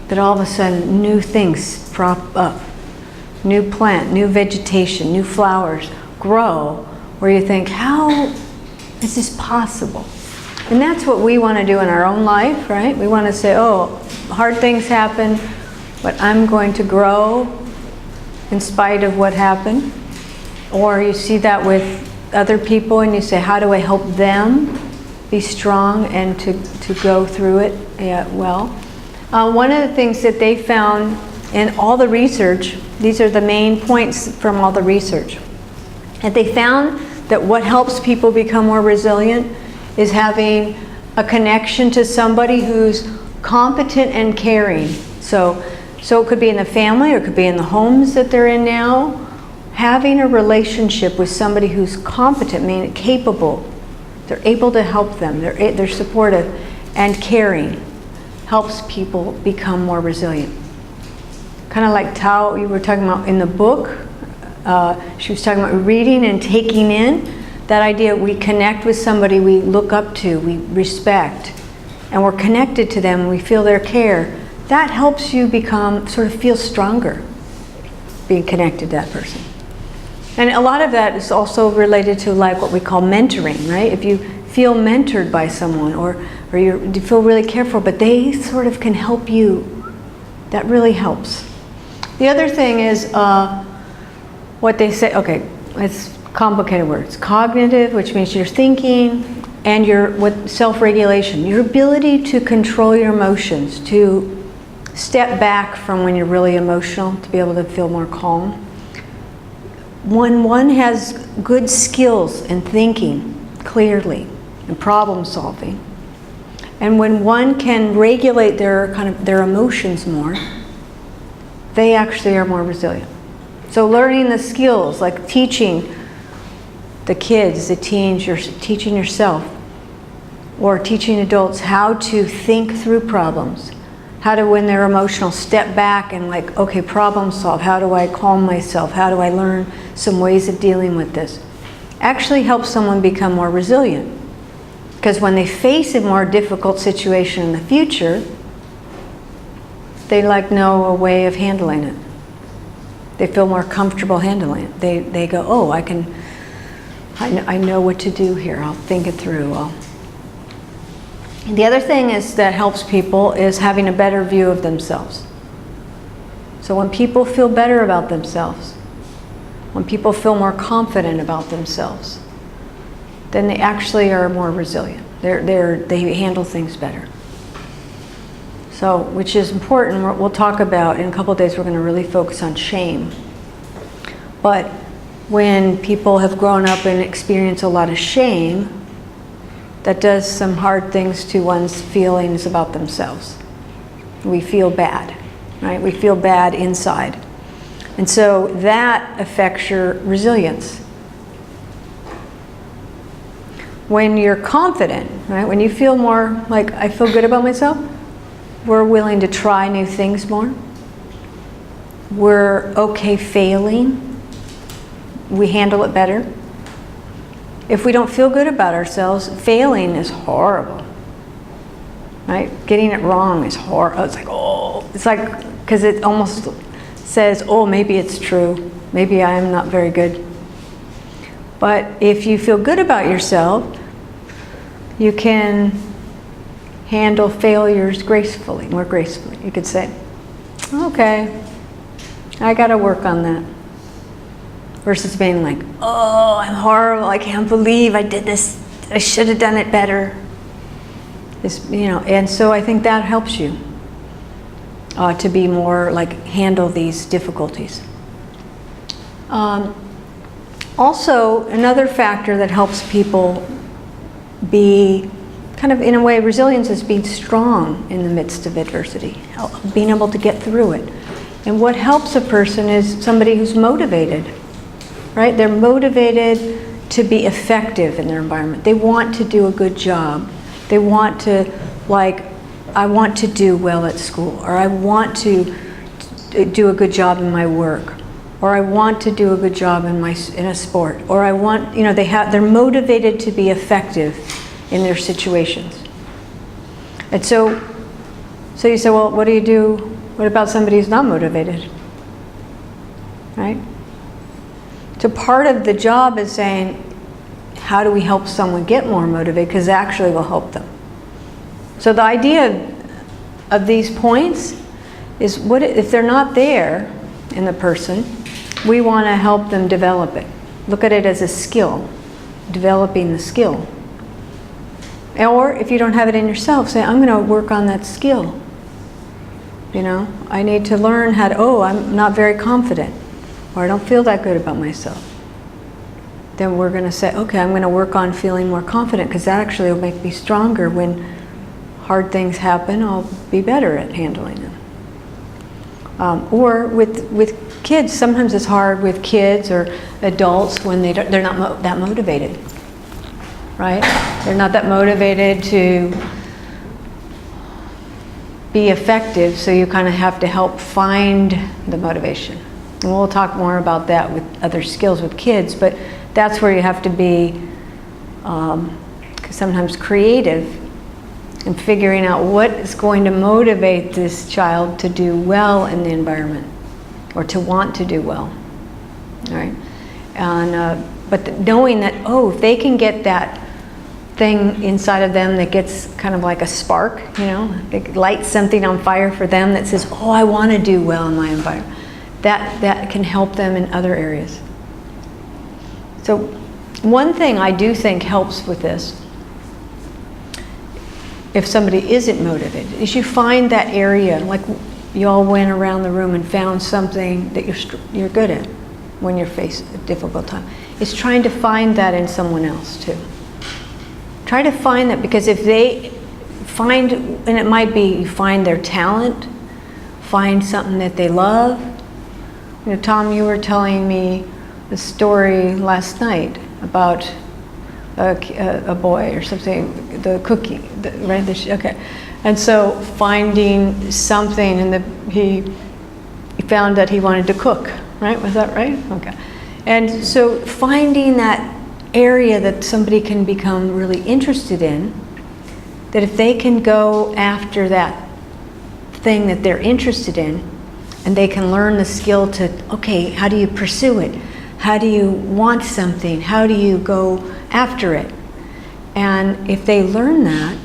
that all of a sudden new things prop up. New plant, new vegetation, new flowers grow, where you think, how is this possible? And that's what we want to do in our own life, right? We want to say, oh, hard things happen, but I'm going to grow in spite of what happened. Or you see that with other people and you say, how do I help them be strong and to go through it well? One of the things that they found in all the research, these are the main points from all the research, and they found that what helps people become more resilient is having a connection to somebody who's competent and caring. So it could be in the family, or it could be in the homes that they're in now. Having a relationship with somebody who's competent, meaning capable, they're able to help them, they're supportive and caring, helps people become more resilient. Kind of like Tao, you were talking about in the book, she was talking about reading and taking in that idea. We connect with somebody we look up to, we respect, and we're connected to them, we feel their care. That helps you feel stronger, being connected to that person. And a lot of that is also related to like what we call mentoring, right? If you feel mentored by someone, or you feel really careful, but they sort of can help you, that really helps. The other thing is what they say, okay, it's complicated words. Cognitive, which means you're thinking, and with self-regulation, your ability to control your emotions, to step back from when you're really emotional, to be able to feel more calm. When one has good skills in thinking clearly and problem solving, and when one can regulate their emotions more, they actually are more resilient. So learning the skills, like teaching the kids, the teens, you're teaching yourself, or teaching adults how to think through problems, how to, when they're emotional, step back and like, okay, problem solve. How do I calm myself? How do I learn some ways of dealing with this? Actually helps someone become more resilient. Because when they face a more difficult situation in the future, they know a way of handling it. They feel more comfortable handling it. They go, oh, I can I know what to do here. I'll think it through. The other thing is that helps people is having a better view of themselves. So when people feel better about themselves, when people feel more confident about themselves, then they actually are more resilient. They handle things better. So, which is important. We'll talk about in a couple of days. We're going to really focus on shame. But when people have grown up and experience a lot of shame, that does some hard things to one's feelings about themselves. We feel bad, right? We feel bad inside. And so that affects your resilience. When you're confident, right? When you feel more like, I feel good about myself, we're willing to try new things more. We're okay failing. We handle it better. If we don't feel good about ourselves, failing is horrible, right? Getting it wrong is horrible. It's like, because it almost says, oh, maybe it's true. Maybe I'm not very good. But if you feel good about yourself, you can handle failures gracefully, more gracefully. You could say, okay, I got to work on that. Versus being like, oh, I'm horrible. I can't believe I did this. I should have done it better. And so I think that helps you to be more like handle these difficulties. Also, another factor that helps people be kind of, in a way, resilience is being strong in the midst of adversity, being able to get through it. And what helps a person is somebody who's motivated, right? They're motivated to be effective in their environment. They want to do a good job. They want to, like, I want to do well at school, or I want to do a good job in my work, or I want to do a good job in a sport, or I want, they're motivated to be effective in their situations. And so you say, well, what do you do? What about somebody who's not motivated? Right? So part of the job is saying, how do we help someone get more motivated? Because it actually will help them. So the idea of these points is, what if they're not there in the person, we want to help them develop it. Look at it as a skill, developing the skill. Or if you don't have it in yourself, say, I'm going to work on that skill. I need to learn how to, I'm not very confident, or I don't feel that good about myself. Then we're going to say, okay, I'm going to work on feeling more confident, because that actually will make me stronger. When hard things happen, I'll be better at handling them. Or with kids, sometimes it's hard with kids or adults when they're not that motivated, right? They're not that motivated to be effective, so you kind of have to help find the motivation. And we'll talk more about that with other skills with kids, but that's where you have to be sometimes creative in figuring out what is going to motivate this child to do well in the environment, or to want to do well. All right? And but knowing that, if they can get that thing inside of them that gets kind of like a spark, it lights something on fire for them that says, I want to do well in my environment. That can help them in other areas. So one thing I do think helps with this, if somebody isn't motivated, is you find that area, like you all went around the room and found something that you're good at when you're faced a difficult time. It's trying to find that in someone else too. Try to find that, because if they find, and it might be you find their talent, find something that they love. Tom, you were telling me a story last night about a boy or something, the cookie, right? Okay. And so finding something, and he found that he wanted to cook, right? Was that right? Okay. And so finding that area that somebody can become really interested in, that if they can go after that thing that they're interested in, and they can learn the skill to, okay, how do you pursue it? How do you want something? How do you go after it? And if they learn that,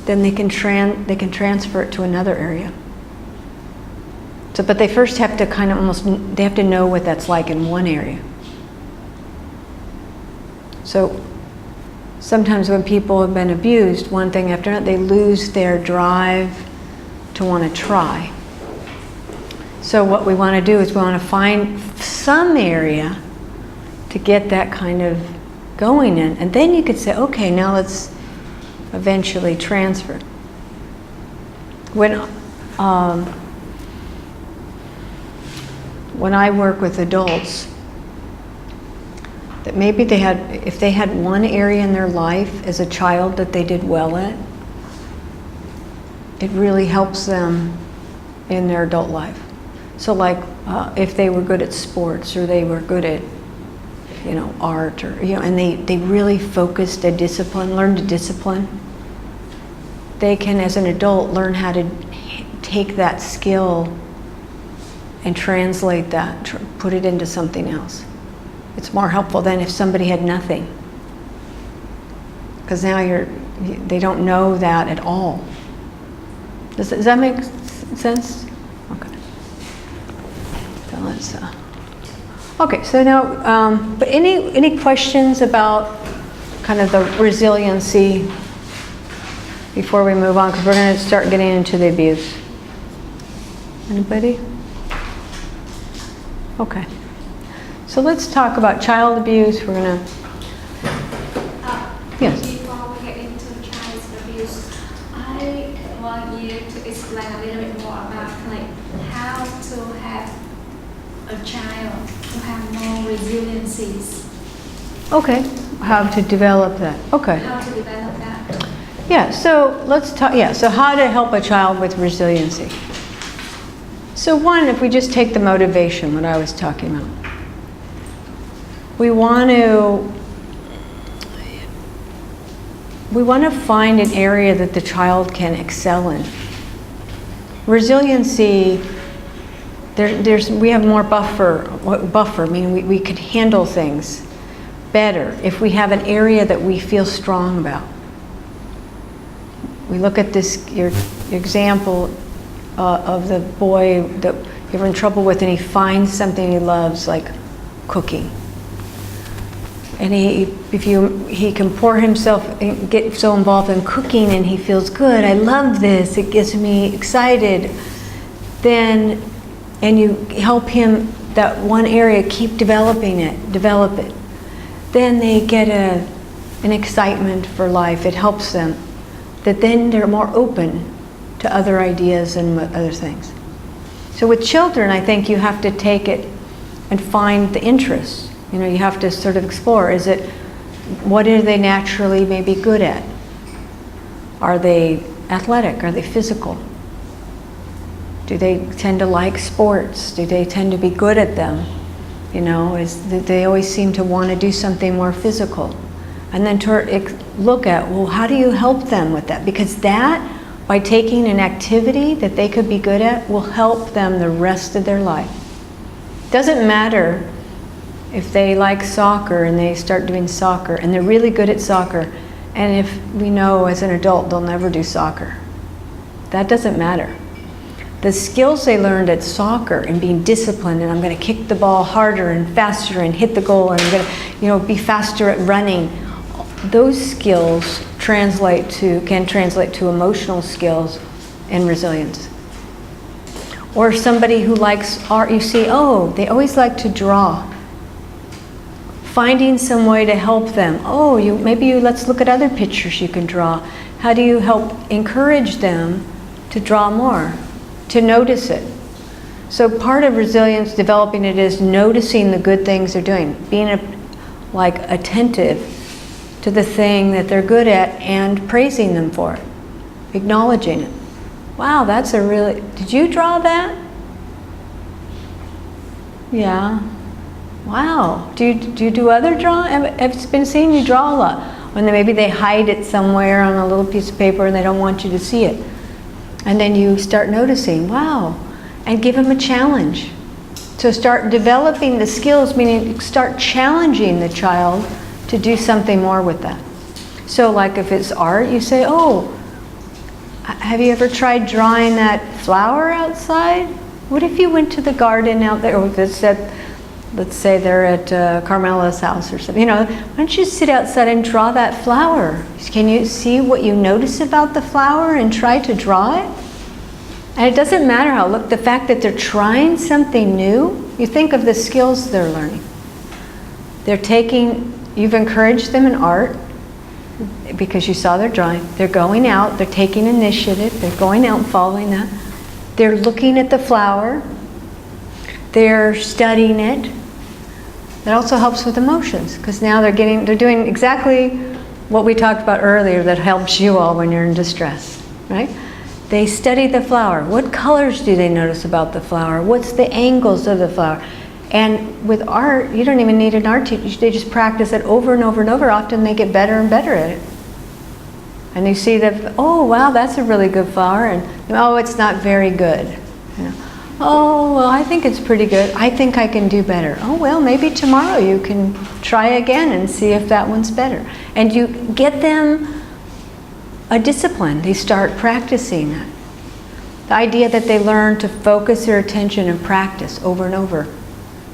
then they can transfer it to another area. So, but they first have to kind of they have to know what that's like in one area. So sometimes when people have been abused, one thing after another, they lose their drive to want to try. So what we want to do is we want to find some area to get that kind of going in, and then you could say, okay, now let's eventually transfer. When I work with adults, that maybe if they had one area in their life as a child that they did well at, it really helps them in their adult life. So like if they were good at sports, or they were good at art, or and they really focused a discipline, learned to discipline, they can as an adult learn how to take that skill and translate that, put it into something else. It's more helpful than if somebody had nothing, because now they don't know that at all. Does that make sense? Okay. So let's. Okay. So now, but any questions about kind of the resiliency before we move on? Because we're going to start getting into the abuse. Anybody? Okay. So let's talk about child abuse. We're going to. Yes. Before we get into child abuse, I want you to explain a little bit more about how to have a child to have more resiliencies. Okay. How to develop that. Okay. How to develop that. Yeah. So let's talk. Yeah. So how to help a child with resiliency. So one, if we just take the motivation, what I was talking about. We want to find an area that the child can excel in. Resiliency, we have more buffer, meaning we could handle things better if we have an area that we feel strong about. We look at your example of the boy that you're in trouble with, and he finds something he loves, like cooking. And he can pour himself and get so involved in cooking, and he feels good. I love this. It gets me excited. And you help him that one area, keep develop it. Then they get an excitement for life. It helps them. That then they're more open to other ideas and other things. So with children, I think you have to take it and find the interests. You have to sort of explore, what are they naturally maybe good at? Are they athletic? Are they physical? Do they tend to like sports? Do they tend to be good at them? They always seem to want to do something more physical. And then to look at, well, how do you help them with that? Because that, by taking an activity that they could be good at, will help them the rest of their life. Doesn't matter if they like soccer and they start doing soccer and they're really good at soccer, and if we know as an adult they'll never do soccer. That doesn't matter. The skills they learned at soccer and being disciplined, and I'm going to kick the ball harder and faster and hit the goal, and I'm going to be faster at running, those skills can translate to emotional skills and resilience. Or somebody who likes art, you see, they always like to draw. Finding some way to help them. Let's look at other pictures you can draw. How do you help encourage them to draw more, to notice it? So part of resilience, developing it, is noticing the good things they're doing, being attentive to the thing that they're good at and praising them for it, acknowledging it. Wow, did you draw that? Yeah. Wow. Do you do other drawing? I've been seeing you draw a lot. When maybe they hide it somewhere on a little piece of paper and they don't want you to see it. And then you start noticing, wow, and give them a challenge. So start developing the skills, meaning start challenging the child to do something more with that. So like if it's art, you say, oh, have you ever tried drawing that flower outside? What if you went to the garden out there, or if it's at, let's say they're at Carmela's house or something, you know, why don't you sit outside and draw that flower? Can you see what you notice about the flower and try to draw it? And it doesn't matter how, look, the fact that they're trying something new, you think of the skills they're learning. They're taking, you've encouraged them in art because you saw their drawing. They're going out, they're taking initiative, they're going out and following that. They're looking at the flower, they're studying it. That also helps with emotions because now they're doing exactly what we talked about earlier that helps you all when you're in distress, right? They study the flower. What colors do they notice about the flower? What's the angles of the flower? And with art, you don't even need an art teacher. They just practice it over and over and over. Often they get better and better at it. And you see that, oh, wow, that's a really good flower. And, oh, it's not very good. You know, oh, well, I think it's pretty good. I think I can do better. Oh, well, maybe tomorrow you can try again and see if that one's better. And you get them a discipline. They start practicing it. The idea that they learn to focus their attention and practice over and over.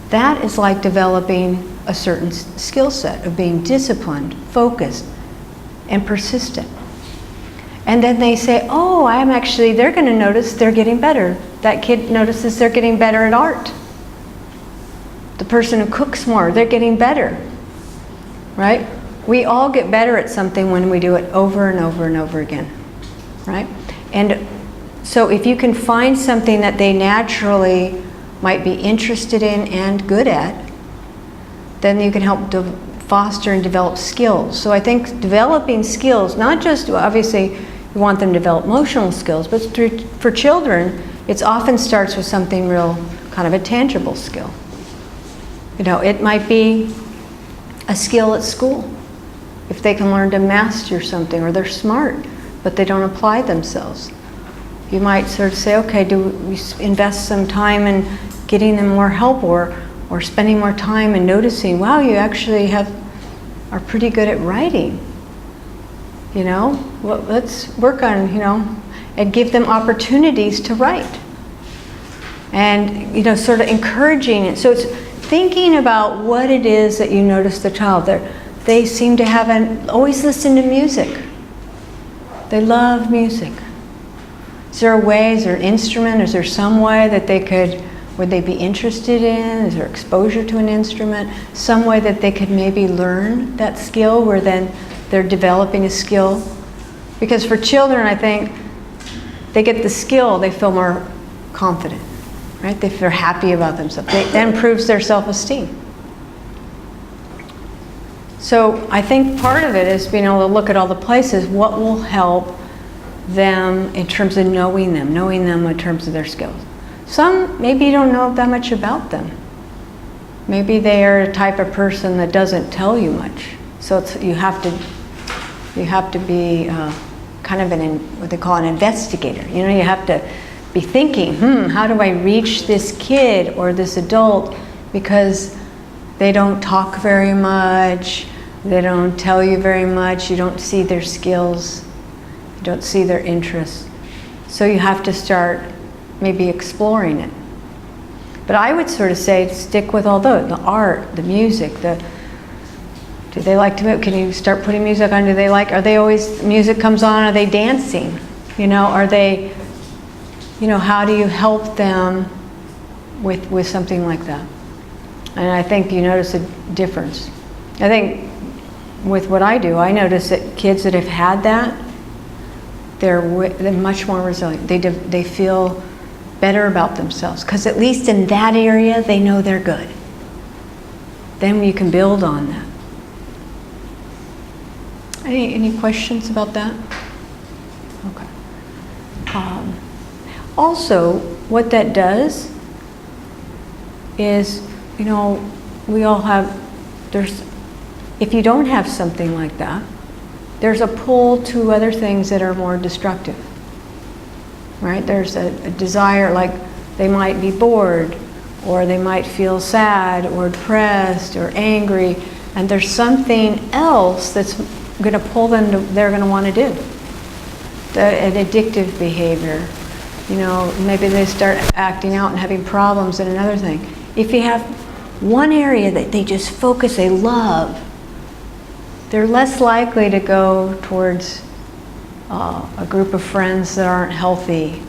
That is like developing a certain skill set of being disciplined, focused, and persistent. And then they say, oh, they're going to notice they're getting better. That kid notices they're getting better at art. The person who cooks more, they're getting better, right? We all get better at something when we do it over and over and over again, right? And so if you can find something that they naturally might be interested in and good at, then you can help foster and develop skills. So I think developing skills, not just, obviously, you want them to develop emotional skills, but for children, it often starts with something real, kind of a tangible skill. You know, it might be a skill at school. If they can learn to master something, or they're smart, but they don't apply themselves. You might sort of say, okay, do we invest some time in getting them more help, or spending more time and noticing, wow, you actually are pretty good at writing. You know, well, let's work on, you know, and give them opportunities to write. And, you know, sort of encouraging it. So it's thinking about what it is that you notice the child. They seem to always listen to music. They love music. Is there a way, is there an instrument, is there some way that would they be interested in? Is there exposure to an instrument? Some way that they could maybe learn that skill where then they're developing a skill? Because for children, I think, they get the skill, they feel more confident, right? They feel happy about themselves. That improves their self-esteem. So I think part of it is being able to look at all the places, what will help them in terms of knowing them in terms of their skills. Some, maybe you don't know that much about them. Maybe they are a type of person that doesn't tell you much. So you have to be kind of what they call an investigator. You know, you have to be thinking, how do I reach this kid or this adult, because they don't talk very much, they don't tell you very much, you don't see their skills, you don't see their interests. So you have to start maybe exploring it. But I would sort of say stick with all the art, the music, do they like to move? Can you start putting music on? Are they always, music comes on, are they dancing? You know, are they, you know, how do you help them with something like that? And I think you notice a difference. I think with what I do, I notice that kids that have had that, they're much more resilient. They feel better about themselves, because at least in that area, they know they're good. Then you can build on that. Any questions about that? Okay. Also, what that does is, you know, we all have, if you don't have something like that, there's a pull to other things that are more destructive, right? There's a desire, like they might be bored, or they might feel sad or depressed or angry, and there's something else that's going to pull them to, they're going to want to do. An addictive behavior. You know, maybe they start acting out and having problems in another thing. If you have one area that they just focus, they love, they're less likely to go towards a group of friends that aren't healthy,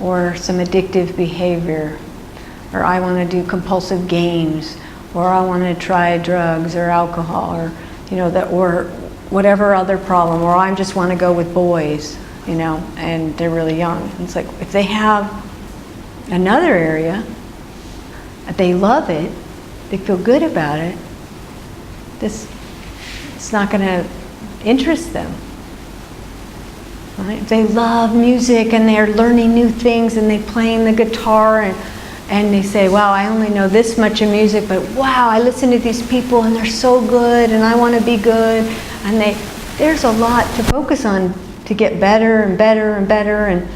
or some addictive behavior, or I want to do compulsive games, or I want to try drugs or alcohol, or you know, that, or whatever other problem, or I just want to go with boys, you know, and they're really young. It's like if they have another area, they love it, they feel good about it, it's not going to interest them. Right? If they love music and they're learning new things and they're playing the guitar and they say, wow, I only know this much of music, but wow, I listen to these people and they're so good and I want to be good. And there's a lot to focus on to get better and better and better.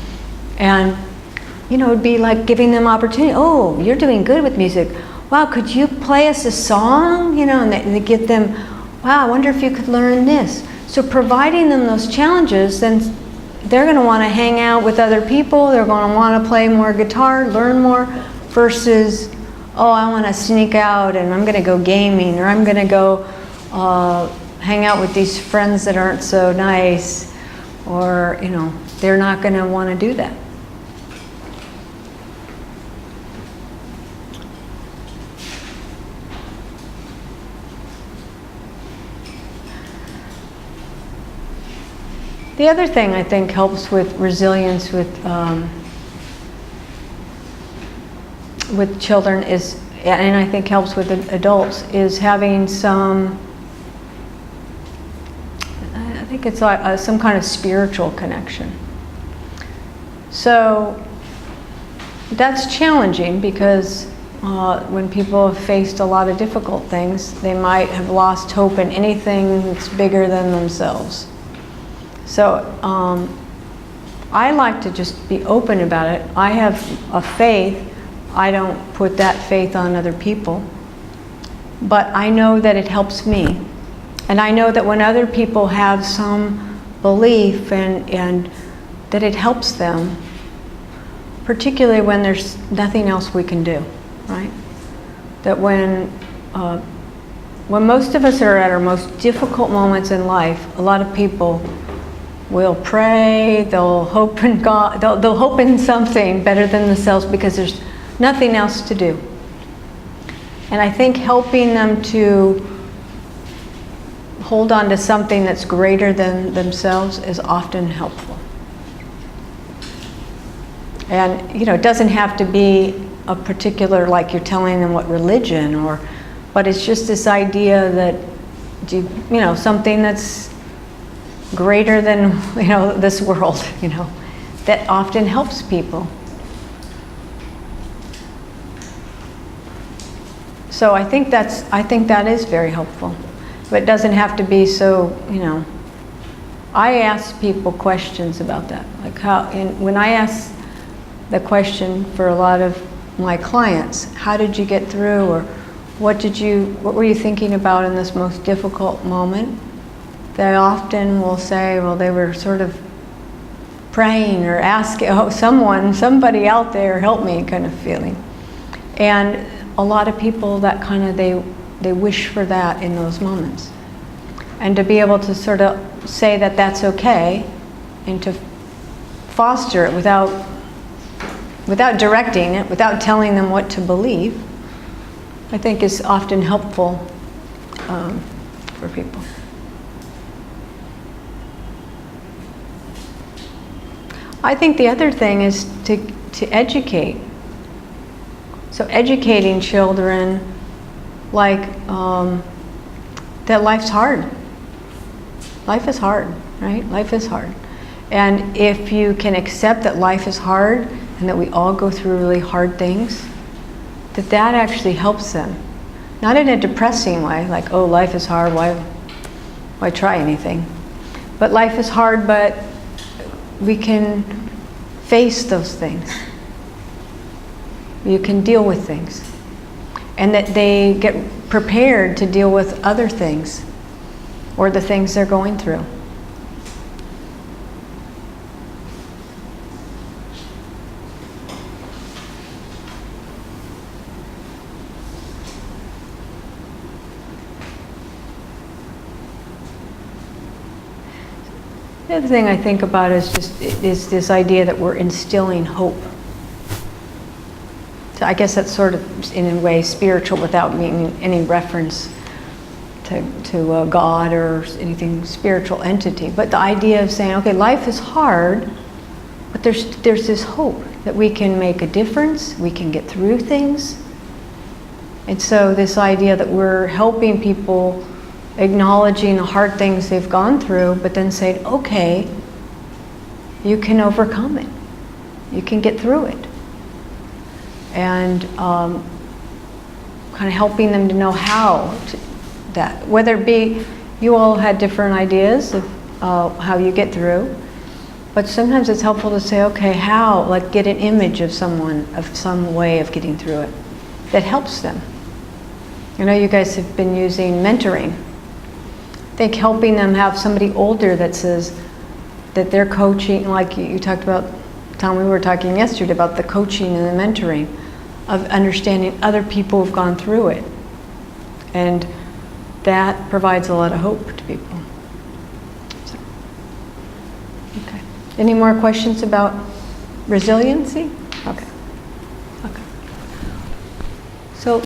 And you know, it'd be like giving them opportunity. Oh, you're doing good with music. Wow, could you play us a song? You know, and they get them, wow, I wonder if you could learn this. So providing them those challenges, then they're going to want to hang out with other people. They're going to want to play more guitar, learn more, versus, oh, I want to sneak out and I'm going to go gaming, or I'm going to go hang out with these friends that aren't so nice, or, you know, they're not going to want to do that. The other thing I think helps with resilience with children is, and I think helps with adults, is having some, I think it's like some kind of spiritual connection. So that's challenging because when people have faced a lot of difficult things, they might have lost hope in anything that's bigger than themselves. So I like to just be open about it. I have a faith. I don't put that faith on other people. But I know that it helps me. And I know that when other people have some belief and that it helps them, particularly when there's nothing else we can do, right? That when most of us are at our most difficult moments in life, a lot of people will pray, they'll hope in God, they'll hope in something better than themselves because there's nothing else to do. And I think helping them to hold on to something that's greater than themselves is often helpful. And you know, it doesn't have to be a particular, like you're telling them what religion, but it's just this idea that, you know, something that's greater than, you know, this world, you know, that often helps people. So I think that is very helpful. But it doesn't have to be so, you know. I ask people questions about that. Like when I ask the question for a lot of my clients, how did you get through, or what were you thinking about in this most difficult moment? They often will say, well, they were sort of praying or asking, oh, somebody out there help me kind of feeling. And a lot of people that kind of, they wish for that in those moments. And to be able to sort of say that that's okay and to foster it without directing it, without telling them what to believe, I think is often helpful for people. I think the other thing is to educate. So educating children, like that life's hard. Life is hard, right? Life is hard. And if you can accept that life is hard and that we all go through really hard things, that actually helps them. Not in a depressing way, like, oh, life is hard, why try anything? But life is hard, but we can face those things. You can deal with things. And that they get prepared to deal with other things or the things they're going through. The other thing I think about is this idea that we're instilling hope. So I guess that's sort of, in a way, spiritual without meaning any reference to God or anything spiritual entity. But the idea of saying, okay, life is hard, but there's this hope that we can make a difference, we can get through things. And so this idea that we're helping people, acknowledging the hard things they've gone through, but then saying, okay, you can overcome it. You can get through it. And kind of helping them to know how to, that. Whether it be, you all had different ideas of how you get through, but sometimes it's helpful to say, okay, how, like get an image of someone, of some way of getting through it that helps them. I know you guys have been using mentoring. I think helping them have somebody older that says that they're coaching, like you talked about, Tom, we were talking yesterday about the coaching and the mentoring, of understanding other people who've gone through it. And that provides a lot of hope to people. So, okay. Any more questions about resiliency? Okay.